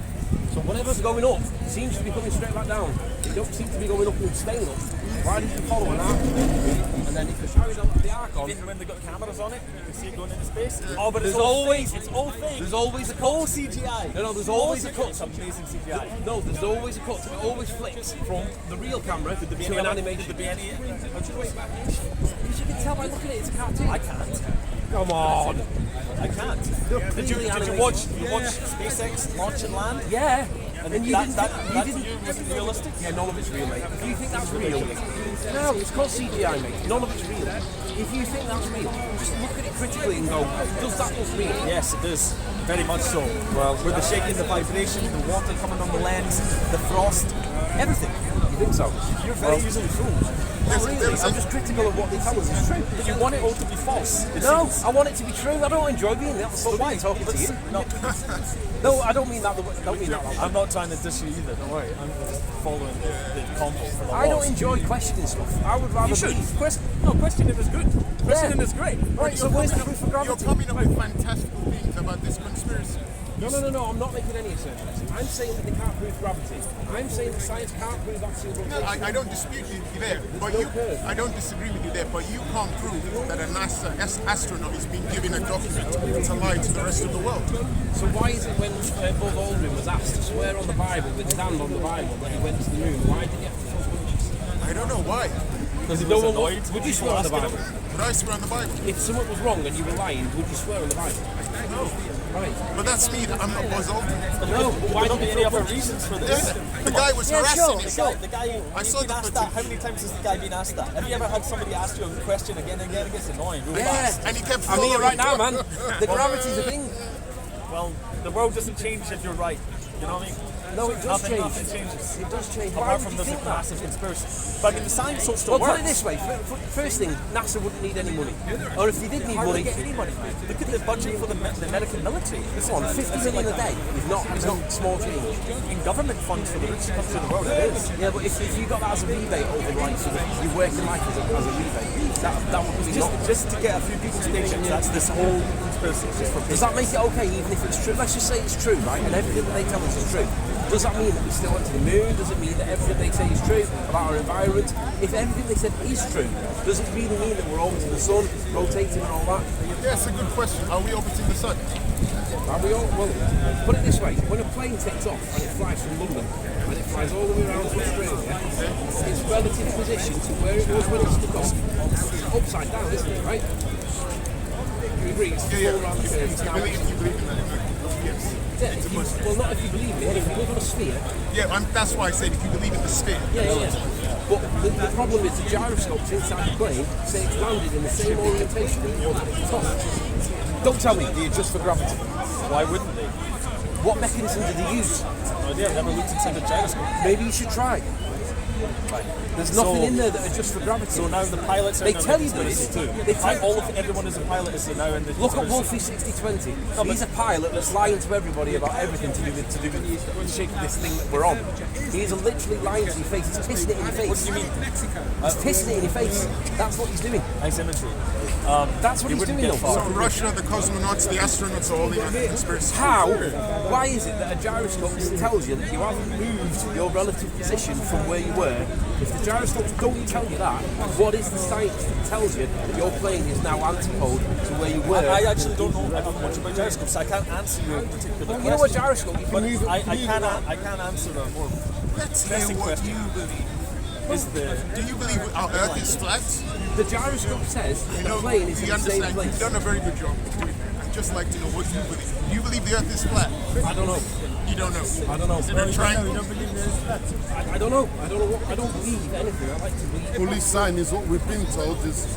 So whatever's going up seems to be coming straight back down. It don't seem to be going up and staying up. Why did you follow an arc? And then if you carry the arc on... Even when they've got cameras on it, you can see it going into space. Oh, but it's always all fake. There's always a cut. All CGI. No, there's always a cut. It's amazing CGI. No, there's always a cut. It always flicks from the real camera to an animation. Could there be any... How do you know it back? You can tell by looking at it, it's a cartoon. I can't. Come on. I can't. Did you watch SpaceX launch and land? Yeah. And you that didn't. to you wasn't realistic? Yeah, none of it's real, mate. If you think that's real, no, it's called CGI, mate. None of it's real. If you think that's real, just look at it critically and go, does that look real? Yes, it does. Very much so. Well, with the shaking, the vibration, the water coming on the lens, the frost, everything. You think so? You're very easily fooled. Not really. I'm just critical of what they tell us is true. But you want it all to be false. No, I want it to be true. I don't enjoy being that. So why talking to you? No, I don't mean that. I'm not trying to diss you either. Don't worry. I'm just following the combo for the I don't enjoy questioning stuff. I would rather. You should. Questioning is good. Questioning is great. Right. So where's the proof of gravity? You're coming up with fantastical things about this conspiracy. No, I'm not making any assertions. I'm saying that they can't prove gravity. I'm saying that science can't prove that single No, I don't dispute you there, but I don't disagree with you there, but you can't prove that a NASA astronaut is being given a document to lie to the rest of the world. So why is it when Buzz Aldrin was asked to swear on the Bible with his hand on the Bible when he went to the moon, why did he have to throw punches? I don't know why. Because no one would you swear on the Bible? Would I swear on the Bible? If something was wrong and you were lying, would you swear on the Bible? No. Right. But that's me. I'm not Buzz Aldrin. No. Why don't be any other reasons for this? The guy was harassing him. The guy. I saw been asked that. How many times has the guy been asked that? Have you ever had somebody ask you a question again and again? It gets annoying. Really fast. And he kept. I'm here right now, man. The gravity's a thing. Well, the world doesn't change if you're right. You know what I mean? No, it does change. Nothing changes. It does change. Apart from there's a massive conspiracy. But I mean, the science still works. works. Put it this way. First thing, NASA wouldn't need any money. Or if they did need money... get any money. Look at the budget for the American military. It's on 50 million a day. It's not small change. In government funds for the richest countries in the world, it is. Yeah, but if you got that as a rebate over like sort of your working life as a rebate, that would be just to get a few people's paychecks. That's this whole conspiracy. Does that make it okay even if it's true? Let's just say it's true, right? And everything that they tell us is true. Does that mean that we still went to the moon? Does it mean that everything they say is true about our environment? If everything they said is true, does it really mean that we're orbiting the sun, rotating and all that? Yeah, it's a good question. Are we orbiting the sun? Are we all? Well, put it this way. When a plane takes off and it flies from London and it flies all the way around to Australia, its relative position to where it was when it took off, it's upside down, isn't it, right? You agree? It's full round the curve. You believe in that? Yes. Yeah, well, not if you believe it. If you live on a sphere... Yeah, that's why I said if you believe in the sphere. Yeah. But the problem is the gyroscopes inside the plane say it's landed in the same orientation that it was at the top. Don't tell me they adjust for gravity. Why wouldn't they? What mechanism did they use? No idea, I've never looked inside the gyroscope. Maybe you should try. There's nothing in there that adjusts for gravity. So now the pilots are they tell you this. Everyone is a pilot is now in the. Look at Wolfie 6020. He's a pilot that's lying to everybody about everything to do with this thing that we're on. He's literally lying to your face. He's pissing it in your face. What do you mean? He's pissing it in your face. That's what he's doing. Nice imagery. That's what he's doing though. So Russia, the cosmonauts, the astronauts are all in the conspiracy. How? Why is it that a gyroscope tells you that you haven't moved your relative position from where you were? If the gyroscopes don't tell you that, what is the science that tells you that your plane is now antipode to where you were? I actually don't know much about gyroscopes, so I can't answer your particular question. You know what gyroscope? You can move it. I can't answer the more pressing question. Do you believe our Earth is flat? The gyroscope says the plane is in the same place. You've done a very good job. I'd just like to know what you believe. Do you believe the Earth is flat? I don't know. You don't know? I don't know. Is it a triangle? You don't believe it's flat? I don't know. I don't know what. I don't believe anything. I like to believe. Police sign is what we've been told is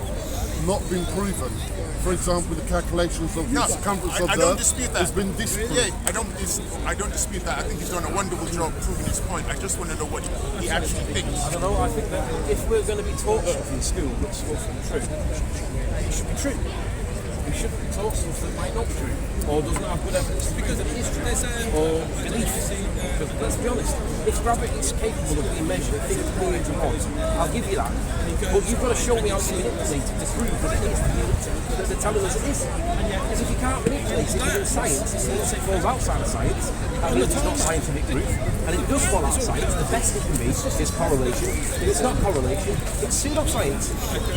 not been proven. For example, the calculations of the circumference of the don't dispute that. has been disproved. Yeah, I don't dispute that. I think he's done a wonderful job proving his point. I just want to know what he actually thinks. I don't know. I think that if we're going to be taught stuff in school that's supposed to be true, it should be true. We shouldn't be taught stuff that might not be true or doesn't have good evidence because it is true or belief. Because let's be honest, if gravity is capable of being measured at 50 million to 1, I'll give you that. But you've got to show me how to manipulate it to prove that it is that they're telling us it is. Because if you can't manipulate it within science, it falls outside of science. That means it's not scientific proof, and if it does fall out of science, the best it can be is correlation. If it's not correlation, it's pseudoscience.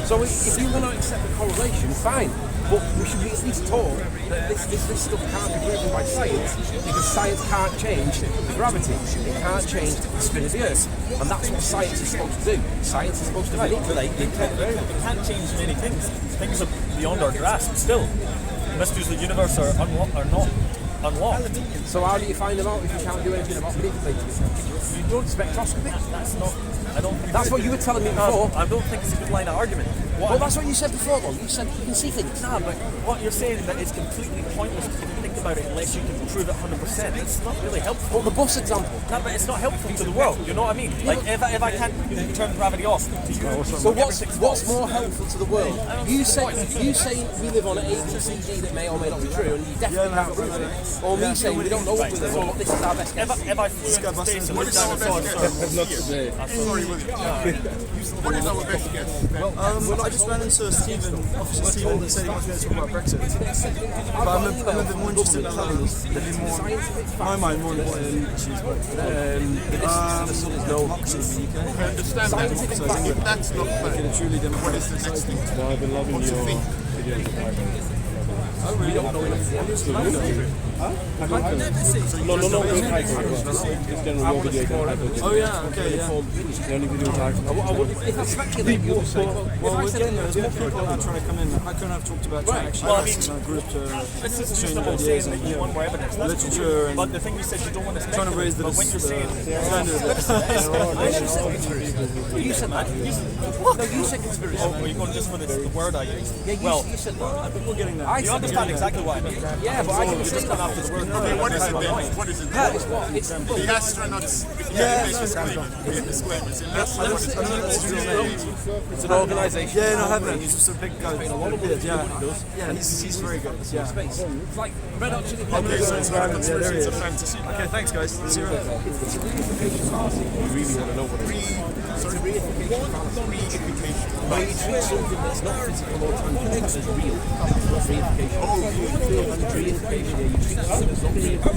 So if you want to accept the correlation, fine. But we should be at least taught that this stuff can't be proven by science because science can't change gravity. It can't change the spin of the Earth. And that's what science is supposed to do. Science is supposed to manipulate the It can't change many things. Things are beyond our grasp still. mysteries of the universe are not unlocked. So how do you find them out if you can't do anything about manipulating it? You don't spectroscopy. That's not. I don't think that's what you were telling me before. I don't think it's a good line of argument. Well, that's what you said before, though. You said you can see things. Nah, but what you're saying is that it's completely pointless to even think about it unless you can prove it 100%. It's not really helpful. Well, the bus example. No, but it's not helpful to the world. You know what I mean? Like if I can't turn gravity off, to you, so what's more helpful to the world? You say we live on an A, B, C, D that may or may not be true, and you definitely can't prove it. Or me saying we don't know what we live on, but this is our best guess. If I flew into space and looked down and saw a Sorry, what is our best guess? I just ran into Stephen that said he wants me to talk about Brexit. But I'm a bit more interested in others. My mind more important issues. The sun is no democracy in the UK. I understand that. If that's not fair, what is the next thing? No, I've been loving your videos. Oh, really? We don't know enough. No, just general videos. Oh yeah, okay, yeah. The only videos if I speculate, you would say. Well, again, there's more people that are trying to come in. I couldn't have talked about trying to group to exchange ideas and literature and but the thing you said you don't want to trying to raise the standard. You said that. No, you said conspiracy. Oh, well, you're going just for the word I used. Yeah, you said that. I think we're getting there. You understand exactly what I mean. Yeah, but I didn't say that after the word. Okay, what is it then? What is it? It's the astronauts. Disclaimers. It's an organisation. Yeah, no, I haven't. He's just a big guy. Yeah, he's very good. Yeah. Space. It's like Red Hot Chili Okay, Peppers. so it's not a conspiracy, it's a fantasy. Okay, thanks guys. See you later. It's a reification fallacy. You really want to know what it is. It's a reification fallacy. Where you treat something that's not physical or tangible as real. That's what reification is. And reification, you treat something that's not physical.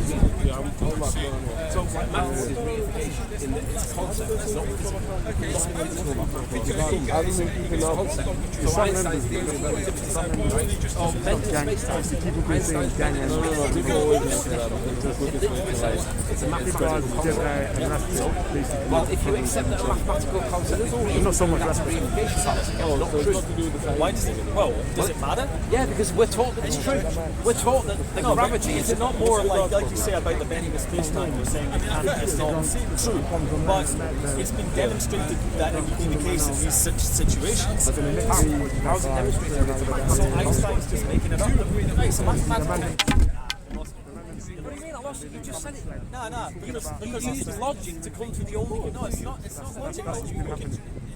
So like maths is reification in that it's a concept, it's not physical. It's not physical. It's a concept. So Einstein's theory of relativity, right? Mental space-time. Einstein's it's a mathematical concept. Well, if you accept that a mathematical concept is real, not so much that's a reification fallacy. It's not true. Why does it matter? Yeah, because we're taught that it's true. We're taught that the gravity is it not more like you say about the bending of space-time? You're saying it's not true, but it's been demonstrated that it would be the case in these such situations. How's it demonstrated? So Einstein's just making it up. It's a mathematical. What do you mean? I lost it. You just said it. No, because you use logic to come to the only. No, it's not logic.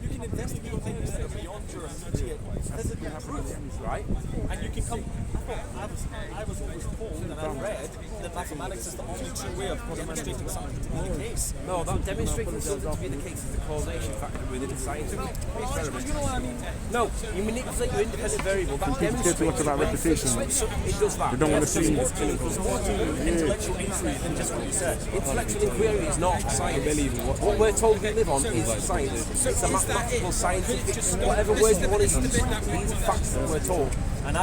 You can investigate things that are beyond your immediate physical proof, right? And you can come. I was always told and I read that mathematics is the only true way of demonstrating something to be the case. No, that demonstrating something to be the case is the causation factor within a scientific experiment. You know what I mean? No, you manipulate your independent variable. That demonstrates too much about repetition. It does that. We don't want to see it. There's more to intellectual inquiry than just what you said. Intellectual inquiry is not science. What we're told we live on is science. It's a mathematical, scientific, whatever word you want to use. These are facts that we're told. And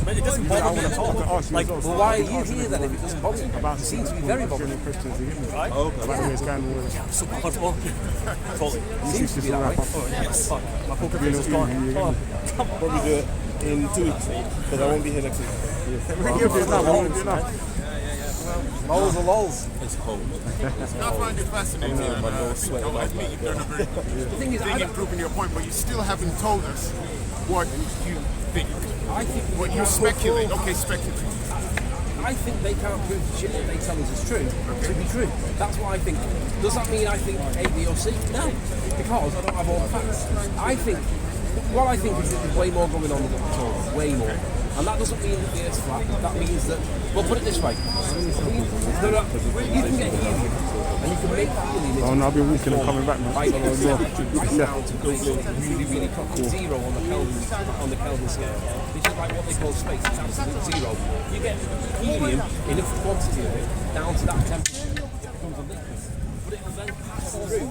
but it doesn't bother me at all. Like, well, why are you here then if it doesn't bother you? It seems to be very bothering. Right? About the way it's going on. Yeah, so comfortable. Totally. Seems to be that way. Oh, yes. Fuck. My poker face is gone. Oh, come on. Probably do it in 2 weeks, because I won't be here next week. Lols are lols. It's cold. I find it fascinating. I think you've done a very good thing in proving your point, but you still haven't told us what you think. I think what you speculate. Okay, speculate. I think they can't prove the shit that they tell us is true to be true. That's what I think. Does that mean I think A, B or C? No, because I don't have all the facts. I think is that there's way more going on than we're told. Way more. And that doesn't mean that the Earth's flat. That means that, well, put it this way. You can get helium, and you can make helium. Oh no, I've been walking and coming back now. Right down to really, really cool. Zero on the Kelvin scale. This is like what they call space. It's absolute zero. You get helium, enough quantity of it, down to that temperature. It becomes a liquid. But it will then pass through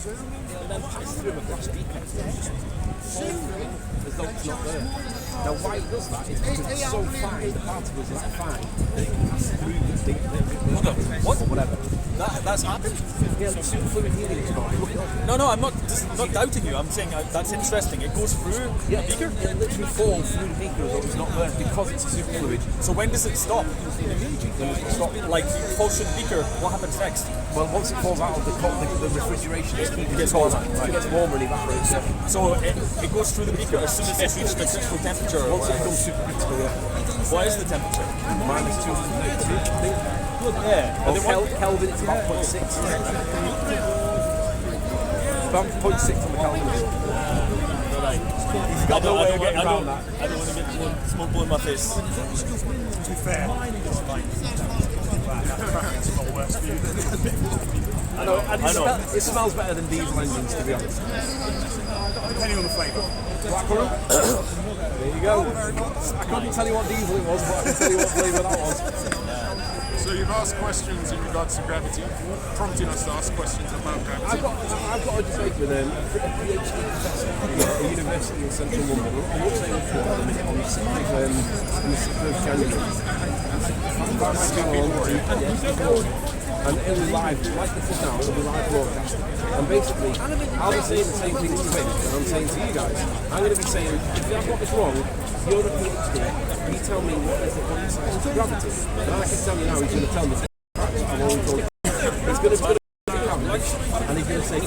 and then pass through a glass beaker. As though it's not there. Now, why it does that is because it's so fine, the particles are fine, that it can pass through the What? whatever. That's happened? Yeah, superfluid helium is called. Look it up. No, I'm not doubting you. I'm saying that's interesting. It goes through the beaker? It literally falls through the beaker as though it's not there because it's a superfluid. So when does it stop? When it stop, like, it falls through the beaker, what happens next? Well, once it falls out of the refrigeration, it gets warmer. It gets warmer and evaporates. So it goes through the beaker as soon as it's reached the critical temperature. Once it becomes supercritical, yeah. What is the temperature? Minus 292. Yeah. Kelvin, it's about 0.6. About 0.6 on the Kelvin. He's got no way of getting around that. I don't want to get smoke blowing in my face. To be fair, it's fine. It's not worse for you. I know. It smells better than diesel engines, to be honest. Depending on the flavour. Blackburn. There you go. I couldn't tell you what diesel it was, but I can tell you what flavour that was. So you've asked questions in regards to gravity, prompting us to ask questions about gravity. I've got a debate with a PhD professor at a university in central London. I won't say which one, on the 6th of January. And it'll be live, like this is now, it'll be live broadcast. And basically, I'll be saying the same thing to him, and I'm saying to you guys. I'm going to be saying, if I've got this wrong, you're a PhD, you tell me what is the science of gravity. And I can tell you now, he's going to tell me I'm always going to he's going to gravity, and he's going to say,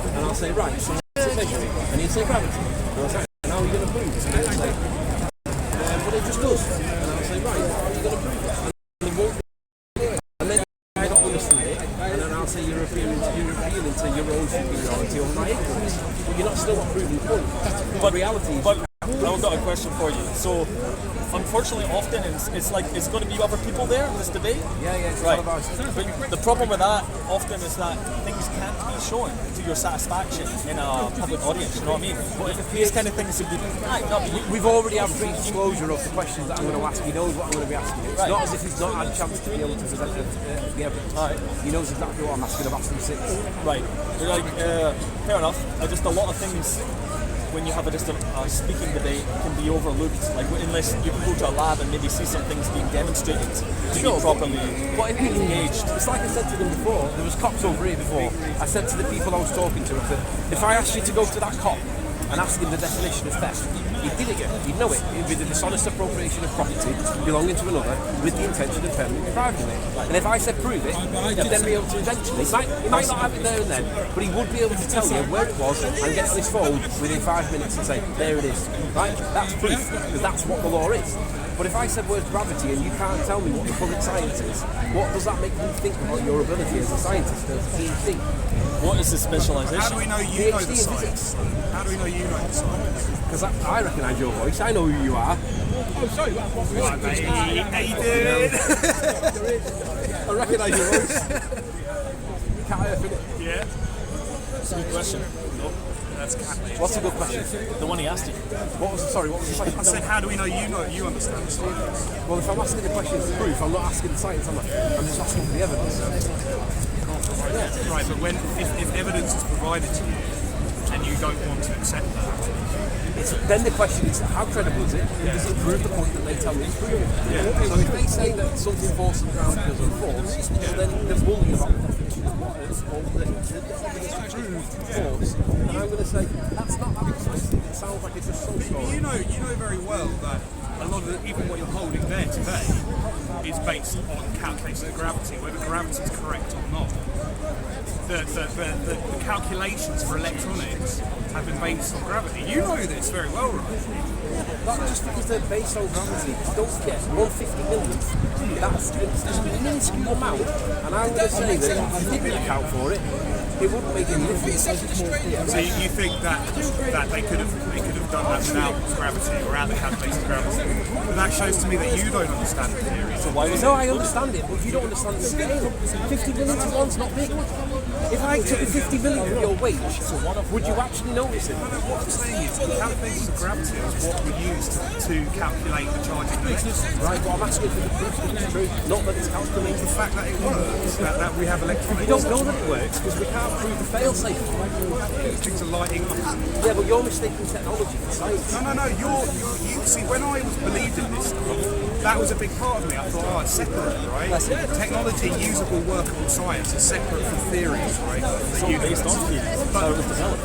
and I'll say, right, so what's it measure? And he'll say gravity. And I'll say, now you're going to prove it. And he'll say, but it just does. And I'll say, right, how are you going to prove it? And he won't do it. And then I don't understand it, and then I'll say you're appealing to your own superiority over my ignorance. But you're not still not proving the point. But reality is... But I've got a question for you. So, unfortunately, often it's like it's going to be other people there in this debate. Yeah, it's right. But the problem with that often is that things can't be shown to your satisfaction in a public audience. You know what I mean? But if these kind of things would be, we've already had pre-disclosure of the questions that I'm going to ask. He knows what I'm going to be asking. It's not as if he's not had a chance to be able to present the evidence. He knows exactly what I'm asking. I've asked him 6. Right. You're like, fair enough. Just a lot of things. When you have a speaking debate, can be overlooked. Like unless you can go to a lab and maybe see some things being demonstrated to be properly engaged. It's like I said to them before. There was cops over here before. I said to the people I was talking to, I said, if I asked you to go to that cop and ask him the definition of theft, he'd did it. He'd know it. It'd be the dishonest appropriation of property belonging to another with the intention of permanently depriving it. And if I said prove it, he'd then be able to eventually. He might not have it there and then, but he would be able to tell you where it was and get on his phone within 5 minutes and say, there it is. Right? That's proof, because that's what the law is. But if I said word gravity and you can't tell me what the current science is, what does that make me think about your ability as a scientist, as a PhD? What is the specialisation? How do we know you know the PhD in science? physics. How do we know you know the science? Because I recognise your voice, I know who you are. Oh, sorry, what? How you doing? I recognise your voice. Can't I finish? Yeah. That's a good question. Nope. That's cat. What's a good question? The one he asked you. What was the question? I said, how do we know you understand the science? Well, if I'm asking the question for proof, I'm not asking the science, am I? I'm just asking for the evidence. Right, but if evidence is provided to you and you don't want to accept that, then the question is, how credible is it? And does it prove the point that they tell me it's proving? So if they say that something falls to the ground because of force, then they're bullying about the definition of what is, or the proved force. And I'm going to say, that's not that exciting. It sounds like it's just so story. You know very well that a lot of even what you're holding there today is based on calculation of gravity, whether gravity is correct or not. The calculations for electronics have been based on gravity. You know this very well, right? Not just because they're based on gravity. Don't forget, 150 millionth. That's just a minuscule amount. And I'm going to say that if you didn't account for it, it wouldn't make any difference. So you think that they could have done that without gravity or without the calculation calculates gravity. But that shows to me that you don't understand the theory. So why was no, I understand it, but you don't understand the scale. 50 million to one's not big. If I took 50 million of your weight, would you actually notice it? What I'm saying is, the calculations of gravity is what we use to calculate the charge of electricity. Right, but I'm asking for the proof that it's true, not that it's calculated. The fact that it works, that we have electronics. We don't know that it works because we can't prove the fail-safe. Things are lighting up. Yeah, but you're mistaking technology for science. No, you see, when I believed in this stuff, that was a big part of me. I thought, oh, it's separate, right? Technology, usable, workable science is separate from theories, right? It's all based on theories.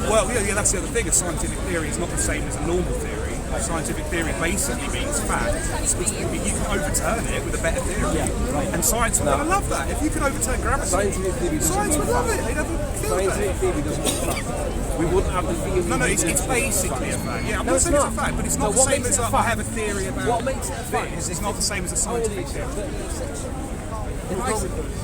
Well, yeah, that's the other thing. A scientific theory is not the same as a normal theory. Scientific theory basically means fact. You can overturn it with a better theory. Yeah, right. And science would love that. If you could overturn gravity, science would love it. They'd have a field day. Scientific theory doesn't mean fact. We wouldn't have the theory. No, it's basically a fact. Yeah, I'm not saying it's a fact, but it's not the same as I have a theory about what makes it a fact is it's not the same as a scientific theory.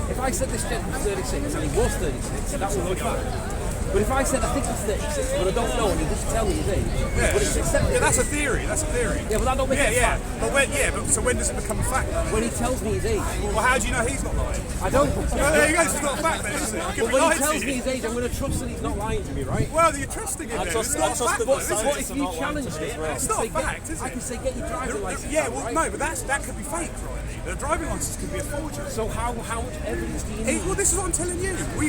If I said this gent was 36 and he was 36, that would be a fact. But if I said I think he's 36, but I don't know, and he doesn't tell me his age, but it's accepted. Yeah, that's a theory. Yeah, but that don't make it a fact. But so when does it become a fact? When he tells me his age. Well, how do you know he's not lying? I don't. Well, there you go. It's not a fact then, is it? But when he tells me his age, I'm going to trust that he's not lying to me, right? Well, you're trusting him. It's not a fact. What if you challenged it? It's not a fact, is it? I can say get your driving license. Yeah, well, no, but that could be fake, right? The driving license could be a forgery. So how much evidence do you need? Well, this is what I'm telling you. For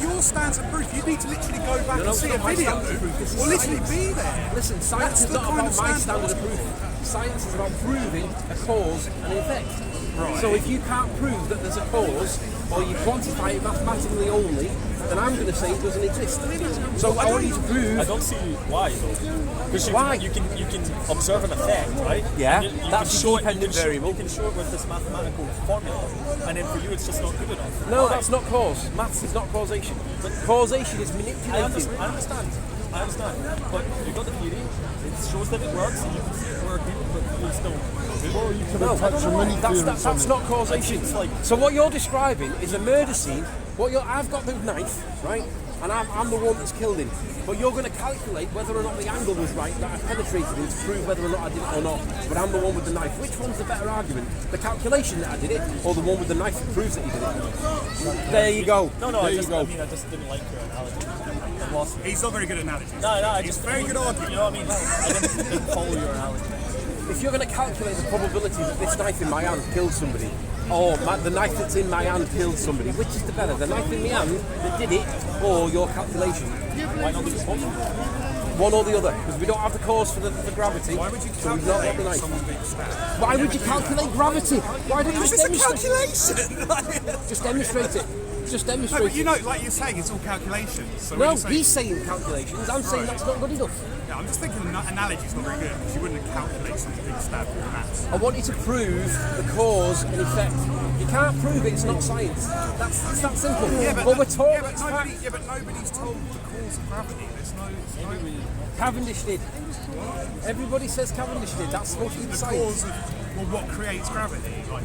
your stands of proof, you need to literally go back and see a video, or literally be there. Listen, science is not about my standard of proof. Science is about proving a cause and an effect. Right. So if you can't prove that there's a cause, or you quantify it mathematically only, then I'm going to say it doesn't exist. So I want you to prove. I don't see why though. Because why? You can observe an effect, right? Yeah, that's a dependent variable. You can show it with this mathematical formula, and then for you it's just not good enough. No, that's not cause. Maths is not causation. But causation is manipulating. I understand. But you've got the theory. It shows that it works, and you can see it working, but you're still good. That's not causation. So what you're describing is a murder scene. I've got the knife, right? And I'm the one that's killed him. But you're going to calculate whether or not the angle was right, that I penetrated him to prove whether or not I did it or not. But I'm the one with the knife. Which one's the better argument? The calculation that I did it, or the one with the knife that proves that you did it? There you go. I just didn't like your analogy. He's not very good at analogies. He's very good argument. You know what I mean? I didn't follow your analogy. If you're going to calculate the probability that this knife in my hand killed somebody, or the knife that's in my hand killed somebody, which is the better? The knife in my hand that did it, or your calculation? Why not do the both? One or the other, because we don't have the cause for the gravity. Why would you so we've not got the knife. someone being stabbed? Why would you calculate gravity? Why don't you just demonstrate? Calculation. Just demonstrate it. Just demonstrate. No, but you know, like you're saying, it's all calculations. So no, he's saying calculations. I'm saying that's not good enough. Yeah, I'm just thinking the analogy's not very good because you wouldn't calculate someone being stabbed with maths. I want you to prove the cause and effect. You can't prove it, it's not science. It's that simple. Yeah, but we're taught but nobody's told the cause of gravity. There's no. Cavendish did. Everybody says Cavendish did. That's supposed to be the science. Cause of what creates gravity? Like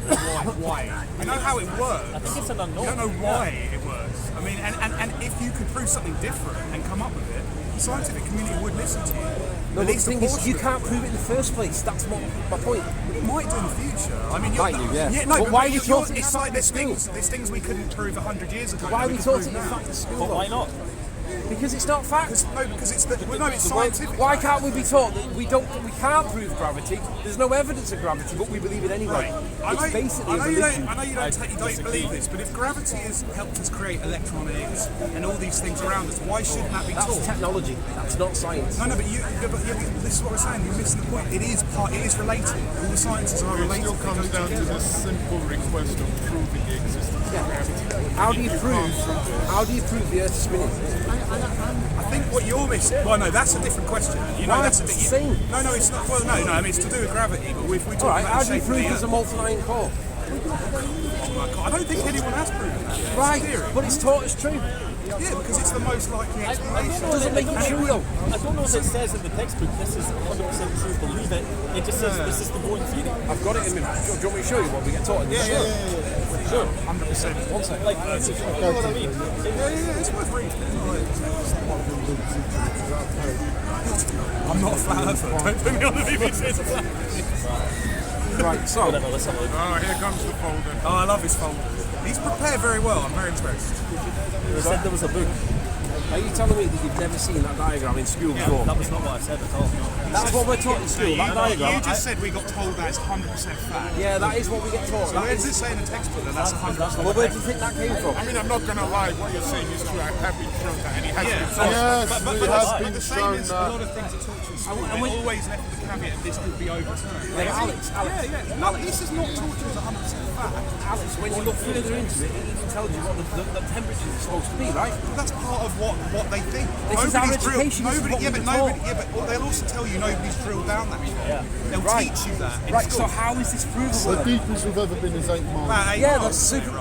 why? You know how it works. I think it's an unknown. You don't know why it works. I mean, and if you could prove something different and come up with it, the scientific community would listen to you. No, the thing is, you can't prove it in the first place. That's my point. You might do in the future. I mean, but why are you taught it? It's like there's things we couldn't prove 100 years ago. Why are we taught it in fact at school? But why not? Because it's not fact. Because it's scientific. Why can't we be taught that we can't prove gravity? There's no evidence of gravity, but we believe it anyway. I know you don't believe this, but if gravity has helped us create electronics and all these things around us, why shouldn't that be taught? That's technology. That's not science. No, but this is what we're saying. You're missing the point. It is related. All the sciences are related. It still comes down to the simple request of proving the existence of gravity. How do you prove the Earth's spinning? I think what you're missing. Well, no, that's a different question. You know, that's a same. No, it's not. Well, no. I mean, it's to do with gravity. But if we talk about how do you prove there's a molten iron core? I don't think anyone has proven that. Right, but it's taught as true. Yeah, because it's the most likely explanation. Doesn't make it true though. I don't know if it says in the textbook this is 100% true, believe it. It just says this is the going theory. I've got it in me. Do you want me to show you what we get taught in the Yeah. Sure. 100%. One second. Like, you know what I mean? Yeah, it's worth reading. I'm not a flat earther. Don't put me on the BBC as a flat earther. Right, so. Whatever, let's have a look. Oh, here comes the folder. Oh, I love his folder. He's prepared very well. I'm very impressed. You said there was a book. Are you telling me that you've never seen that diagram in school before? That was not what I said at all. That's what we're taught in school, that diagram. You just said we got told that it's 100% fact. Yeah, that is what we get taught. So where does it say in the textbook that that's 100%? Well, where do you think that came from? I mean, I'm not going to lie, what you're saying is true. I have been shown that, and he has been Yes, shown. we have been the same shown as a that. lot of things at talks in school. They always left with the caveat this could be overturned. Like Alex. Yeah. No, this is not taught to you as 100% fact. Alex, when you look further into it, it even tells you what the temperature is supposed to be, right? Well, that's part of what they think. This is our education, this is what we've been taught. But they'll also tell you nobody's drilled down that before. Yeah. They'll teach you that. Right, so how is this provable? The deepest we've ever been is 8 miles. Yeah,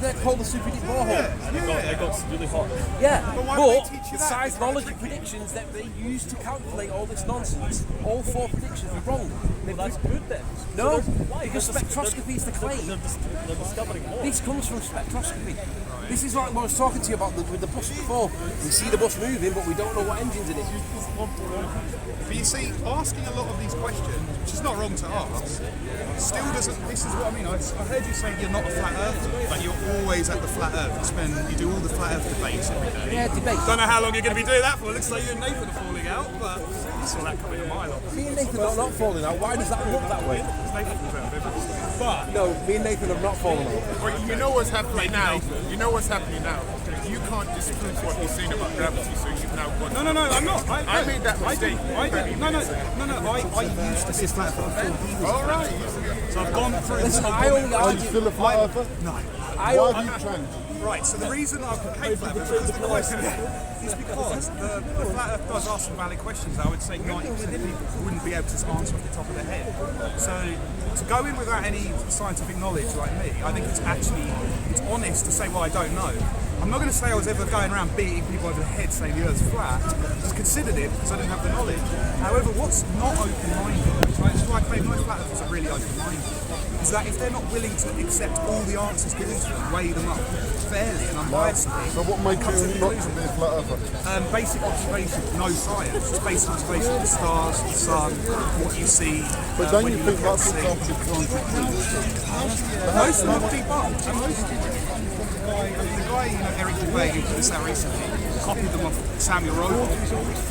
they're called the super deep borehole. And it got really hot. Yeah, But why would they teach you the that? seismology predictions that they use to calculate all this nonsense, all 4 predictions are wrong. Well, that's good then. No, Why? because spectroscopy is the claim. They're discovering more. This comes from spectroscopy. This is like what I was talking to you about with the bus before. We see the bus moving, but we don't know what engine's in it. But you see, asking a lot of these questions, which is not wrong to ask, still doesn't. This is what I mean. I heard you say you're not a flat earther, but you're always at the flat earth. You do all the flat earth debates every day. Yeah, debates. Don't know how long you're going to be doing that for. It looks like you and Nathan are falling out, but I saw that coming a mile off. Me and Nathan are not falling out. Why does that look that way? But No, me and Nathan have not fallen out. Well, you know what's happening now. You know what's happening now. You can't disprove what he's saying about gravity, so you've now got. No, I'm not. I made that mistake. I used to be a flat earther. All right. So I've gone through. Listen, I only Are you argue. still a flat earther? No. Why have you changed? Right, so the reason I became flat earther is because the flat earth does ask some valid questions that I would say 90% of people wouldn't be able to answer off the top of their head. So to go in without any scientific knowledge like me, I think it's honest to say, well, I don't know. I'm not going to say I was ever going around beating people over the head saying the Earth's flat. I just considered it because I didn't have the knowledge. However, what's not open-minded, right, it's like most flat earthers are really open-minded, is that if they're not willing to accept all the answers given to them, weigh them up fairly and unbiasedly. So what makes you not to be a flat earther? Basic observation, no science. Just basic observation of the stars, the sun, what you see. But don't you think look at that's the example Most of them are debunked. And most of them the guy, Eric Debay, who put this out recently, copied them off Samuel Rowe.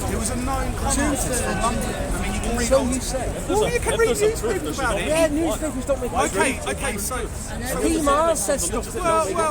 He was a known con artist from London. I mean, you can read. So you say. Well, you can read newspapers about it. Yeah, newspapers don't make Okay, so Mars says stuff that don't make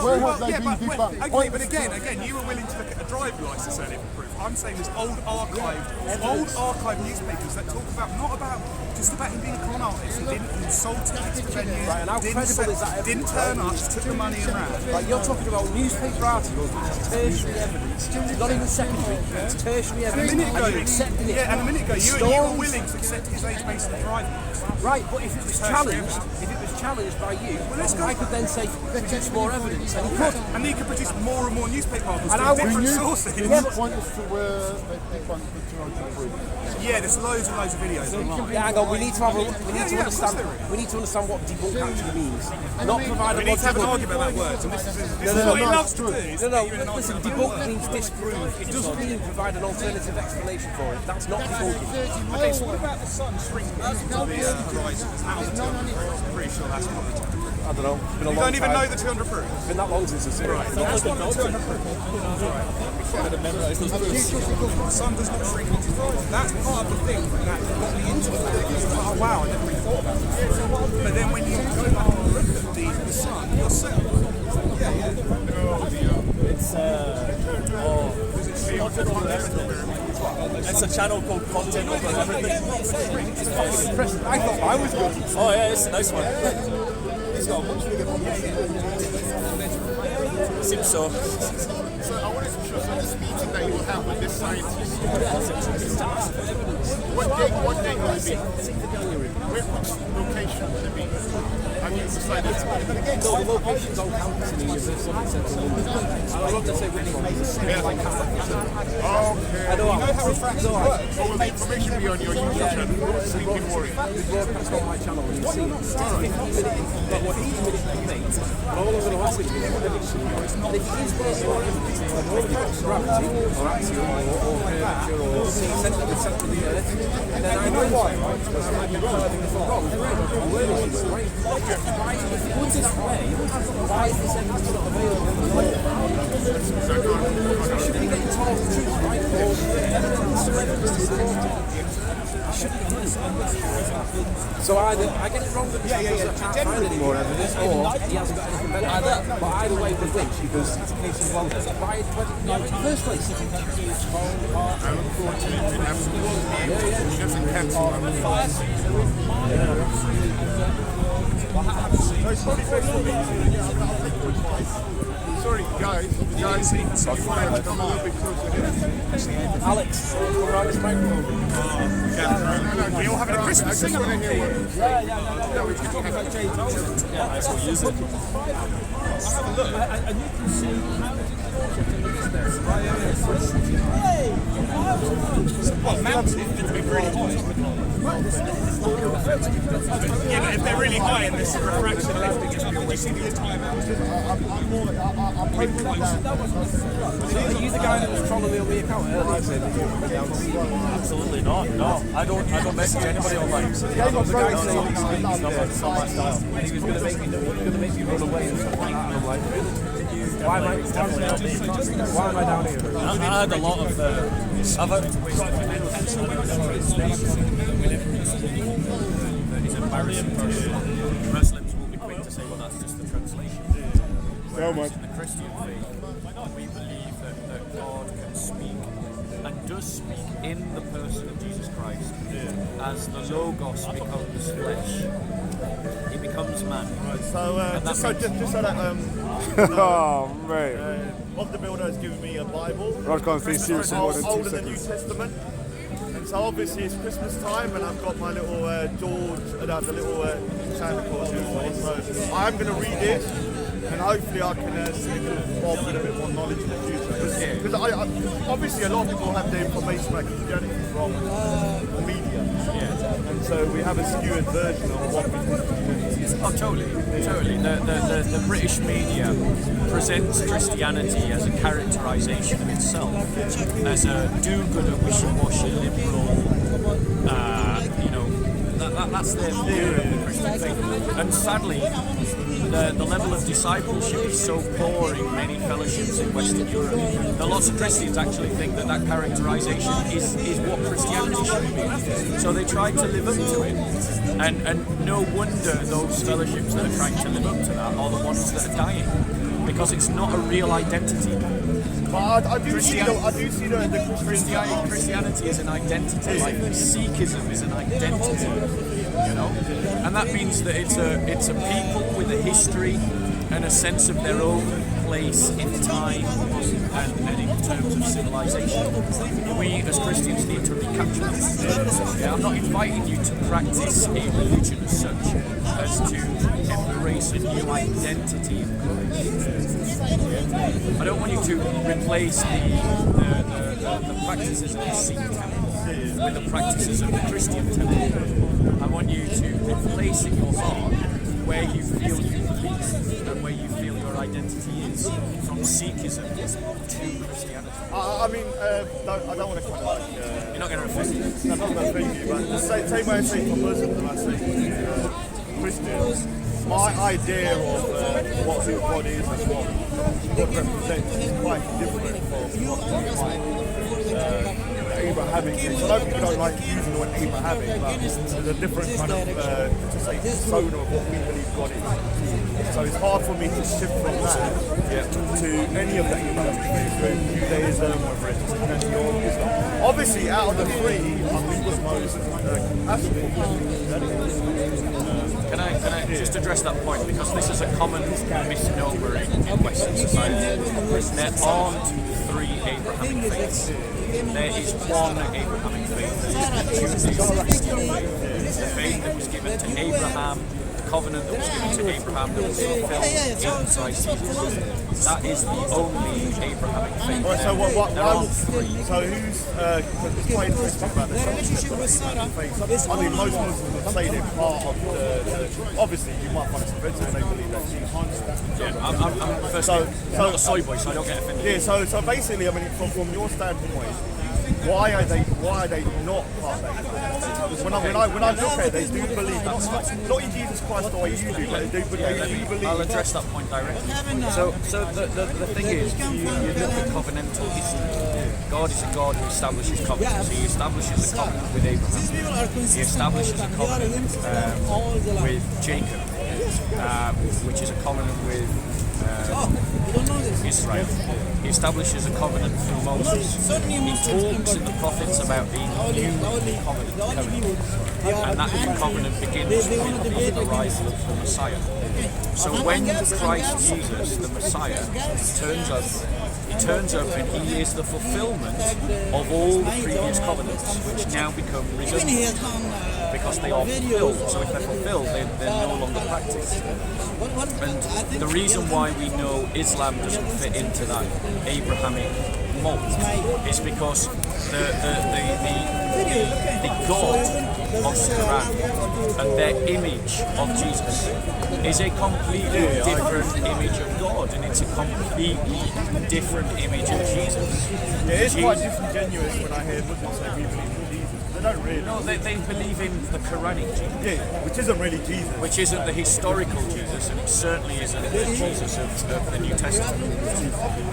okay, but again, you were willing to look at a driving license earlier for proof. I'm saying there's old archived newspapers that talk about not about just about him being a con artist. He didn't insult the venue, Right, and how credible is that? didn't turn up, took the money and ran. Like you're talking about newspaper articles, which is tertiary evidence, not even secondary, it's tertiary evidence, and you're accepting it. Yeah, and a minute ago, you were willing to accept his age based on driving. Right, but if it was challenged by you, I could then say produce more evidence, and he could. And he could produce more and more newspaper articles And from different sources. Can you point us to where they debunked the 200 proof? Yeah, there's loads and loads of videos online. Yeah, hang on. We need to understand what debunk actually means. Not provide We a need to have an logical. argument about words, and this is what he loves to do. is No, get you in an listen, argument about debunk words. means disprove. It doesn't mean provide an alternative explanation for it. That's not debunking. Okay, so what about the sun shrinking to the horizon? I'm pretty sure that's what the 200 proof. I don't know. It's been a You long don't even time. know the 200 proof. It's been that long since I've seen it. That's what the 200 proof. The sun does not shrink into the horizon. That's part of the thing that got me into it. Oh wow, I never really thought about it. But then when you go back and look at the sun yourself, It's content over everything. It's a channel called Content Over Everything. It's fucking impressive. I thought I was good. Oh yeah, it's a nice one. He's got a much bigger one. Seems so. So I wanted to show some of this meeting that you will have with this scientist. What date will it be? Which location will it be? I'm used to saying that. No, the location's on campus in the University Central London. And I'd love to say which one. Like okay. I know how refractors work. Oh, will the information be on your YouTube channel? Sleeping Warrior. We broadcast on my channel and you'll see it's 15-minute debate. But all I'm going to ask you is whether it's and if it is based on gravity or axial or curvature or centre of the earth, then I know why, right? Because I might be wrong. If I'm wrong, where is it? Why if it was this way, why is this evidence not available? We should be getting told the truth, right? Or evidence to support. So either I get it wrong that I can't find any more evidence, or he hasn't got anything better. But either way, we win because it's a case of wonder. Why in the first place? I look forward to it. Absolutely. He doesn't cancel. Sorry, guys, I'm a little bit closer here. Alex, come around this microphone. We all having a Christmas sing along here. Yeah, we can talk about change. Yeah, I will use it. Have a look. And you can see how Well, mountain would be really high. Yeah, but if they're really high and this refraction lifting, it's going to be wasting your time. So are you the guy that was trolling me on the account earlier? Absolutely not. No, I don't message anybody online. The guy saying it's not my style, and he was going to make me run away and stuff like that. And I'm like, really? Why am I down here? I had a lot of. It's embarrassing for Muslims will be quick to say, well, that's just the translation. Whereas in the Christian faith, we believe that God can speak and does speak in the person of Jesus Christ. As the Logos becomes flesh, he becomes man. Right, so just so that oh, mate. Bob the Builder has given me a Bible. Rod's gone through serious for more than 2 older than New seconds. Testament. And so obviously it's Christmas time and I've got my little George, the little Santa Claus here. So I'm going to read it and hopefully I can see Bob with a bit more knowledge in the future. Because obviously a lot of people have their information about Christianity from the media. And so we have a skewed version of what we think. Oh, totally. The British media presents Christianity as a characterisation of itself, as a do-gooder, wishy-washy, liberal, that's their view of the Christian faith. And sadly, the level of discipleship is so poor in many fellowships in Western Europe that lots of Christians actually think that characterisation is what Christianity should be. So they try to live up to it. And no wonder those fellowships that are trying to live up to that are the ones that are dying. Because it's not a real identity. But I do see the Christianity is an identity, like Sikhism is an identity, you know? And that means that it's a people with a history and a sense of their own place in time and in terms of civilization. We as Christians need to recapture this. Yeah, I'm not inviting you to practice a religion as such, as to embrace a new identity in Christ. I don't want you to replace the practices of the Sikh temple with the practices of the Christian temple. I want you to replace in your heart where you feel you believe and where you feel your identity is, from Sikhism to Christianity. I mean, I don't want to kind of like... You're not going to offend me. I'm not going to offend you, but the same way I say for Muslims and I say Christians, my idea of what who God is and what God represents is quite different from what Abrahamic is. A lot of people don't like using the word Abrahamic, but there's a different kind of persona of what we believe God is. So it's hard for me to shift from that to any of the Abrahamic faith, whether it's Judaism, whether it's Christianity or Islam. Obviously, out of the three, I think was most Can I just address that point, because this is a common misnomer in Western society. There aren't three Abrahamic faiths. There is one Abrahamic faith. Judaism, the faith that was given to Abraham, covenant that was given to Abraham that was fulfilled in Christ Jesus. That is the only Abrahamic faith. Right, so There are three. So who's it's quite interesting about this. I mean, most Muslims would say they're part of the obviously you might find some offensive and they believe that Jesus. Yeah, I'm firstly not a soy boy, so I don't get offended. Yeah, so basically, I mean, from your standpoint, why are they not part of that? Because when I look at it, they do believe not in Jesus Christ the way you do, but they do believe. I'll address that point directly. So the thing is, you look at covenantal history. God is a God who establishes covenants. He establishes a covenant with Abraham. He establishes a covenant with Jacob, which is a covenant with Israel. He establishes a covenant through Moses. He talks in the prophets about the new covenant. And that covenant begins with the arrival of the Messiah. So when Christ Jesus, the Messiah, turns up and he is the fulfillment of all the previous covenants, which now become redundant because they are fulfilled. So if they're fulfilled, they're no longer practiced. And the reason why we know Islam doesn't fit into that Abrahamic mold is because the God of the Quran and their image of Jesus is a completely different image of God, and it's a completely different image of Jesus. Yeah, it's quite disingenuous when I hear Muslims say we believe in Jesus. They don't really. No, they believe in the Quranic Jesus. Yeah, which isn't really Jesus. Which isn't the historical Jesus, and it certainly isn't the Jesus of the New Testament.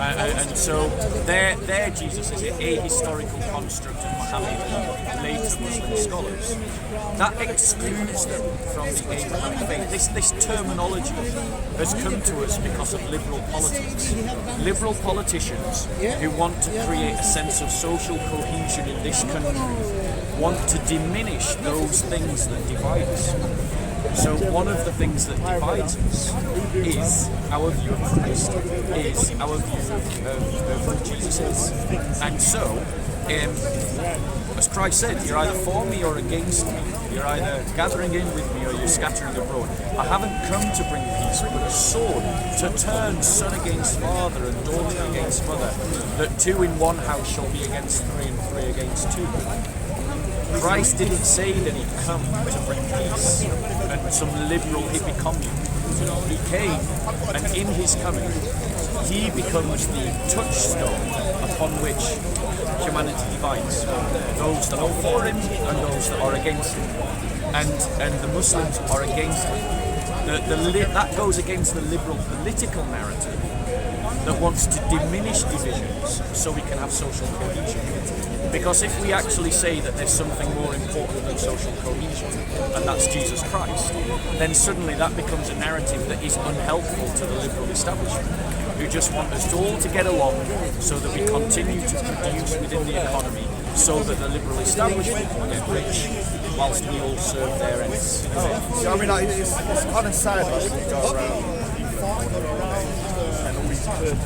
And so their Jesus is a historical construct of Muhammad and later Muslim scholars. That excludes them from the Abrahamic faith. This terminology has come to us because of liberal politics. Liberal politicians who want to create a sense of social cohesion in this country want to diminish those things that divide us. So one of the things that divides us is our view of Christ, is our view of who Jesus is. And so, as Christ said, you're either for me or against me. You're either gathering in with me or you're scattering abroad. I haven't come to bring peace, but a sword, to turn son against father and daughter against mother, that 2 in 1 house shall be against 3 and 3 against 2. Christ didn't say that he'd come to bring peace and some liberal hippie commune. He came, and in his coming, he becomes the touchstone upon which humanity divides. Those that are for him and those that are against him. And the Muslims are against him. That goes against the liberal political narrative that wants to diminish divisions so we can have social cohesion. Because if we actually say that there's something more important than social cohesion, and that's Jesus Christ, then suddenly that becomes a narrative that is unhelpful to the liberal establishment, who just want us all to get along so that we continue to produce within the economy so that the liberal establishment can get rich whilst we all serve their ends. I mean, it's kind of sad when you go around and all these churches.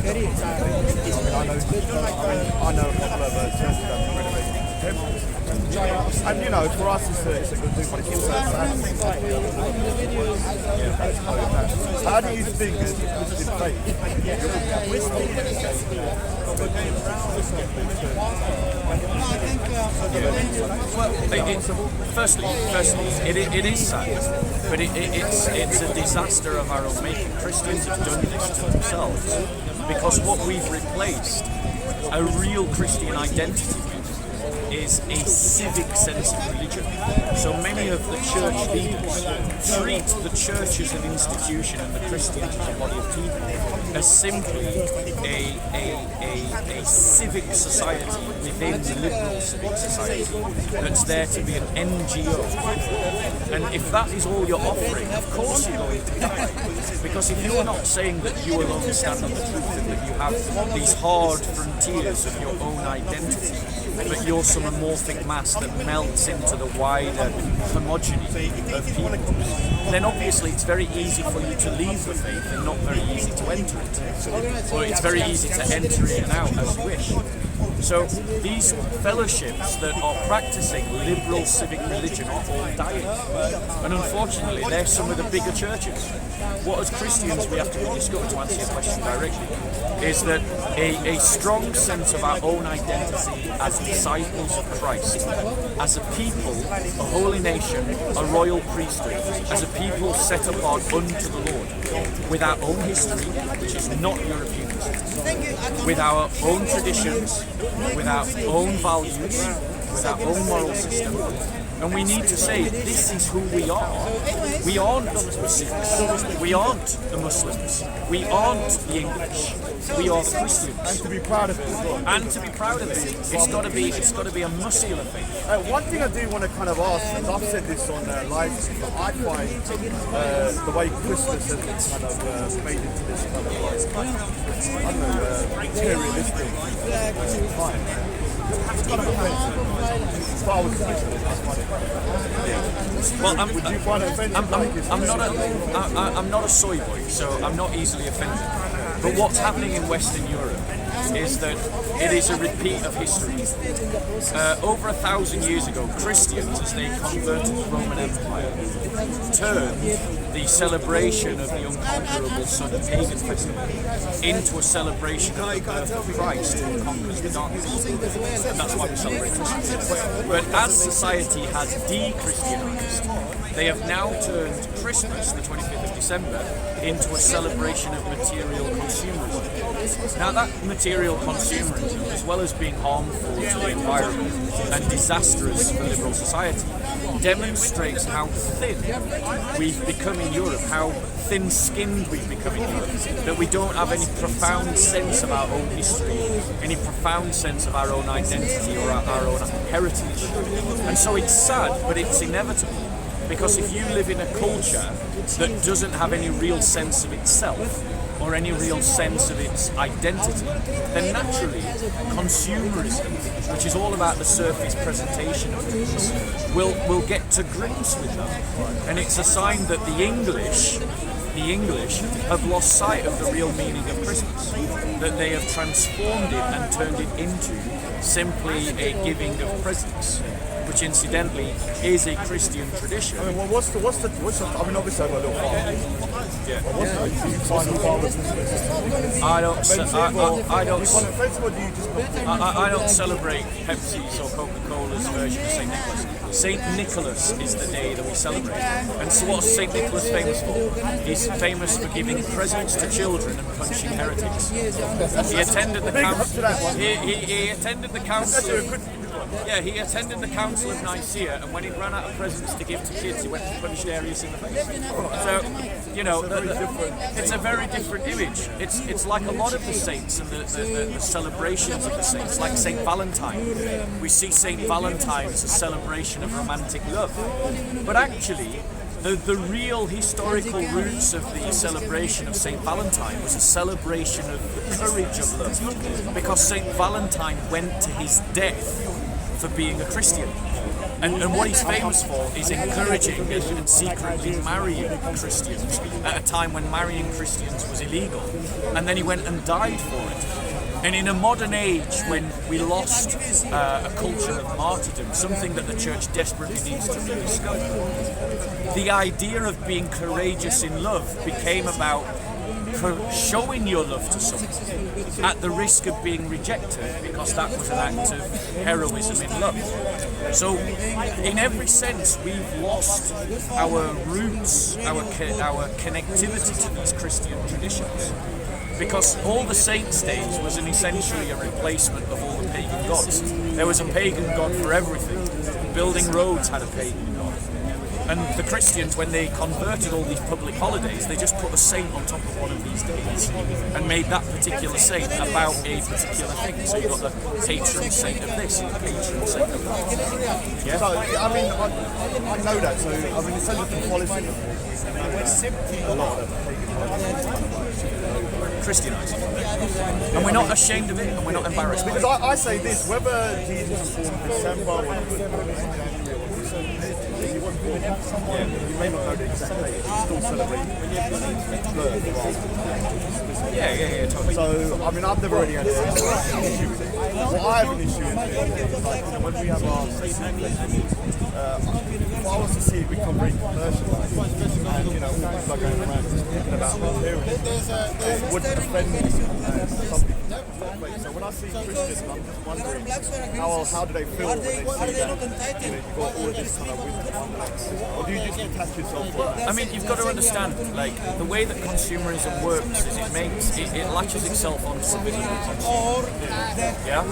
I know a couple of churches that have renovated temples. And you know, for us it's a good thing, but it's also sad. How do you think as a Christian Firstly, it is sad, but it's a disaster of our own making. Christians have done this to themselves because what we've replaced a real Christian identity is a civic sense of religion. So many of the church leaders treat the church as an institution and the Christians as a body of people as simply a civic society within the liberal civic society that's there to be an NGO. And if that is all you're offering, of course you're going to die. Because if you're not saying that you alone stand on the truth and that you have these hard frontiers of your own identity, but you're some amorphic mass that melts into the wider homogeny of people, then obviously it's very easy for you to leave the faith and not very easy to enter it. Or it's very easy to enter in and out as you wish. So these fellowships that are practicing liberal civic religion are all dying. And unfortunately, they're some of the bigger churches. What as Christians we have to rediscover, to answer your question directly, is that a strong sense of our own identity as disciples of Christ, as a people, a holy nation, a royal priesthood, as a people set apart unto the Lord, with our own history, which is not European history, with our own traditions, with our own values, with our own moral system. And we need to say, this is who we are. We aren't the Sikhs. We aren't the Muslims. We aren't the English. We are the Christians. And to be proud of it as well. And to be proud of it. It's got to be a muscular thing. One thing I do want to kind of ask, and I've said this on live, I find the way Christmas has kind of made into this kind of I don't know, materialistic time. It's kind of offensive. But I was well, would you find it offensive? I'm not a soy boy, so I'm not easily offended. But what's happening in Western Europe is that it is a repeat of history. Over 1,000 years ago, Christians, as they converted the Roman Empire, turned the celebration of the unconquerable Son of Pagan festival into a celebration of the birth of Christ who conquers the darkness. And that's why we celebrate Christmas. But as society has de-Christianized, they have now turned Christmas, the 25th of December, into a celebration of material consumerism. Now that material consumerism, as well as being harmful to the environment and disastrous for liberal society, demonstrates how thin we've become in Europe, how thin-skinned we've become in Europe, that we don't have any profound sense of our own history, any profound sense of our own identity or our own heritage. And so it's sad, but it's inevitable. Because if you live in a culture that doesn't have any real sense of itself, or any real sense of its identity, then naturally consumerism, which is all about the surface presentation of things, will get to grips with that. And it's a sign that the English have lost sight of the real meaning of Christmas, that they have transformed it and turned it into simply a giving of presents, which incidentally is a Christian tradition. I mean, well, what's the I mean, obviously I've got a little farm. Yeah. Do you find the farmers I don't celebrate Pepsi's or Coca-Cola's version of St. Nicholas. St. Nicholas is the day that we celebrate. And so what's St. Nicholas famous for? He's famous for giving presents to children and punching heretics. He attended the council. He attended the council. Yeah, he attended the Council of Nicaea, and when he ran out of presents to give to kids, he went and punched Arius in the face. So, you know, it's a very different image. It's like a lot of the saints and the celebrations of the saints, like St. Valentine. We see St. Valentine as a celebration of romantic love. But actually, the real historical roots of the celebration of St. Valentine was a celebration of the courage of love, because St. Valentine went to his death for being a Christian. And what he's famous for is encouraging and secretly marrying Christians at a time when marrying Christians was illegal. And then he went and died for it. And in a modern age, when we lost a culture of martyrdom, something that the church desperately needs to rediscover, the idea of being courageous in love became about showing your love to someone at the risk of being rejected, because that was an act of heroism in love. So in every sense we've lost our roots, our connectivity to these Christian traditions, because all the saints' days was essentially a replacement of all the pagan gods. There was a pagan god for everything. Building roads had a pagan god. And the Christians, when they converted all these public holidays, they just put a saint on top of one of these days and made that particular saint about a particular thing. So you've got the patron saint of this and the patron saint of that. Yeah? So, I mean, I know that. So, I mean, in terms of the policy, a lot of Christianised. And we're not ashamed of it, and we're not embarrassed. Because I say this, whether Jesus was born in December or you may not know the exact date, you still celebrate birth. Yeah, totally. So, I mean, I've never really had an issue with it. what I have an issue with is like, when we have our if I was to see it become very commercialised, and things like going around speaking about materialism, it would offend me some people. So when I see Christians, I'm just wondering how do they feel when they see that you've got all of this kind of wisdom on that? Or do you just detach yourself from that? I mean, you've got to understand, like, the way that consumerism works is it latches itself on something that consumer. Yeah?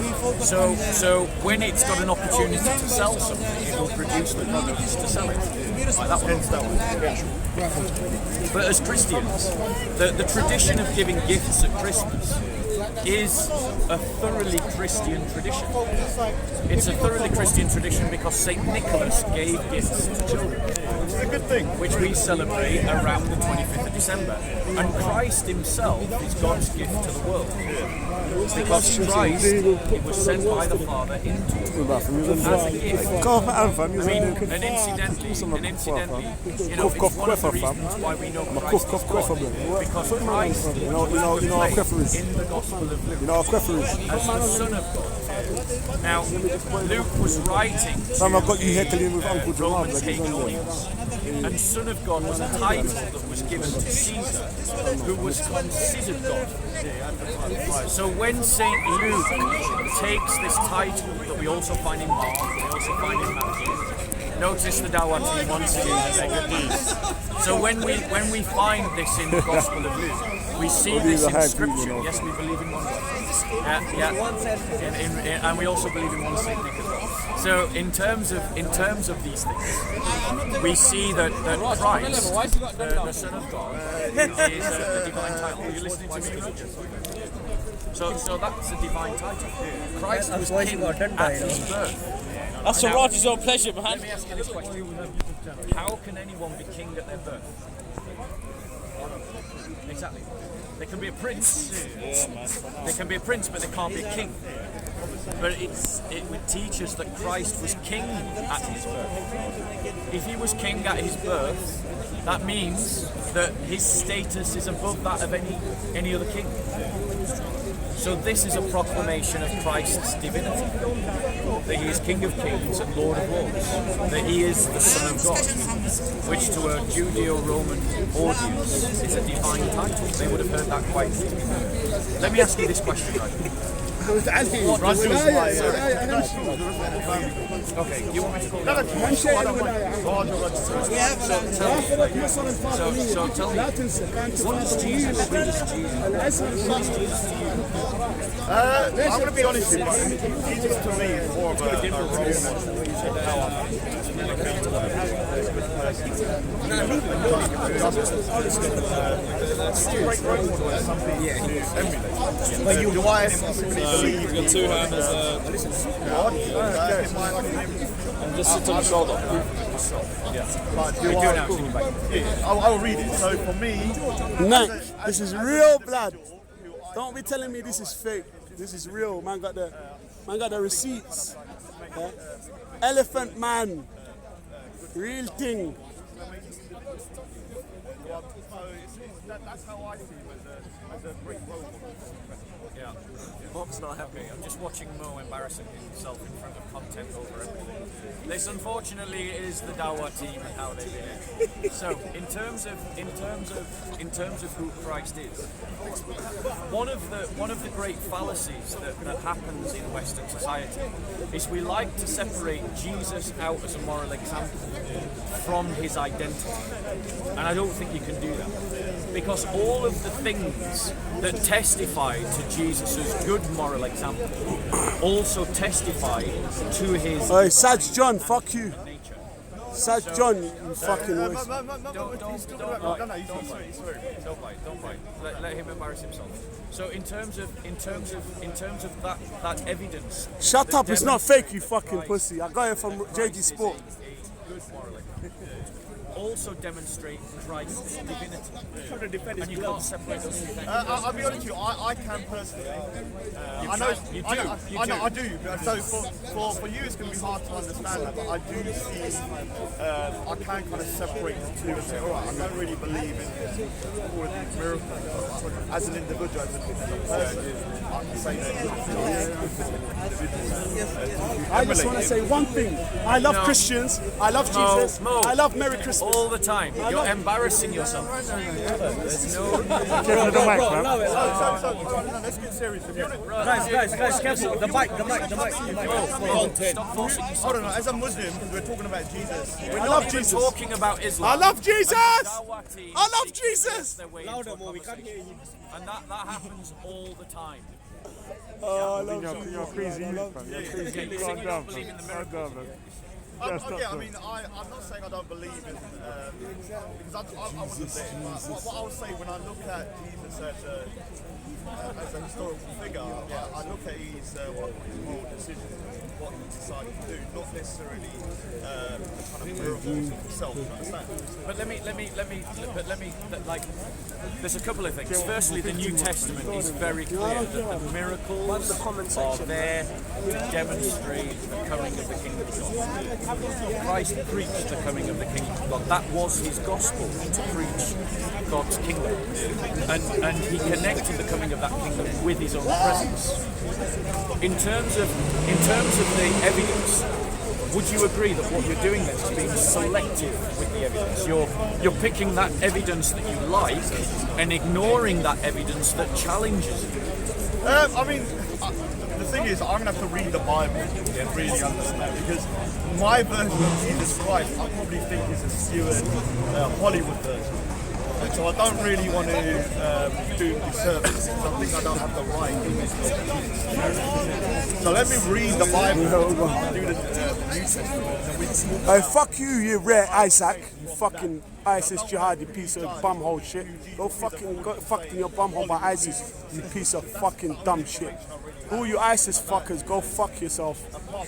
So when it's got an opportunity to sell something, it will produce the products to sell it. Like that one. But as Christians, the tradition of giving gifts at Christmas is a thoroughly Christian tradition. It's a thoroughly Christian tradition because St. Nicholas gave gifts to children. Which is a good thing. Which we celebrate around the 25th of December. And Christ himself is God's gift to the world. Because Christ, he was sent by the Father into the world as a gift. I mean, and incidentally, it's one of the reasons why we know Christ is God. Because Christ was in the Gospel of Luke as the Son of God. Now, Luke was writing to Roman pagan audience, and Son of God was a title that was given to Caesar, who was considered God. So when St. Luke takes this title that we also find in Mark, we also find in Matthew, notice the Dawati once again, they're good news. So when we find this in the Gospel of Luke, we see this in Scripture. Yes, we believe in one God. And we also believe in one Saint Nicholas. So in terms of these things, we see that Christ, the Son of God, is a divine title. Are you listening to me? So that's a divine title. Christ was king at his birth. That's a Roger's own pleasure, man. Let me ask you this question. How can anyone be king at their birth? Exactly. They can be a prince. They can be a prince, but they can't be a king. But it would teach us that Christ was king at his birth. If he was king at his birth, that means that his status is above that of any other king. So this is a proclamation of Christ's divinity, that he is King of Kings and Lord of Lords, that he is the Son of God, which to a Judeo-Roman audience is a divine title. They would have heard that quite easily. Let me ask you this question, right? Okay, you want me to call that? So tell me, what is Jesus? Who is Jesus to you? I'm going to be honest with you, Jesus to me is more of a role model of how great role model is something to emulate. But do I specifically believe you got two hands and just sit on the shoulder. I'll read it. So for me, Nick, this is real blood. Don't be telling me this is fake. This is real. Man got the receipts. Yeah? Elephant man. Real thing. That's how I see him as a great role model. Yeah. Bob's not happy. I'm just watching Mo embarrassing himself in front of content over everything. This, unfortunately, is the Dawa team and how they behave. So, in terms of who Christ is, one of the great fallacies that happens in Western society is we like to separate Jesus out as a moral example from his identity, and I don't think you can do that, because all of the things that testify to Jesus' good moral example also testify to his. Hey, Saj John, fuck you. Saj John, you fucking waste. Don't bite. Let him embarrass himself. So in terms of that evidence. Shut up! It's not fake, you fucking pussy. I got it from JG Sport. Good moral also demonstrate Christ's divinity. And you can't separate those two things. I'll be honest with you, I can personally. I do. So for you, it's going to be hard to understand that, but I do see, I can kind of separate the two and say, all right, I don't really believe in all of these miracles. As an individual, as a person, I can say that. I just want to say one thing. I love Christians. I love Jesus. I love Merry Christmas. All the time. You're embarrassing yourself. There's no... Let's get serious again. Guys, careful. The mic. Stop forcing yourself. Hold on, as a Muslim, we're talking about Jesus. We're not even talking about Islam. I love Jesus. Dawati I love Jesus. their way into a conversation. And that happens all the time. Oh, I love Jesus. You're crazy, man. You're crazy. Calm down, man. Calm down, man. I mean, I'm not saying I don't believe in, because I wasn't there. But what I would say when I look at Jesus as a historical figure, I look at his moral decisions, what he decided to do, not necessarily kind of miracles himself. You understand? But there's a couple of things. Firstly, the New Testament is very clear that the miracles are there to demonstrate the coming of the kingdom of God. Christ preached the coming of the kingdom of God. That was his gospel, to preach God's kingdom. And he connected the coming of that kingdom with his own presence. In terms of the evidence, would you agree that what you're doing then is being selective with the evidence? You're picking that evidence that you like and ignoring that evidence that challenges you. I mean, the thing is, I'm going to have to read the Bible and really understand, because my version of Jesus Christ, I probably think is a skewed Hollywood version. And so I don't really want to do disservice, because I think I don't have the right image of Jesus. So let me read the Bible and do the New Testament. Hey, fuck you, you rare Isaac. You fucking ISIS jihadi piece of bumhole shit. Go fucked in your bumhole by ISIS, you piece of fucking dumb shit. All you ISIS fuckers, go fuck yourself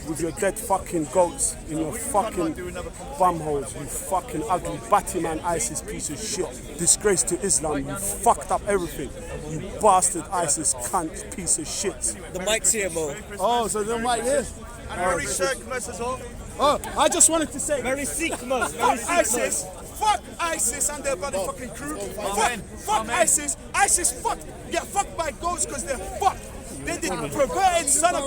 with your dead fucking goats in your fucking bumholes, you fucking ugly Batman ISIS piece of shit. Disgrace to Islam, you fucked up everything. You bastard ISIS cunt piece of shit. The mic's here, Mo. Oh, so the mic here? And Merry Christmas as well. Oh, I just wanted to say, Merry Sikmas. fuck ISIS, fuck ISIS and their bloody fucking crew. Fuck ISIS, get fucked by goats because they're fucked. They did perverted son of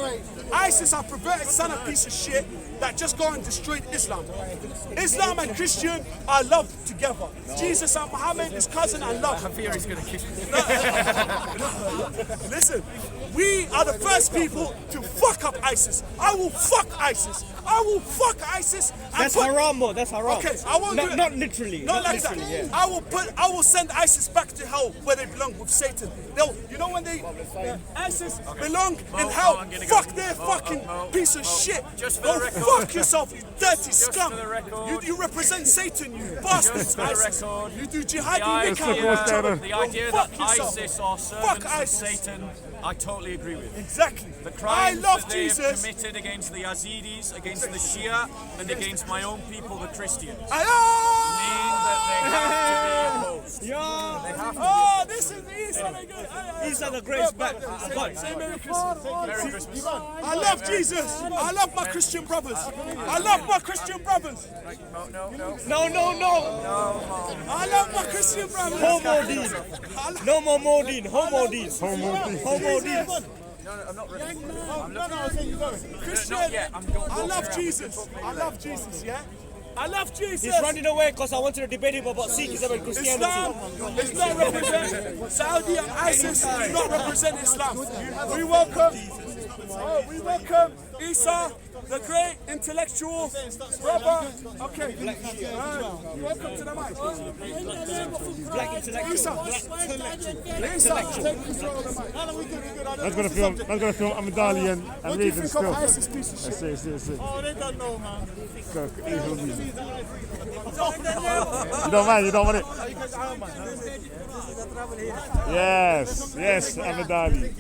ISIS are perverted son of piece of shit that just go and destroyed Islam. Islam and Christian are loved together. Jesus and Muhammad, his cousin, are loved. I fear he's going to kick me. Listen, we are the first people to fuck up ISIS. I will fuck ISIS. I will fuck ISIS. That's haram, Mo. That's haram. Okay, I won't do it. Not literally. Not like literally, that. Yeah. I will send ISIS back to hell where they belong with Satan. You know when ISIS belong in hell? Fuck their fucking piece of shit. Go fuck yourself, you dirty scum. You represent Satan, you bastards. ISIS. You do jihadi. The idea that ISIS are servants of Satan, I totally agree with. Exactly. The crimes that they Jesus. have committed against the Yazidis, against the Shia, and against my own people, the Christians, mean that they have to be opposed. They have to be. Oh, this is Isa. Isa the grace back. Say Merry Christmas. Merry Christmas. I love Jesus. I love my Christian brothers. I love my Christian brothers. No. I love my Christian brothers. Homodine. No more Modine. Homodine. Homodine. No, I'm not ready. Christian, I love Jesus. I love Jesus, yeah? I love Jesus. He's running away because I wanted to debate him about Sikhism and Christianity. Islam is not represent Saudi and ISIS do not represent Islam. We welcome Isa, the great intellectual brother. Okay. Welcome to the mic. Black intellectual. Isa. Take control of the mic. That's gonna film Amidali and Raven still. ISIS piece of shit? Let's see. Oh, they don't know, man. You don't mind, you don't want it? Yes, Amidali.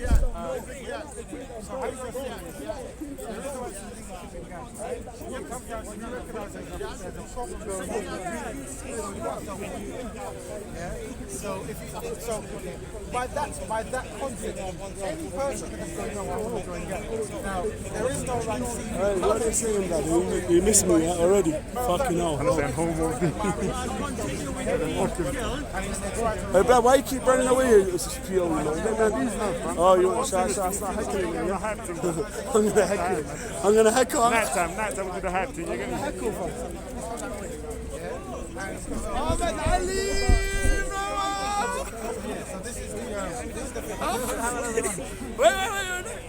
So by that concept, any person can just go, no, I want to join gang. Now, there is no like. Hey, what are they saying, Dad? You missed me already. Fucking hell. Hey, Brad, why you keep running away? It's a C.O.E, man. Oh, you want to start heckling me? I'm gonna heckle. I'm gonna heckle. Night time with the hype team. You're gonna heckle. Ahmed Ali!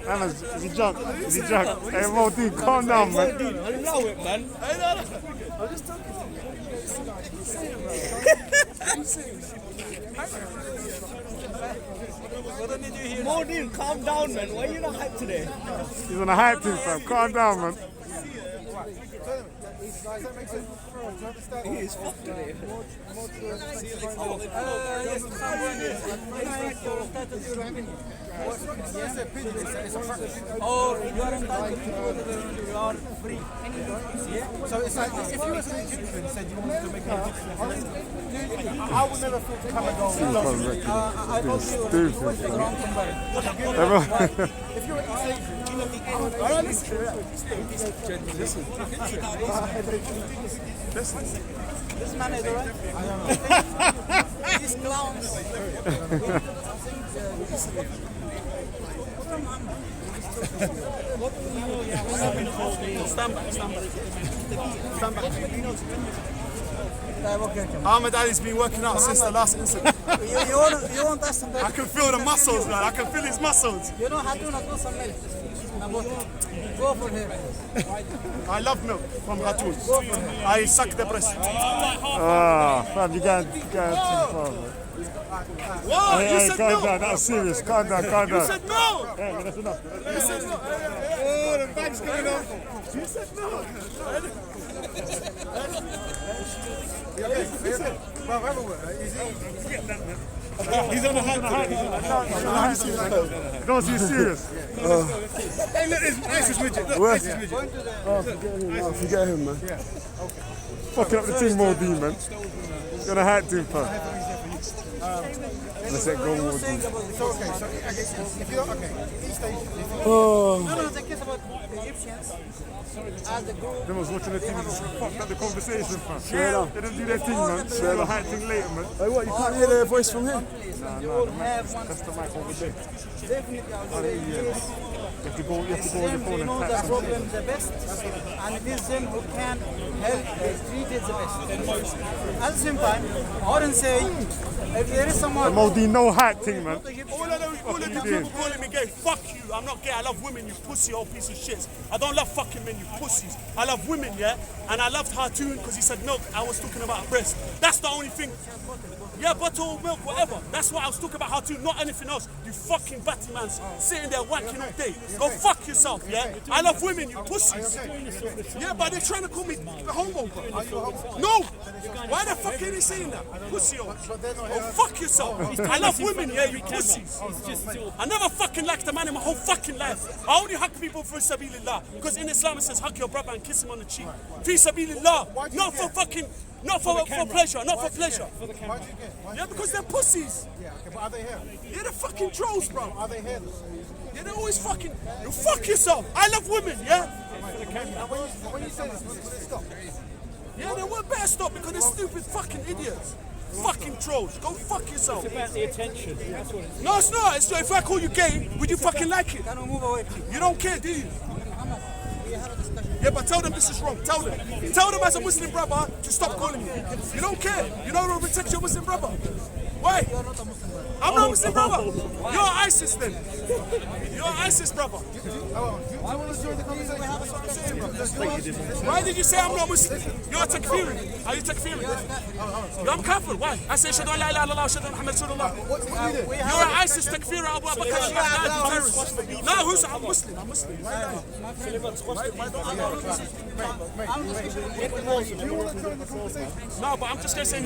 Man, is he drunk? Is he drunk? Hey, Modine, calm down, man. Allow it, man. I'm just talking to you. Modine, calm down, man. Why are you not hyped today? He's on a hype team, fam. Calm down, man. He is fucked today. Or you are entitled to you are free. So it's like if you as an Egyptian said you wanted to make an Egyptian, I would never feel to come and go. I told you the wrong comparison. If you're an Listen. This man is alright. These clowns. Stand back. Ahmed Ali's been working out since the last incident. You want us to I can feel the muscles, man. I can feel his muscles. You know how to not go some milk. Go for him. I love milk from Hatun. I suck the breast. Fam, you got too far, man. Whoa, you said calm no. down, that was serious. Calm down. You said no. Yeah, that's enough. You said no. Oh, the bag's going off. You said no. He's on the hype. Don't see serious. Hey, look, it's ISIS midget. Look, ISIS midget. Forget him, man. Fucking up the team, Modine, man. You're on a hype team, fam. Let's let go, Modine. So okay, so if you're okay, East Asian. Oh. No, the case about the Egyptians as the group. Them was watching the team, just fucked up the conversation, fam. Straight up. They didn't do their thing, man. They do a hype thing later, man. Hey, what, you can't hear their voice from here? Nah, that's the mic over there. Definitely, I would say yes. You have to go on your phone They know and the tap problem the best, and it is them who can help treat it the best. At the same time, I wouldn't say if there is someone. Modine, no hype thing, man. All of the people calling me gay, fuck you. I'm not gay. I love women, you pussy old piece of shit. I don't love fucking men, you pussies. I love women, yeah? And I loved Hartoon because he said milk. I was talking about a breast. That's the only thing. Yeah, butter, milk, whatever. That's what I was talking about Hartoon, not anything else. You fucking batty mans sitting there wanking all day. Go fuck yourself, yeah? I love women, you pussies. Yeah, but they're trying to call me homo, bro. No! Why the fuck are they saying that? Pussy, oh fuck yourself. I love women, yeah, you pussies. I never fucking liked a man in my whole fucking life. I only hug people for sabilillah. Because in Islam it says hug your brother and kiss him on the cheek. Fi sabilillah. Not for fucking, not for pleasure, not for pleasure. Yeah, because they're pussies. Yeah, okay, but are they here? Yeah, they're fucking trolls, bro. Are they here? Yeah, they're always fucking, you fuck yourself. I love women, yeah? And when you say this, will it stop? Yeah, they won't better stop because they're stupid fucking idiots. Fucking trolls. Go fuck yourself. It's about the attention. That's what it's No, it's not. It's, if I call you gay, would you fucking like it? Can we move away? You don't care, do you? Yeah, but tell them this is wrong. Tell them. Tell them as a Muslim brother to stop calling me. You don't care. You don't protect your Muslim brother. Why? I'm not a Muslim brother. You're ISIS then. You're ISIS brother. Why did you say I'm not Muslim? You're a takfiri. Are you takfiri? I'm kafir. Why? I say shadu la ilaha illallah, shadu Muhammad rasulullah. You're an ISIS takfiri. Abu Bakr. No, who's I'm Muslim? I'm Muslim. No, but I'm just going to say.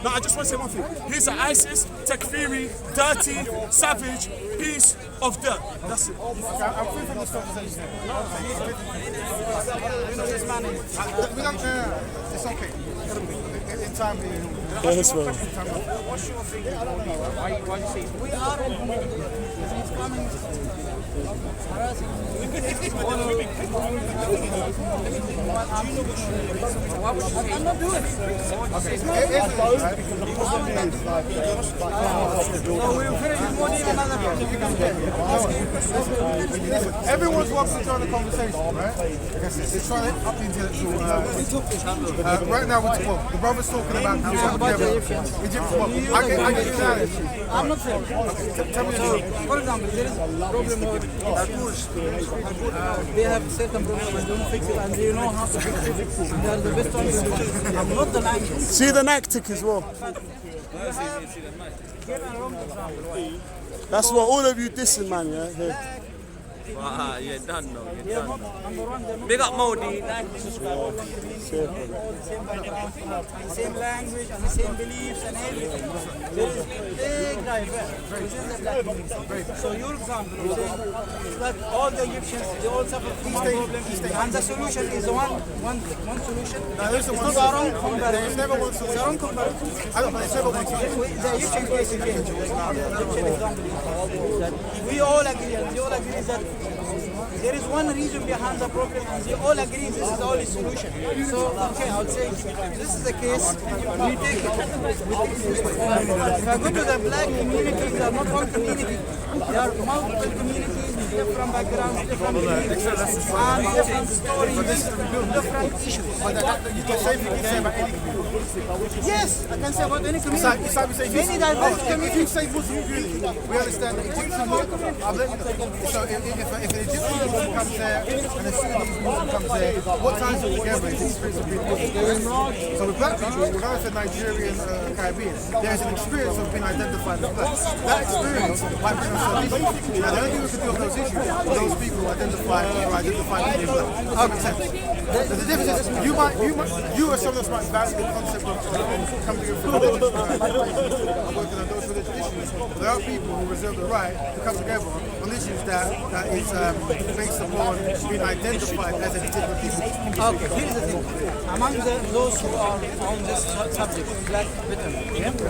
No, I just want to say one thing. He's an ISIS. takfiri, dirty, savage piece of dirt. That's it. I'm free from this conversation. It's okay. In time, Yeah, that's right. What's your thinking? Why do you say We are in community. He's coming. I cannot do it. Everyone's welcome to join the conversation, right? It's trying to up the intellectual. Right now, the brother's talking about Egyptians. I get you that. I'm not saying. Tell me For example, there is a problem with they have certain problems and don't fix it, and they know how to fix it. And they are the best ones to do it. I'm not the language. See the Nactic as well. That's what all of you dissing, man, yeah? Here. You're done now, you're done. Big up Modi. Same language and the same beliefs and everything. There is big diverse within the black community. So your example is saying that all the Egyptians, they all suffer from one problem, and the solution is one solution. There's it's not our own comparison. There's never one solution. It's our own comparison. I don't know, there's never one solution. The Egyptian case again, the Egyptian example is that we all agree, and they all agree that there is one reason behind the problem, and they all agree this is the only solution. So, okay, I would say this is the case, we take it. If I go to the black community, they are not one community. There are multiple communities with different backgrounds, different beliefs, and different stories, different issues. You can say about any community. Yes, I can say about any community. It's like we say Any diverse if community. you say Muslim community, we understand the Egyptian Muslim. So if an Egyptian Muslim comes there and a Sudanese Muslim comes there, what ties them together is the experience of being Muslim. So with black people, regardless of Nigerian, Caribbean, there is an experience of being identified as black. That experience might bring us some issues. Now the only thing we can do with those issues is those people who identify as being black. That makes sense. The difference is you as someone that might value the concept of coming together for religious I'm working on those religious issues. But there are people who reserve the right to come together on issues that is based upon being identified as a particular people. Okay, here's the thing. Among those who are on this subject, black veterans,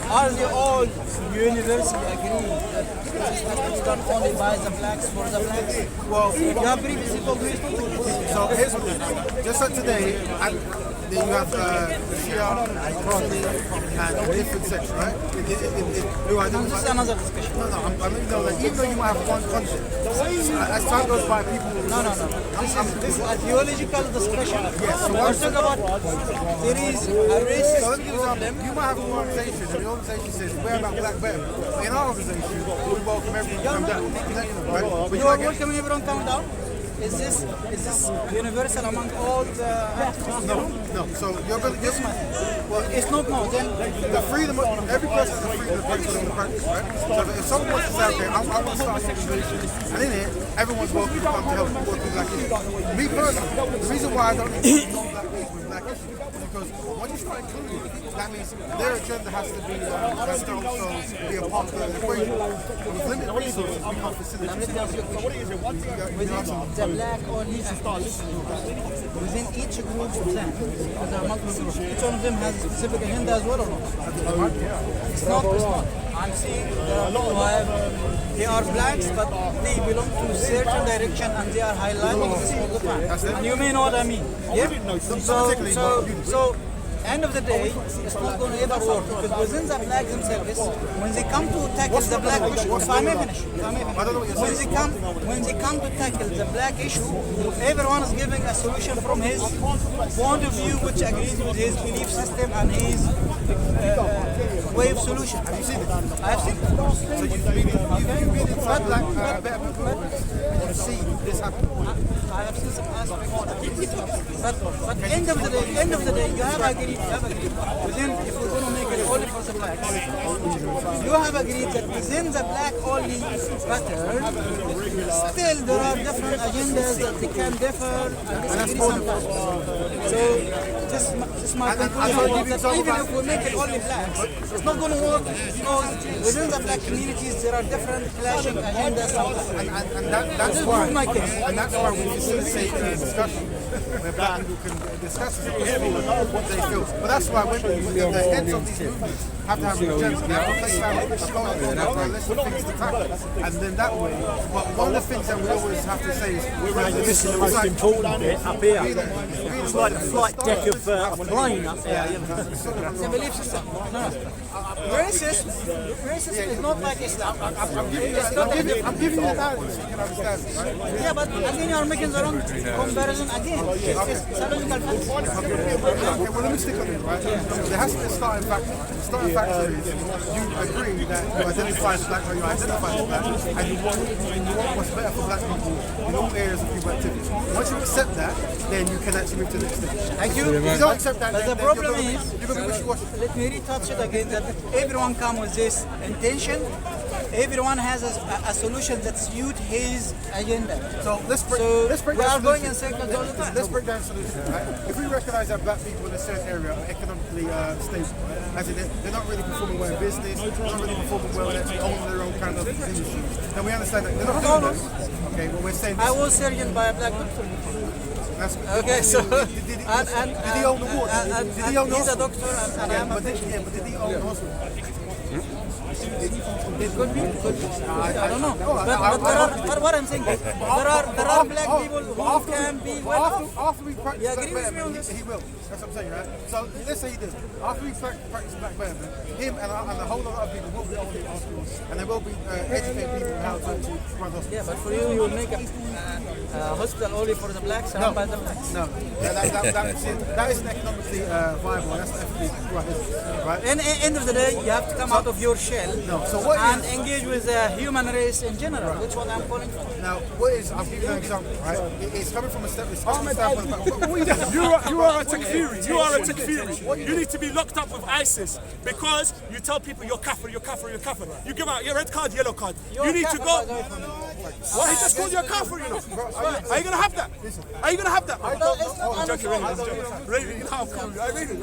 are they all universally agree that this has to be done only by the blacks for the blacks? Well, you have previously told me it's not the case. So here's what it is. Just like today, you have the Shia, Sunni, and different sects, right? This is another discussion. I mean, even though you might have one concept, as time goes by, people... No. This is a theological discussion. Yes. So we're talking about there is a racist problem. You might have an organization, and the organization says, we're about black better. In our organization, we welcome everyone to come down. Right? You are welcoming everyone to come down? Is this universal among all the... No. So you're going to... Well, it's not no. Then the freedom of... Every person has the freedom to practice their own practice, right? So if someone wants to say, okay, I want to start an organization, and in it, everyone's welcome to come to help work with black issues. Me personally, the reason why I don't include non-black people in black issues is because when you start including it, that means their agenda has to be has to also be a part of the equation. With limited resources, we can't facilitate. The black or within each group of them, because there are multiple groups, each one of them has a specific agenda as well or not? It's not. I'm seeing there are people who they are blacks, but they belong to a certain direction and they are highlighting this all the time. And you may know what I mean. Yeah? So end of the day, it's not going to ever work because within the blacks themselves, when they come to tackle the black issue, if I may finish. When they come to tackle the black issue, everyone is giving a solution from his point of view, which agrees with his belief system and his way of solution. Have you seen it? I have seen it. So you've been inside black and see this happen. I have seen some aspects. But end of the day, you have agreed. Within, if we're going to make it only for the blacks, you have agreed that within the black only pattern, still there are different agendas that they can differ and disagree sometimes. So this is my conclusion, that even if we make it only blacks, it's not going to work because within the black communities there are different clashing agendas sometimes. And that's why my case. And that's why we facilitate discussion where black people can discuss what they feel. But that's why when the heads of these movements have to have an agenda, they have to place down a list of things to tackle. And then that way, but one of the things that we always have to say is we're missing the most important bit up here. It's like the flight deck of a plane up there. It's a belief system. No. Racism is not like Islam. I'm giving you that so you can understand, right? Yeah, but again you are making the wrong comparison again. It's a logical fact. Okay, well let me stick on it, right? There has to be a starting factor. The starting factor is you agree that you identify as black or you identify as black and you want what's better for black people in all areas of human activity. Once you accept that, then you can actually move to the next stage. Thank you. If you don't accept that, but then the problem is, you're going to be wishy-washy. let me retouch it again, that everyone comes with this intention. Everyone has a solution that suits his agenda. So let's break we down are going in circles all the time. Let's break down solutions, right? If we recognize that black people in a certain area are economically stable, right? As in they're not really performing well in business, they're not really performing well in actually owning their own kind of industry, then we understand that they're not doing that. Okay, well we're saying this. I was surgeoned by a black doctor. That's okay, so did he own the ward? Did he own the he's a hospital? doctor and I am a patient. But did he own the hospital? It could be. I don't know. But what I'm saying is, there are black people who can be well off. After we practice you agree with me on this? He will. That's what I'm saying, right? So let's say he did. After we practice black bear, him and a whole lot of people will be owning hospitals, and they will be educating people how to run hospitals. Yeah, but for you will make a hospital only for the blacks and by the blacks. No, that isn't economically viable. That's not ethically right. In end of the day, you have to come out of your shell and engage with the human race in general, which is what I'm calling for. Now, I'll give you an example, right? It's coming from a standpoint. You are a takfiri. You are a takfiri. You need to be locked up with ISIS because you tell people you're kafir, you're kafir, you're kafir. You give out your red card, yellow card. You need to go. Well, he just called you a kafir, you know. Are you going to have that? Are you going to have that? I'm joking, Raven, you know I'm cool. Raven,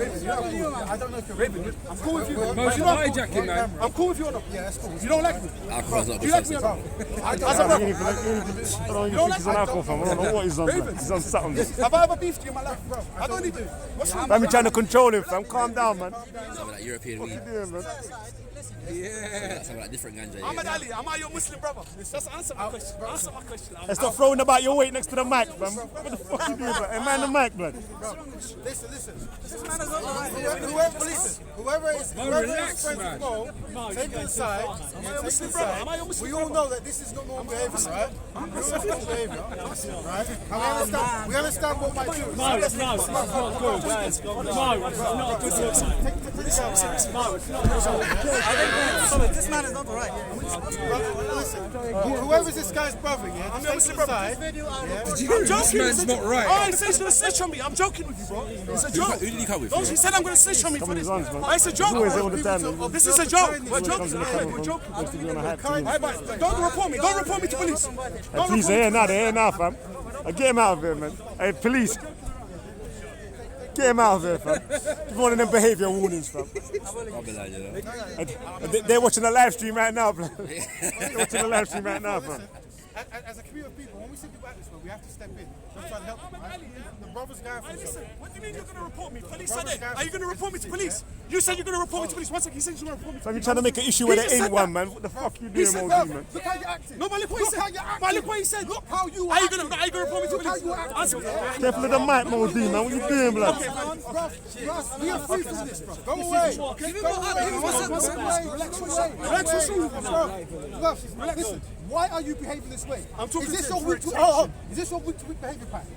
I don't know if you're Raven. I'm cool with you. Most hijacking, man. I'm cool with you or not? Yeah, that's cool. You don't like me? Do you like me or not? I don't even think he's on alcohol, fam. I don't know what he's on. He's on something. Have I ever beefed you in my life, bro? I don't need to. What's wrong? I'm trying to control him, fam. Calm down, man. Some of that European weed. Yeah. Some of that different ganja. Ahmad Ali, am I your Muslim brother? Just answer my question. Answer my question. And stop throwing about your weight next to the mic, man. What the fuck you doing, man? Hey, man, the mic, man. Listen. Whoever is friends with Mo, take it inside. We all know that this is not normal behavior, right? We all know it's normal behavior, right? And we understand what might do. No, it's not good. No, it's not a good look. This man is not right. Listen, whoever's this guy's brother, yeah, I'm your Muslim brother. This man's not right. Oh, he said he's going to snitch on me. I'm joking with you, bro. It's a joke. Who did he come with? No, he said I'm going to snitch on me for this. It's a joke. This is a joke. We're joking. We're joking. Don't report me. Don't report me to police. Hey, police, they're here now, fam. Get him out of here, man. Hey, police. Get him out of here, fam. Give one of them behaviour warnings, fam. They're watching the live stream right now, fam. They're watching the live stream right now, fam. As a community of people, when we see people at this way, we have to step in. Let's try to help them, right? The brother's going for listen, what do you mean you're going to report me? Police said it. Are you going to report me to police? You said you're going to report me to police. One second, he said you're going to report me to police. You're trying to make an issue where there ain't one, man. What the fuck you doing, Mogi, man? Look how you're acting. No, but look what he said. But look what he said. Look how you are you going to report me to police? Answer me. Careful of the mic, Mogi, man. What you doing, blood? Okay, man. We are free from this, bro. Go away. Relax. Listen, why are you behaving this way? Is this your week to week behavior pattern?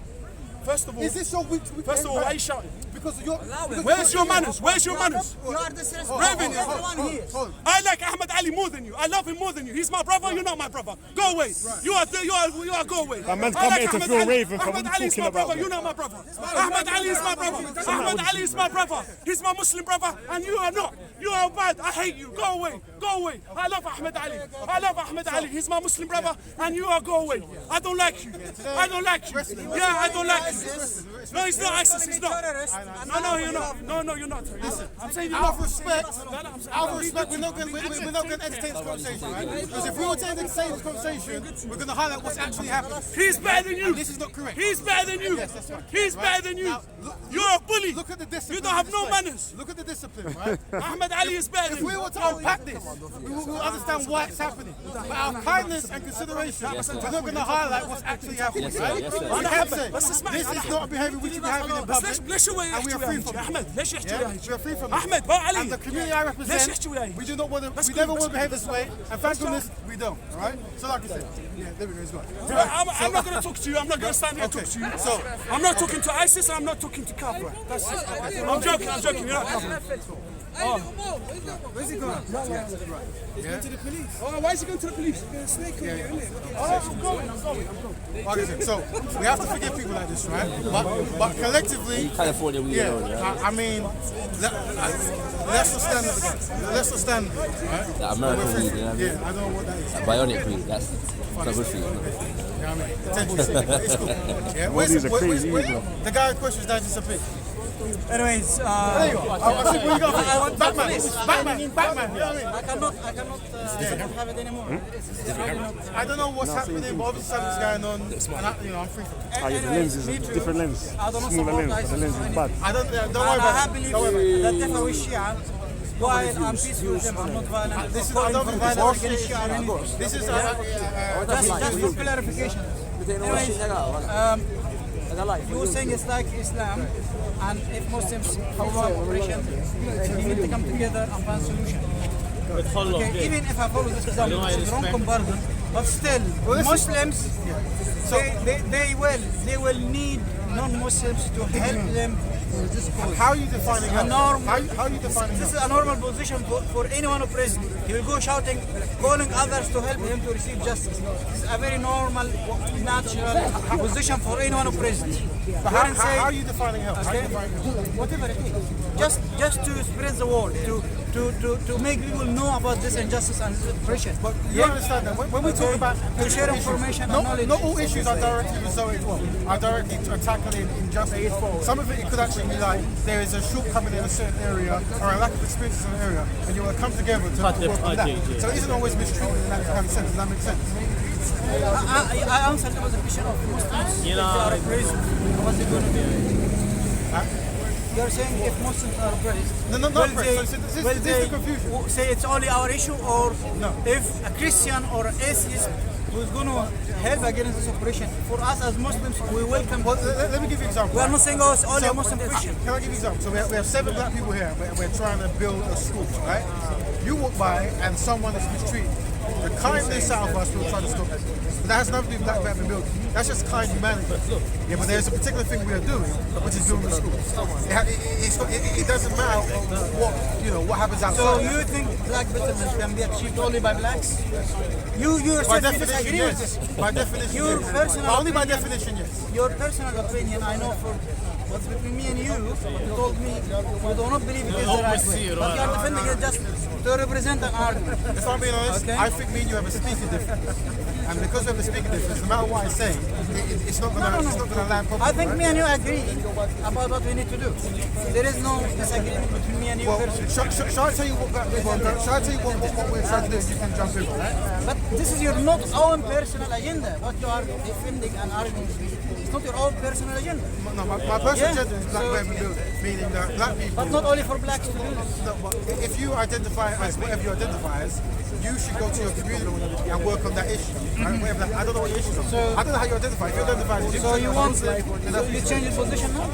First of all, is this so weak? First of all, why are you shouting? Because you're. Where's your manners? Where's your manners? You are disrespectful. Reverend, Everyone here. I like Ahmed Ali more than you. I love him more than you. He's my brother. You're not my brother. Go away. You are. Go away. That man's I come like here to Ahmed throw Ali. Raven. What are Ahmed you Ali is talking my about? brother. You're not my brother. Ahmed Ali is my brother. Ahmed Ali is my brother. He's my Muslim brother, and you are not. You are bad. I hate you. Go away. Go away. I love Ahmed Ali. I love Ahmed Ali. He's my Muslim brother, and you are. Go away. I don't like you. I don't like you. Yeah, I don't like you. No, he's not ISIS. He's not. No, you're not. No, you're not. Listen, I'm saying out of respect, we're not going to entertain this conversation, right? Because if we were to entertain this conversation, we're going to highlight what's actually happening. He's better than you. And this is not correct. He's better than you. Yes, that's right. He's better than you. Now, You're a bully. Look at the discipline. You don't have no manners. Look at the discipline, right? Ahmed Ali is better If than we you. were to unpack this, we will understand why it's happening. But out of kindness and consideration, we're not going to highlight what's actually happening, right? We can say, this is not a behaviour we should be having in public, and we are free from it. Ahmed, ليش يحكي وياي؟ We are free from it. Ahmed, بقى علي. And the community I represent, we do not want to, we never want to behave this way, and thank goodness we don't, alright? So like I said, yeah, there we go, it's gone. I'm not going to talk to you. I'm not going to stand here and talk to you. So I'm not talking to ISIS. I'm not talking to Kafra. That's it. I'm joking. You're not Kafra. Oh. Where's he going? He's going to the police. Oh, why is he going to the police? He's going to snake on you, isn't it? Oh, I'm going. Like I said, so we have to forgive people like this, right? But collectively, California, we I mean, let's not stand it again. Let's not stand it, right? The American weed, you know what I mean? Yeah, I don't know what that is. Bionic weed, that's not good for you. You know what I mean? Potentially, it's cool. Yeah, These are crazy, bro. the guy in question is that just a bit. Anyways, There you go. I want Batman. this. Batman. You know what I mean? I cannot have it anymore. I don't know what's happening, but obviously something's going on, and I'm free from it. Ah, yeah, the lens is a different lens. I don't know Smaller support lens, but the lens is bad. Don't worry And about I it. believe Don't worry about it. that if I was Shia, while I'm peaceful with them, I'm not violent. This is, I don't think this violent against Shia or anything. This is Just for clarification. Anyways, you were saying it's like Islam, and if Muslims have one operation, we need to come together and find a solution. Okay, even if I follow this example, which is wrong comparison, but still, Muslims, they will need non-Muslims to help them with this cause. How are you defining help? How are you defining This help? is a normal position for anyone who prays. He will go shouting, calling others to help him to receive justice. This is a very normal, natural position for anyone who prays. How are you defining help? How are you Okay? defining help? Whatever it is. Just to spread the word, to make people know about this injustice and this oppression. But you understand that when we talk about to share information and knowledge. not all issues are directly tackling injustice. Some of it could actually be like there is a shortcoming in a certain area or a lack of experience in an area, and you will come together to work on that. So it isn't always mistreated in that kind of sense. Does that make sense? I answered the question of Muslims. If they are oppressed, what's it going to be? You're saying if Muslims are oppressed, No, not oppressed. So this is the confusion. Say it's only our issue, or no. If a Christian or atheist who's going to help against this oppression, for us as Muslims, we welcome. Well, let me give you an example. We are not saying it's only a Muslim Christian. Can I give you an example? So we have 7 black people here, and we're trying to build a school, right? You walk by and someone is mistreated. The kindness out of us will try to stop it. But that has nothing to do with black man building. That's just kind humanity. Yeah, but there's a particular thing we are doing, which is building the school. It doesn't matter what happens outside. So you think black betterment can be achieved only by blacks? You by disagree definition, with yes. this. By definition, Your yes. personal Only by opinion- definition, yes. Your personal opinion, I know for what's between me and you told me you do not believe it is the right way. But you are defending it just to represent an argument. If I'm being honest, I think me and you have a speaking difference. And because we have a speaking difference, no matter what I say, it's not going to land properly. I think right? me and you agree about what we need to do. There is no disagreement between me and you. Well, shall I tell you what we're trying to do? You can jump in. But this is your not own personal agenda. What you are defending and arguing, it's not your own personal agenda. No, my personal agenda is black women building, meaning that black people. But not only for blacks to do this. No, but if you identify as whatever you identify as, you should go to your community and work on that issue. Right? Whatever that, I don't know what your issues are. So- I don't know how you identify. If you identify as So you want then you change your position now?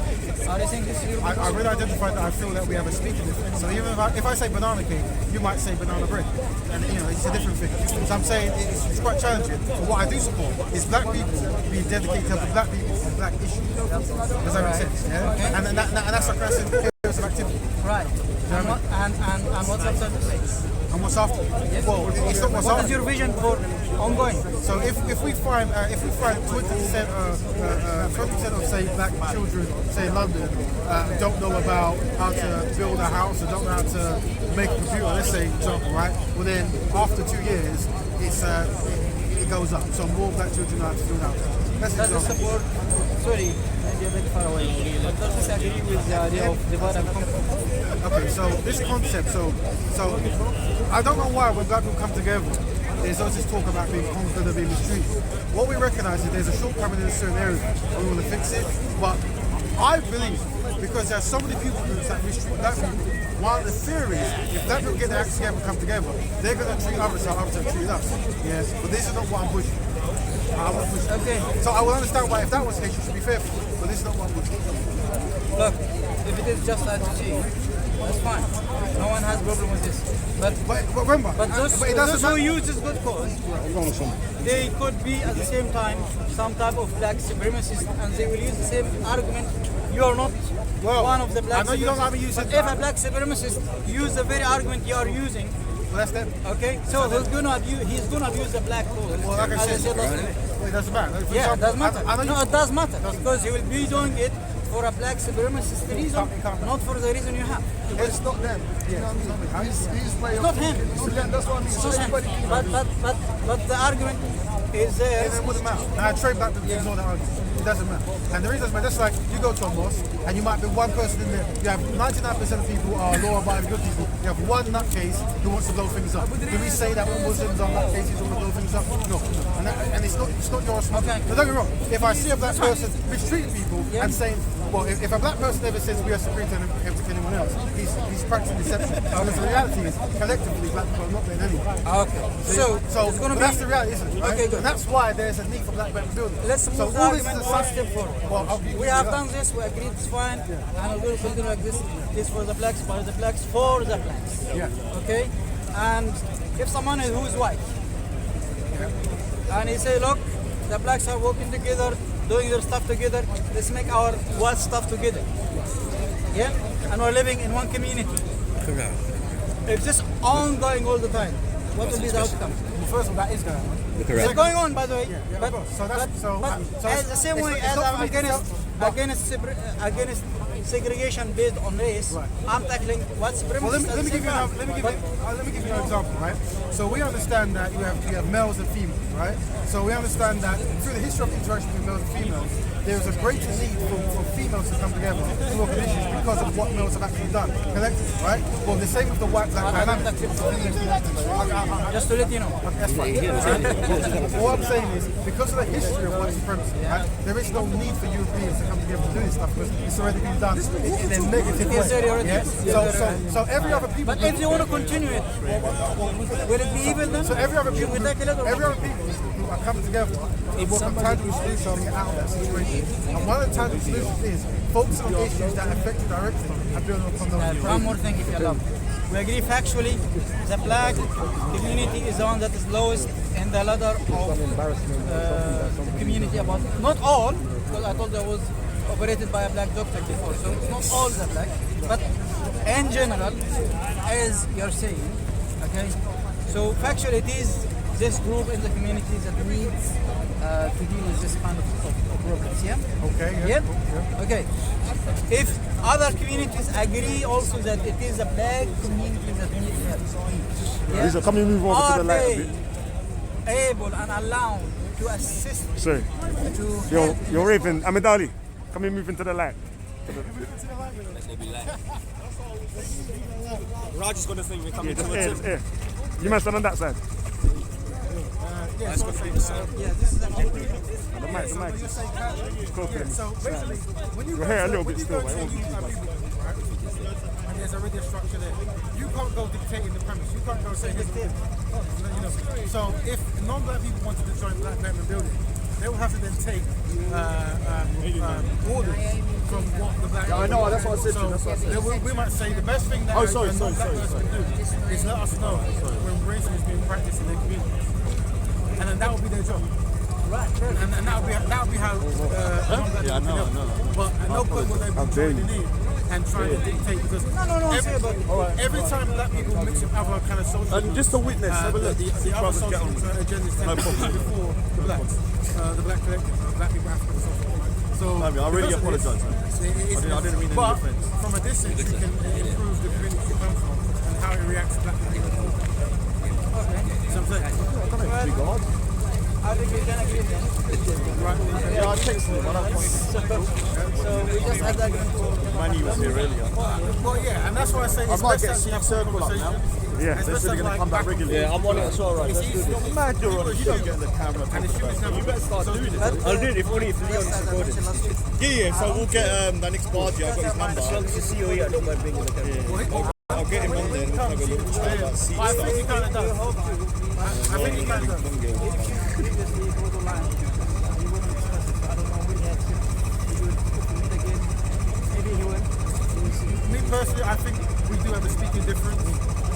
Are you saying this is your I really identified that I feel that we have a speaking difference. So even if I say banana cake, you might say banana bread. And it's a different thing. So I'm saying it's quite challenging. But what I do support is black people being dedicated to helping black people on black issues. Does that make sense? Yeah? Okay. And that's a crescent areas of activity. Right. And what's after this? And what's after? Well, it's not what's What after. is your vision for ongoing? So if we find 20% of say black children, say in London, don't know about how to build a house or don't know how to make a computer, let's say example, right? Well then after 2 years it goes up. So more black children know how to build houses. That's Does this support? Sorry, maybe a bit far away. But does this agree with the idea of divide and conquer? Okay, so this concept, so I don't know why when black people come together, there's always this talk about being conquered and being mistreated. What we recognise is there's a shortcoming in a certain area, and we want to fix it. But I believe, because there's so many people groups that mistreat black people, one of the theories, if black people get their acts together and come together, they're going to treat others how others have treated us. Yes, but this is not what I'm pushing. Okay. So I will understand why if that was the case, you should be fair, but this is not what I'm pushing. Look, if it is just attitude, that's fine. No one has problem with this. But remember, those who use this good cause, they could be at the same time some type of black supremacists, and they will use the same argument. You are not one of the black I know you don't have to use But it. if a black supremacist use the very argument you are using, well, that's them. Okay, so he's gonna abuse the black cause. Well, like I said, it doesn't matter. Yeah, it does matter. No, it does matter because he will be doing it for a black supremacist reason, not for the reason you have. It's not them. It's not him. That's what I mean. It's not him. But the argument is there. It wouldn't matter. Now, I trade back to ignore that argument. It doesn't matter. And the reason is, just like you go to a mosque and you might be one person in there. You have 99% of people are law-abiding good people. You have one nutcase who wants to blow things up. Do we say that all Muslims are nutcases who want to blow things up? No. And it's not your responsibility. Now, don't get me wrong. If I see a black person mistreating people and saying, well, if a black person ever says we are superior to anyone else, he's practicing deception. Because the reality is, collectively, black people are not there anyway. Okay. So it's going to be... that's the reality, isn't it? Right? Okay, good. And that's why there's a need for black people building. Let's move the argument one step forward. Well, we have done this, we agreed it's fine, and we'll continue like this. This for the blacks, for the blacks, for the blacks. Yeah. Okay? And if someone who is white, and he say, look, the blacks are working together, doing their stuff together, let's make our white stuff together. Yeah? And we're living in one community. Correct. If this ongoing all the time, what will be the outcome? First of all, that is going on. It's going on, by the way. But as the same way as I'm against segregation based on race, I'm tackling white supremacy. Well, let me give you an example, right? So we understand that you have males and females, right? So we understand that through the history of interaction between males and females, there is a greater need for females to come together to work on issues because of what males have actually done collectively, right? Well, the same with the white-black dynamic. Just to let you know. That's fine. What I'm saying is, because of the history of white supremacy, right, there is no need for Europeans to come together to do this stuff because it's already been done in a negative way. Yeah? So every other people... But if you want to continue it, will it be even then? So every other people who are coming together and work on tangible solutions to get out of that situation. And one of the tangible solutions is focusing on issues that affect you directly and building upon those. One more thing, if you allow. We agree factually, the black community is the one that is lowest in the ladder of the community. About not all, because I told you I was operated by a black doctor before, so it's not all the black, but in general, as you're saying, okay. So factually, it is this group in the community that needs to deal with this kind of problems. Yeah. Okay. Yeah. Okay. If other communities agree also that it is a black community that needs help, yeah? Lisa, can we move over to the light a bit? Able and allowed to assist. Sorry. You're raving. Amidali, can we move into the light? Raj is going to think we're coming to You must stand on that side. Let's go through the sound. Yeah, this is actually. The mic. Just go through So basically, when you Your go hair a to- little when bit you still, go but it to won't be too people, right, and there's already a structure there, you can't go dictating the premise. You can't go saying, here's the So if non-black people wanted to join Black Batman building, they would have to then take orders from what the black. Yeah, I know, that's what I said. We might say the best thing that a non-black person can do is let us know when racism is being practiced in their community, and then that would be their job. Right, and that would be how non-black people can help. But at no point will they be joining in and trying to dictate, because every time black people mix with other kind of social And just a witness, have a look. the other social agendas tend to be before the blacks, the black collective, black people, African social. So I really apologise. I didn't mean any but offence. from a distance, you can improve the community you come from and how it reacts to black people. So I'm saying. I think we can agree then. Yeah, I texted him. So we just had that agreement for Manny was here earlier. Well, yeah, and that's why I say I it's might best get that you have Circle up now. Yeah. They said they're going to come back regularly. Yeah, I'm on it as well, right? Let's do this. You're mad, you're on it. You don't get in the camera. You better start doing it. I'll do it if only if Leon is recording. Yeah, so we'll get the next party. I've got his number. As long as the C.O.E, I don't mind bringing the camera. I'll get him on there and we'll have a little chat about seat I think he kind of does. I think he kind of does. previously go to line. We wouldn't discuss it. I don't know. We had to meet again. Maybe he will. Me personally, I think we do have a speaking difference,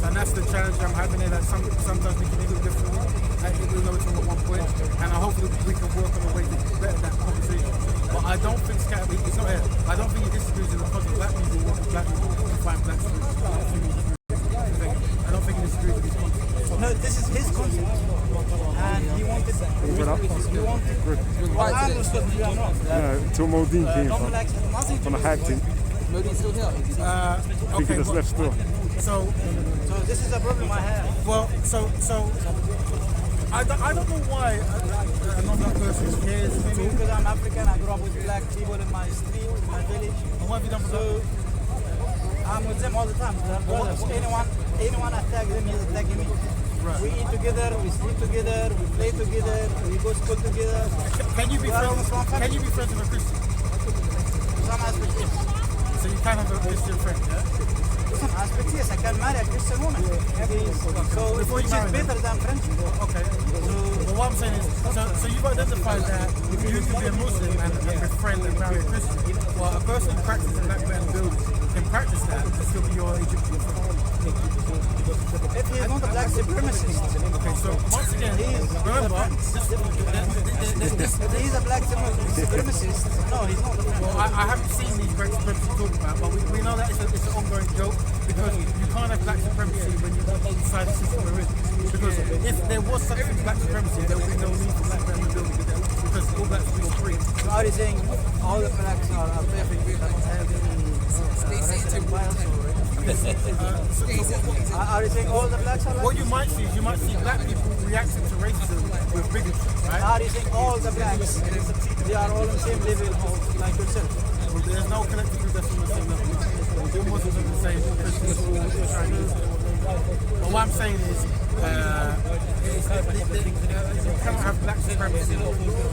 and that's the challenge I'm having there. That sometimes we can think differently. I think we know it's from at one point, and I hope that we can work on a way to better that conversation. But I don't think it's not here. I don't think he disagrees with the fact that black people want black people to find black people. I don't think he disagrees with his concept. No, this is his concept. And he wanted that. He wanted. Well, I understood you are not. Till Modine came Don't from. relax. Nothing to From the do hack team. Modine's still here. I think he just left still. So this is a problem I have. Well, so I don't know why a non-black person cares. Maybe because I'm African, I grew up with black people in my street, in my village. And what have you done for so I'm with them all the time. They're brothers. Anyone attack them, he's attacking me. Right. We eat together, we sleep together, we play together, we go to school together. Can you be friends with a Christian? Some aspects, yes. So you can have a Christian friend, yeah? Some aspects, yes. I can marry a Christian woman. So which is better than friendship. Okay. So what I'm saying is, so you've identified that you can be a Muslim and befriend and marry a Christian. Well, a person who practices black man building can practice that and still be your Egyptian friend. If he is not a black supremacist. Okay, so once again, remember, if he's a black supremacist, no, he's not. Well, I haven't seen these black supremacists talk about, but we know that it's an ongoing joke, because you can't have black supremacy when you're inside the system we're in. Because if there was such a black supremacy, there would be no need for black men to build, because all black people are free. So are you saying all the blacks are perfect, they don't have any racial bias or are you saying all the blacks are like what you might see is black people reacting to racism with bigotry, right? Are you saying all the blacks, they are all on the same level like yourself? Well, there's no collective group that's on the same level. All Muslims are the same, Christians, all Chinese. But what I'm saying is, you cannot have black supremacy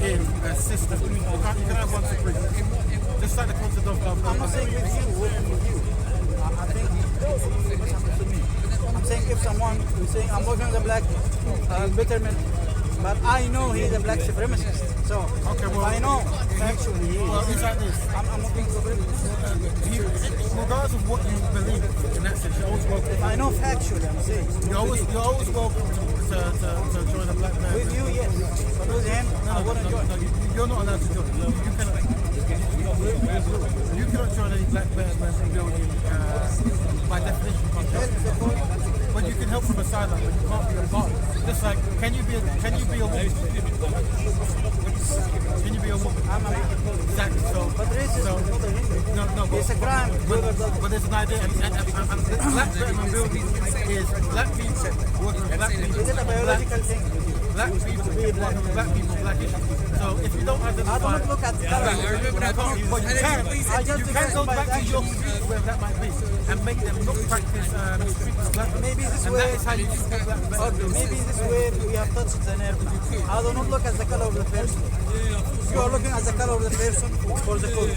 in a system. You can have one supreme. Just like the concept of... I'm not saying with you. I think I'm saying if someone is saying I'm working with a black betterment, but I know he's a black supremacist. So okay, well, I know factually he is. Well, it's like this. I'm looking for regardless of what you believe in that sense, you're always welcome. If I know factually, I'm saying you're always welcome to join a black man. With you, yes. But with him, I wouldn't join. No, you're not allowed to join. You cannot join any black man building by definition. But you can help from a sideline, but you can't be a part. Just like, can you be a woman? Can you be a woman? I'm a man. Exactly. So, but racism is not a hindrance. No, it's a crime. But there's an idea, and black betterment building is black people working with black people. Is it a biological thing? black people, black people, black issues. So if you don't identify, I don't look at the color. but you can go back to your street, where that might be, and make them not practice black. Maybe this and way, that is how you teach black. maybe this way we have touched the nerve. I do not look at the color of the person. You are looking at the color of the person for the code.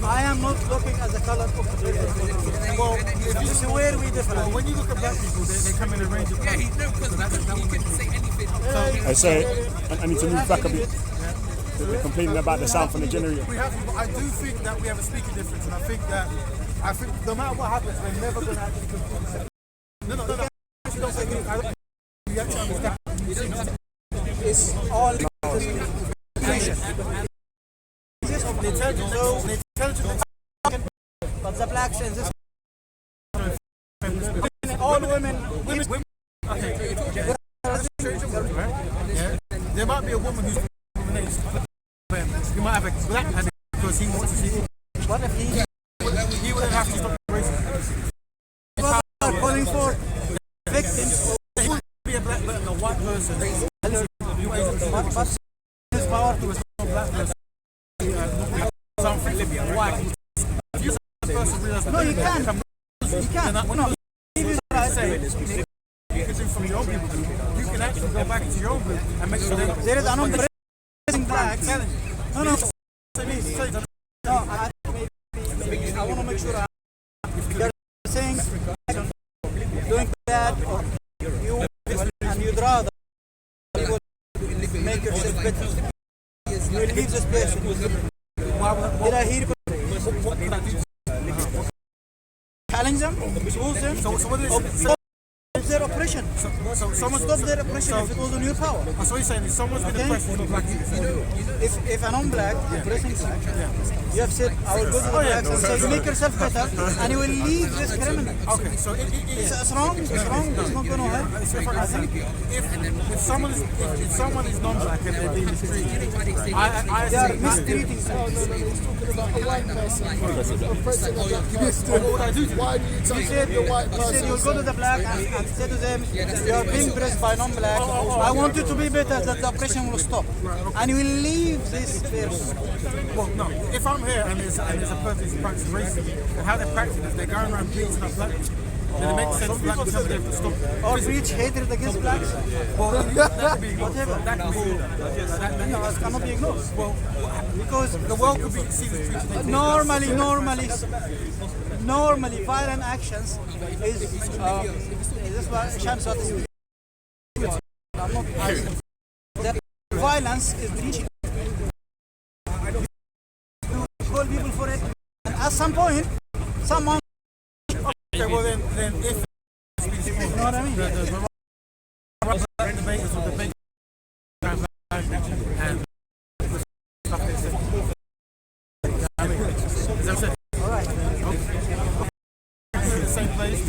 I am not looking at the color of the person for the code. Well, this is where we differ. Well, when you look at black people, they come in a range of colors. I say, I need to move back a bit. They're complaining about the sound from the generator. I do think that we have a speaker difference, and I think no matter what happens, we're never going to actually completely. No. You don't agree. You have to understand. It's all but the blacks in this all women. Okay. There might be a woman who's you might have a black man because he wants to see it. What if he wouldn't have to stop racism. Calling for victims. He would be a black person, a white person. But his power to a black person. Something white. No, you can't. You can't. No. From your own people, you can actually go back to your own group and make sure there is an unprecedented black. No. I want to make sure you're saying doing bad or you and you'd rather people make yourself better. You will leave this place. Did I hear you? Challenge them, expose them. So what is their oppression. So someone stop their oppression if it was on your power. So you're saying if someone's been oppressed for black people, if a non-black oppressing black, you have said I will go to the blacks and say make yourself better, and you will leave this criminal. Okay, so it's wrong. It's wrong. It's not going to help. I think if someone is non-black and they're being mistreated, they are mistreating Why do you take the white person? You said you'll go to the black and say to them, you are being pressed by non-black. I want you to be better, that the oppression will stop. And you will leave this person. Well, no. If I'm here and there's a person who's practicing racism, and how they practice it, they're going around beating up black people. Then it makes sense black people have to stop. Or preach hatred against blacks. Well, that could be whatever. That cannot be ignored. Well, because the world could be seen as preaching. Normally, violent actions is this what Shams was saying. That violence is preaching. You call people for it, and at some point, someone. Okay, well then if you know what I mean. The debaters will debate and all right. The same place,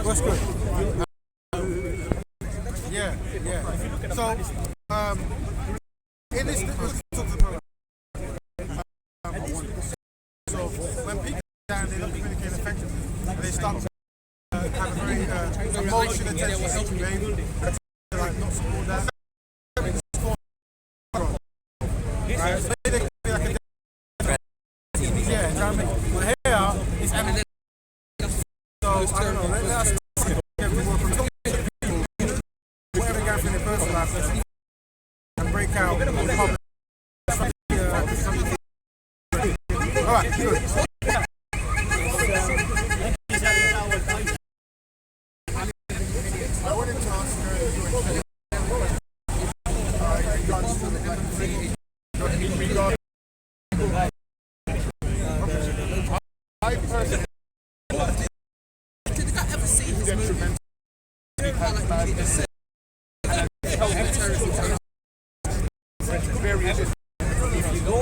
what's good? Yeah. So, in this, so when people down, they don't communicate effectively, and they start have a very emotional attention behavior, like not support that. Right? So they can be like a yeah, you know what I mean? But here is empty. So I don't know. Let us whatever guy from the personal life and break out in public. All right, good. I personally did I ever see his detrimental if you go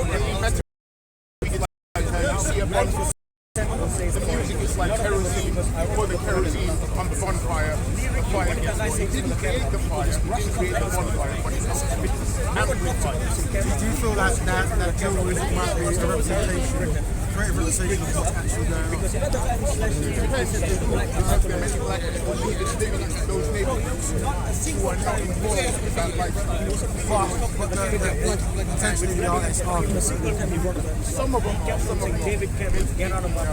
you see a bunch of the music is like kerosene, you pour the kerosene on the bonfire, the fire gets going. He didn't create the fire, he didn't create the bonfire, but it's amplified. Do you feel that terrorism might be a representation create a realization of what's actually going on. Because many black people living in those neighborhoods who are not involved with that lifestyle. Potentially the artists are. Some of them get out of my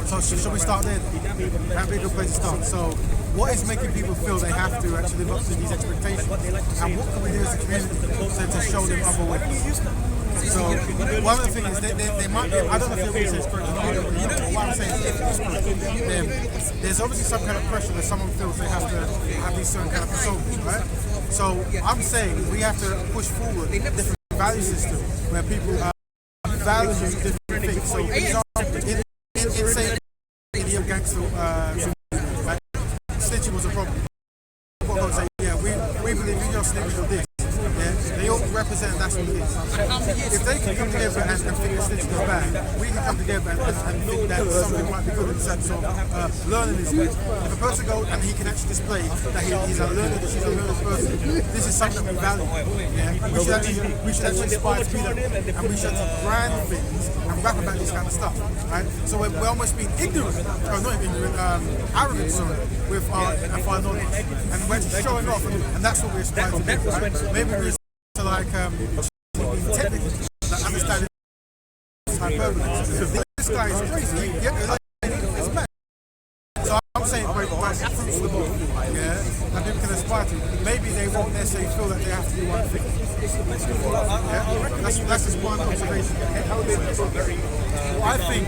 So shall we start there? That'd be a good place to start. So what is making people feel they have to actually live up to these expectations? And what can we do as a community to show them other ways? So one of the things is they might be, I don't know if they're always correct or not, but what I'm saying is if it's correct, there's obviously some kind of pressure that someone feels they have to have these certain kind of personas, right? So I'm saying we have to push forward different value systems where people value different things. So for example, it's saying the gangster snitching was a problem. What I say, yeah, we believe in your snitching or this. Yeah, they all represent that's what it is. If they can come together and think that snitching is bad, we can come together and think that something might be good in the sense of learning is good. If a person goes and he can actually display that he's a learner, that she's a learner person, this is something that we value. Yeah, we should actually aspire to be that, and we should brand things and rap about this kind of stuff, right? So we're almost being ignorant, or not ignorant, arrogant, sorry, with our knowledge, and we're just showing off, and that's what we aspire to do, right? Maybe we're to like technically understand hyperbole. This guy is crazy. It's bad. So I'm saying fruits of the book, yeah, that people can aspire to. Maybe they won't necessarily feel that they have to do one thing. Yeah? That's just one observation. I think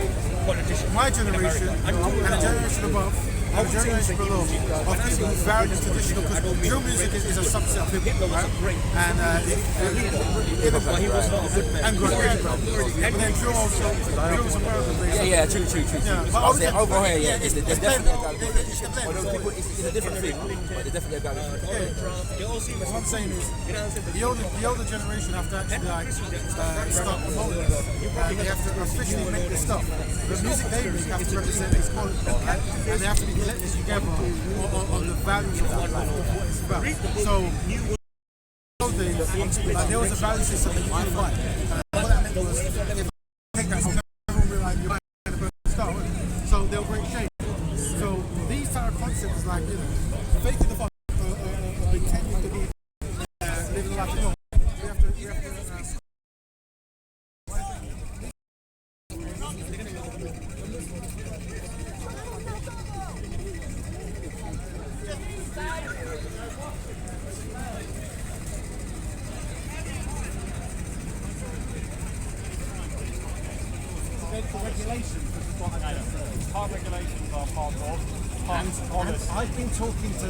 my generation and the generation above and the generation below are people who value traditional, because drill music is a subset of hip hop, right? And then drill also, drill is American based. Yeah, true. Yeah, but over here, yeah, there's definitely a different thing, but there's definitely a value. What I'm saying is, the older generation have to actually like start promoting this, and they have to officially make this stuff. The music they make have to represent this quality, and they have to be collected together on the values of what it's about. So, there was a value system that you might fight. What that meant was, if I take that from everyone will like, you're the person to start with, so they'll break shape. So, these type of concepts, like, you know, faking the fuck, pretending to be living like, you know, we have to regulations, this is what I know. Car regulations are part of. And I've been talking to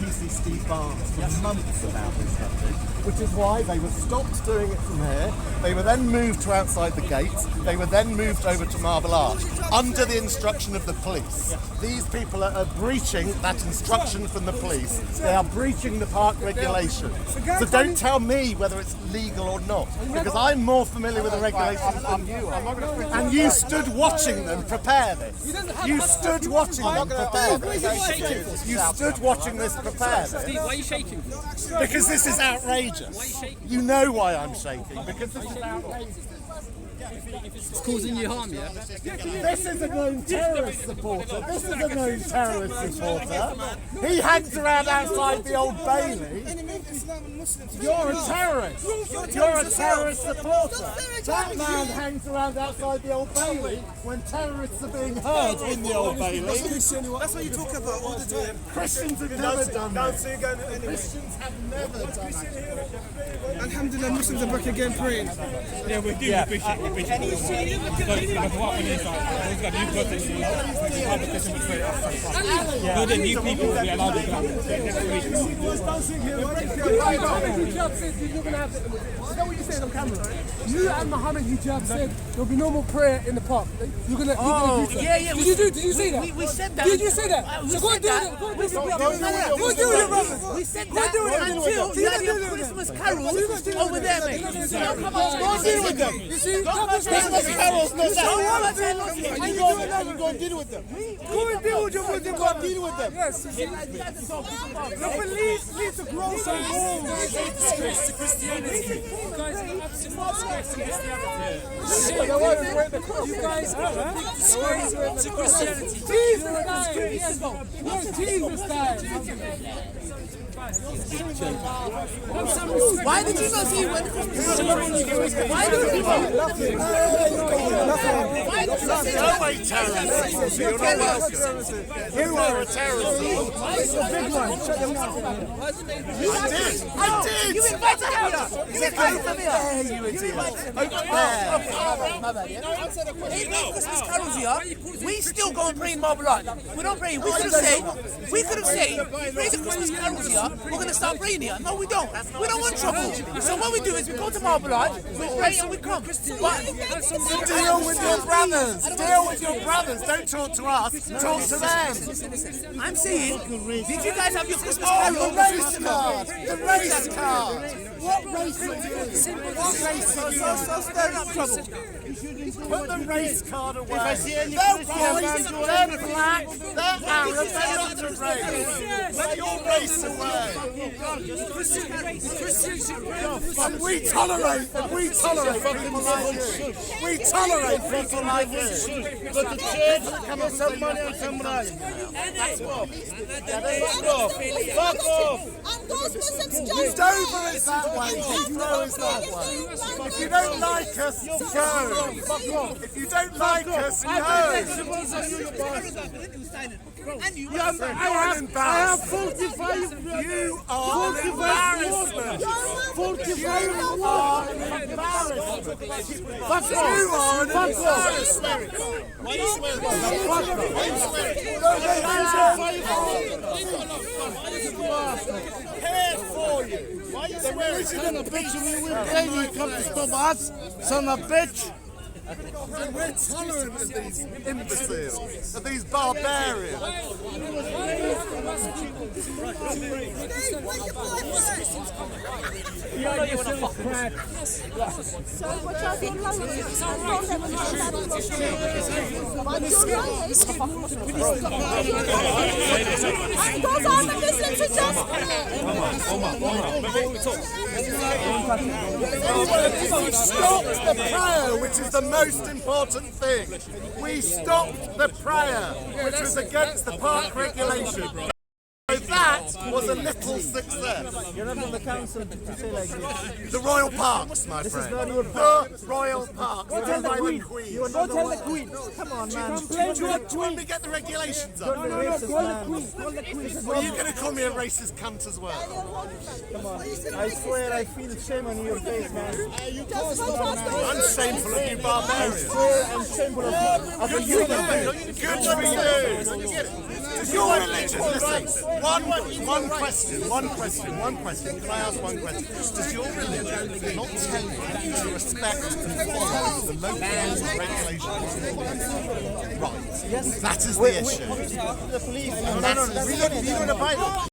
PC Steve Barnes for months about this subject, which is why they were stopped doing it from here. They were then moved to outside the gates. They were then moved over to Marble Arch under the instruction of the police. These people are breaching that instruction from the police. They are breaching the park regulations. So don't tell me whether it's legal or not, because I'm more familiar with the regulations than you are. And you stood watching them prepare this. You stood watching them prepare. You stood watching this prepare. Steve, why are you shaking? Because this is outrageous. Why are you shaking? You know why I'm shaking. Because this is outrageous. It's causing you harm, yeah? This is a known terrorist supporter. This is a known terrorist supporter. He hangs around outside the Old Bailey. You're a terrorist. You're a terrorist supporter. That man hangs around outside the Old Bailey when terrorists are being heard in the Old Bailey. That's what you talk about all the time. Christians have never done this. Christians have never done it. Alhamdulillah, Muslims are back again praying. Yeah, we do. Yeah. We preach it. Because what we need is the new people will be allowed to come. Hijab said you're going to have... Is that what you said on camera? You and Muhammad Hijab said there'll be no more prayer in the park. You're going to... Yeah. Did you say that? We said that. Did you say that? So go and do it. Go and do it, brother. We said that until you have your Christmas carols over there, mate. Come on, go and deal with them. You see? Christmas carols, no doubt. You go and deal with them. Go and deal with them. Yes. The police need to grow some balls. disgrace to Christianity. You guys are an absolute disgrace to Christianity. You guys are a big disgrace to Christianity. Jesus died. Jesus died. Why did you not see when Christmas? Why did you not? Why did you not say You are a terrorist. I did. You invited him here. You invited him here. They make Christmas carols here. We still go and pray in Marble Arch. We don't pray. We could have said, we pray the Christmas carols here. We're going to start praying here. No, we don't. We don't want trouble. So what we do is we go to Marble Arch, we pray and we come. But deal with your brothers. Deal with your brothers. Don't talk to us. Talk to them. Listen. I'm saying, did you guys have your Christmas carol? The race card. The race card. What race? So stirring up trouble. Put the race card away. If I see any they're Christian white, man they're black, they're Arab, they're not the race. Put your race away. And we tolerate people like you. We tolerate people like you. But the church come up some money and some money. Fuck off. Dover is that way. Heathrow is that way. If you don't like us, go. If you don't like us, go. I have 45. You are an embarrassment. 45. You are an embarrassment. Fuck You are an embarrassment. Why are you swearing? Care for you. Why are you swearing? Son of a bitch, we will pay you come to stop us. Son of a bitch. And we're tolerant of these imbeciles, of these barbarians. You know you want to fuck crack. Stop the prayer, which is the most important thing. We stopped the prayer, which was against the park regulation. So that was a little success. You're not on the council to say like this. The Royal Parks, my This is friend. not your The Royal Parks. Go tell the By Queen. the Queen. You are not tell the Queen. Come on, man. Do you want me to get the regulations up? Call the Queen. Call the Queen. Well, are you going to call me a racist cunt as well? Come on. I swear I feel shame on your face, man. I'm shameful of you barbarians. I swear I'm shameful of you. Good for you. Good for you. Does your religion, listen, one question. Can I ask one question? Does your religion not tell you to respect and follow the local laws and regulations? Right. Yes. That is the issue. The police. We don't abide.